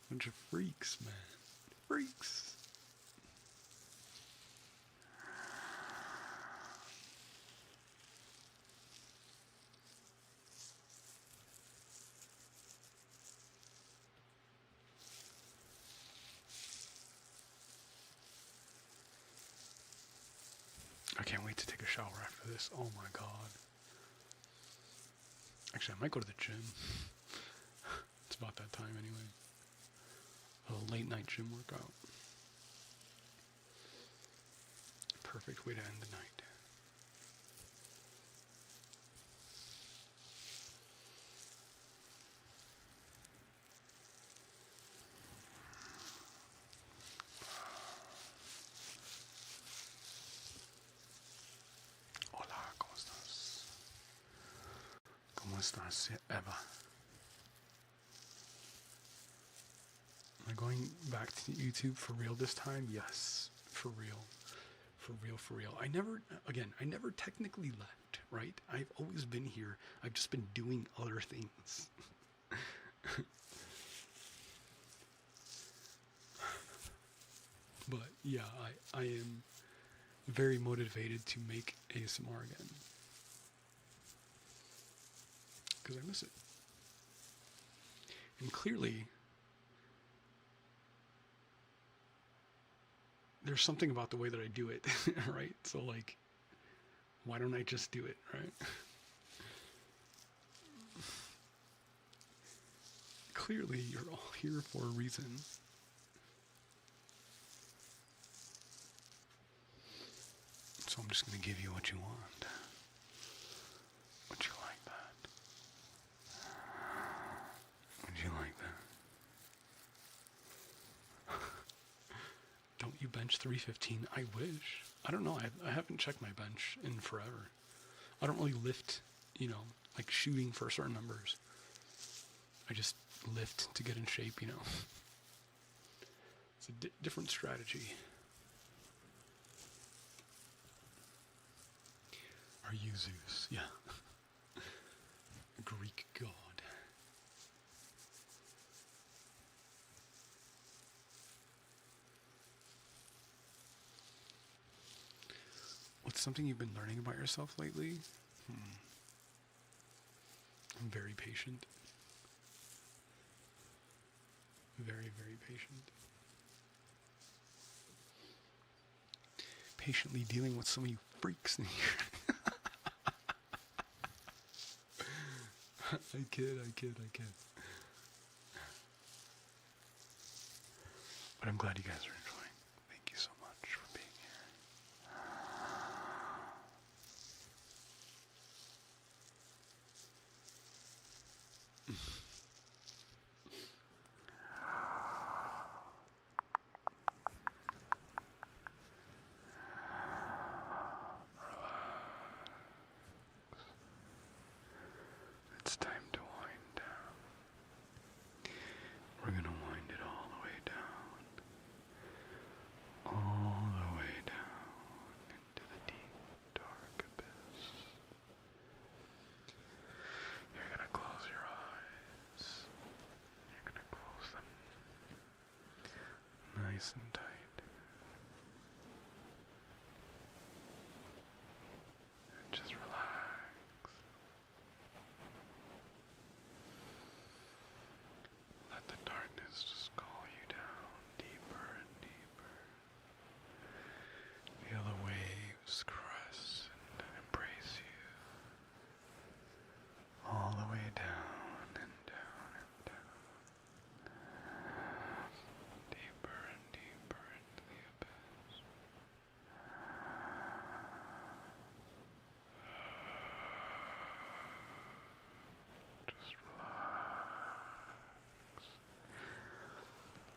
Bunch of freaks, man. Freaks. I can't wait to take a shower after this. Oh my god. Actually, I might go to the gym. It's about that time anyway. A late night gym workout. Perfect way to end the night. Hola, ¿cómo estás? ¿Cómo estás, Eva? Am I going back to YouTube for real this time? Yes, for real. For real. I never technically left, right? I've always been here. I've just been doing other things. But yeah, I am very motivated to make ASMR again. Because I miss it. And clearly, there's something about the way that I do it, right? So like, why don't I just do it, right? Clearly, you're all here for a reason. So I'm just going to give you what you want. Would you like that? Would you like that? Don't you bench 315? I wish. I don't know. I haven't checked my bench in forever. I don't really lift, like shooting for certain numbers. I just lift to get in shape, It's a different strategy. Are you Zeus? Yeah. Greek god. What's something you've been learning about yourself lately? I'm very patient. Very, very patient. Patiently dealing with some of you freaks in here. I kid. But I'm glad you guys are enjoying. Thank you so much for being here. It's time to wind down. We're gonna wind it all the way down. All the way down into the deep, dark abyss. You're gonna close your eyes. You're gonna close them nice and tight. And just relax. Let the darkness just call you down deeper and deeper. Feel the waves caress and embrace you. All the way down and down and down. Deeper and deeper into the abyss. Just relax.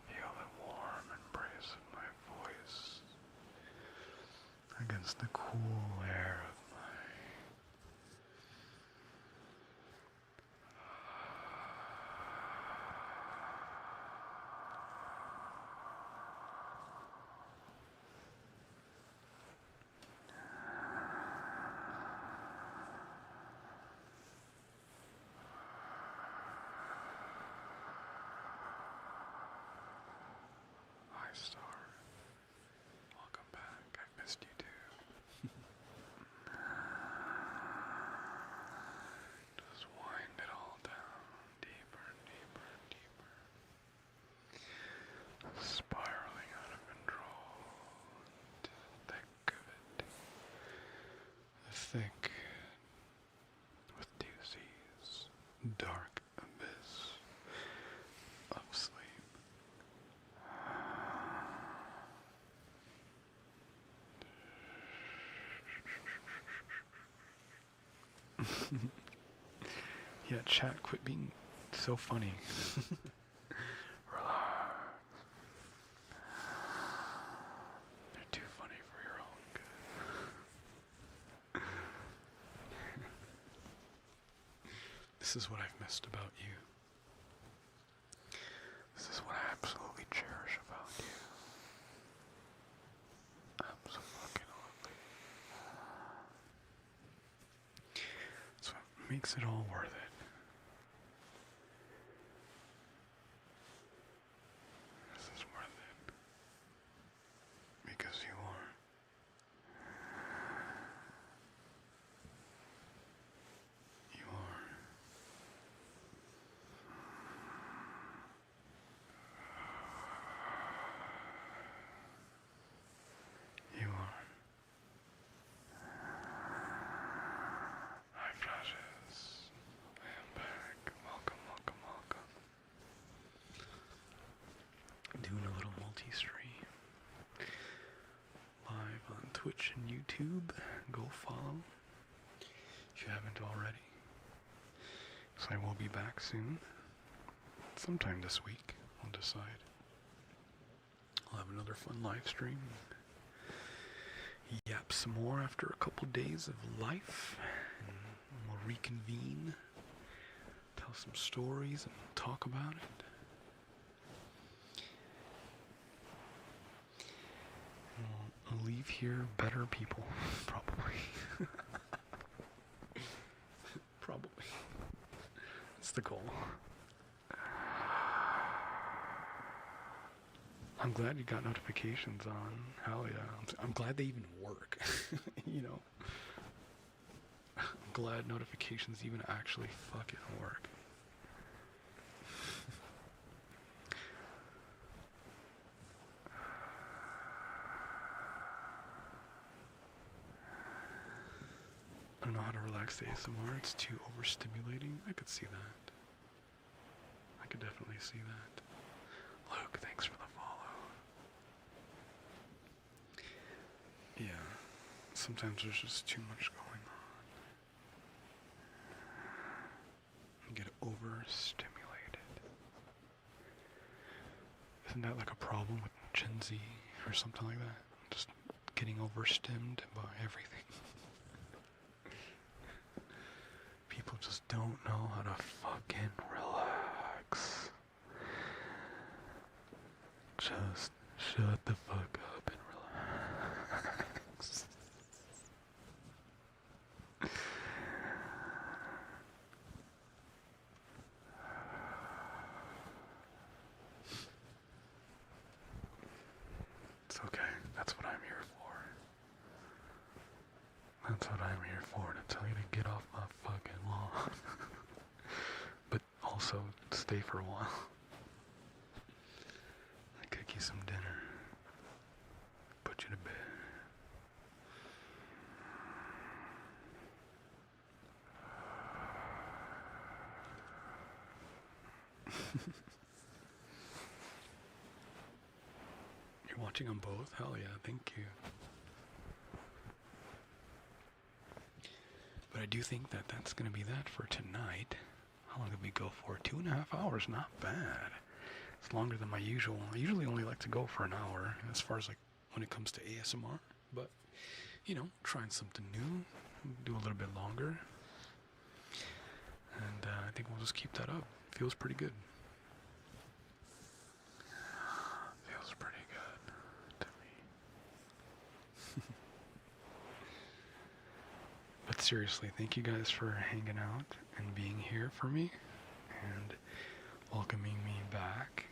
Feel the warm embrace of my voice against the cool air of dark abyss of sleep. Yeah, chat, quit being so funny. Relax. You're too funny for your own good. This is what I've missed about you. This is what I absolutely cherish about you. Absolutely. That's what makes it all worth it. This is worth it. Because you are. You are. You are. Hi, Flashes. I am back. Welcome, welcome, welcome. Doing a little multi-stream. Live on Twitch and YouTube. Go follow if you haven't already. So I will be back soon. Sometime this week, I'll decide. I'll have another fun live stream. Yap some more after a couple days of life. And we'll reconvene. Tell some stories and talk about it. I'll leave here better people, probably. Probably. That's the goal. I'm glad you got notifications on. Hell yeah. I'm glad they even work. You know? I'm glad notifications even actually fucking work. I don't know how to relax the ASMR. It's too overstimulating. I could see that. I could definitely see that. Luke, thanks for the follow. Yeah, sometimes there's just too much going on. You get overstimulated. Isn't that like a problem with Gen Z or something like that? Just getting overstimmed by everything. People just don't know how to fucking relax. Just shut the fuck up and relax. It's okay. That's what I'm here for. That's what I'm here for, to tell you to get off my fucking lawn. But also stay for a while. I cook you some dinner. Put you to bed. You're watching on both? Hell yeah, thank you. But I do think that that's going to be that for tonight. How long did we go for? 2.5 hours, not bad. It's longer than my usual. I usually only like to go for an hour as far as like when it comes to ASMR. But, you know, trying something new, do a little bit longer. And I think we'll just keep that up. Feels pretty good. Feels pretty good to me. But seriously, thank you guys for hanging out and being here for me and welcoming me back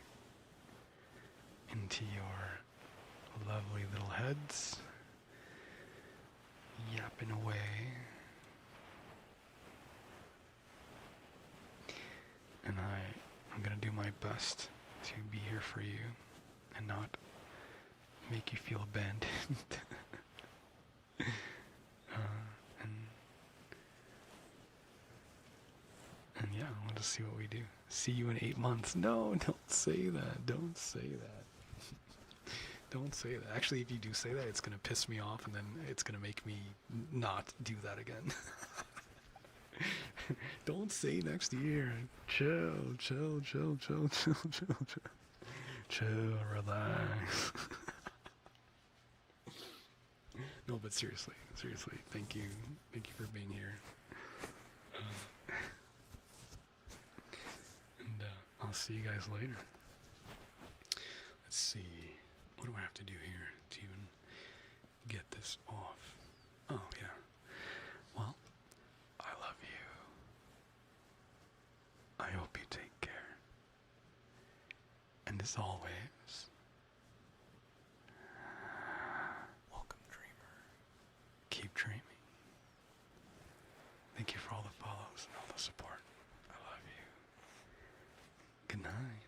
into your lovely little heads, yapping away. And I'm gonna do my best to be here for you and not make you feel abandoned. And yeah, to see what we do. See you in 8 months. No, don't say that. Don't say that. Don't say that. Actually, if you do say that, it's going to piss me off, and then it's going to make me not do that again. Don't say next year. Chill, chill, chill, chill, chill, chill, chill. Chill, relax. No, but seriously, thank you for being here. And I'll see you guys later. Let's see, what do I have to do here to even get this off? Oh, yeah. Well, I love you. I hope you take care. And as always, welcome, dreamer. Keep dreaming. Thank you for all the follows and all the support. I love you. Good night.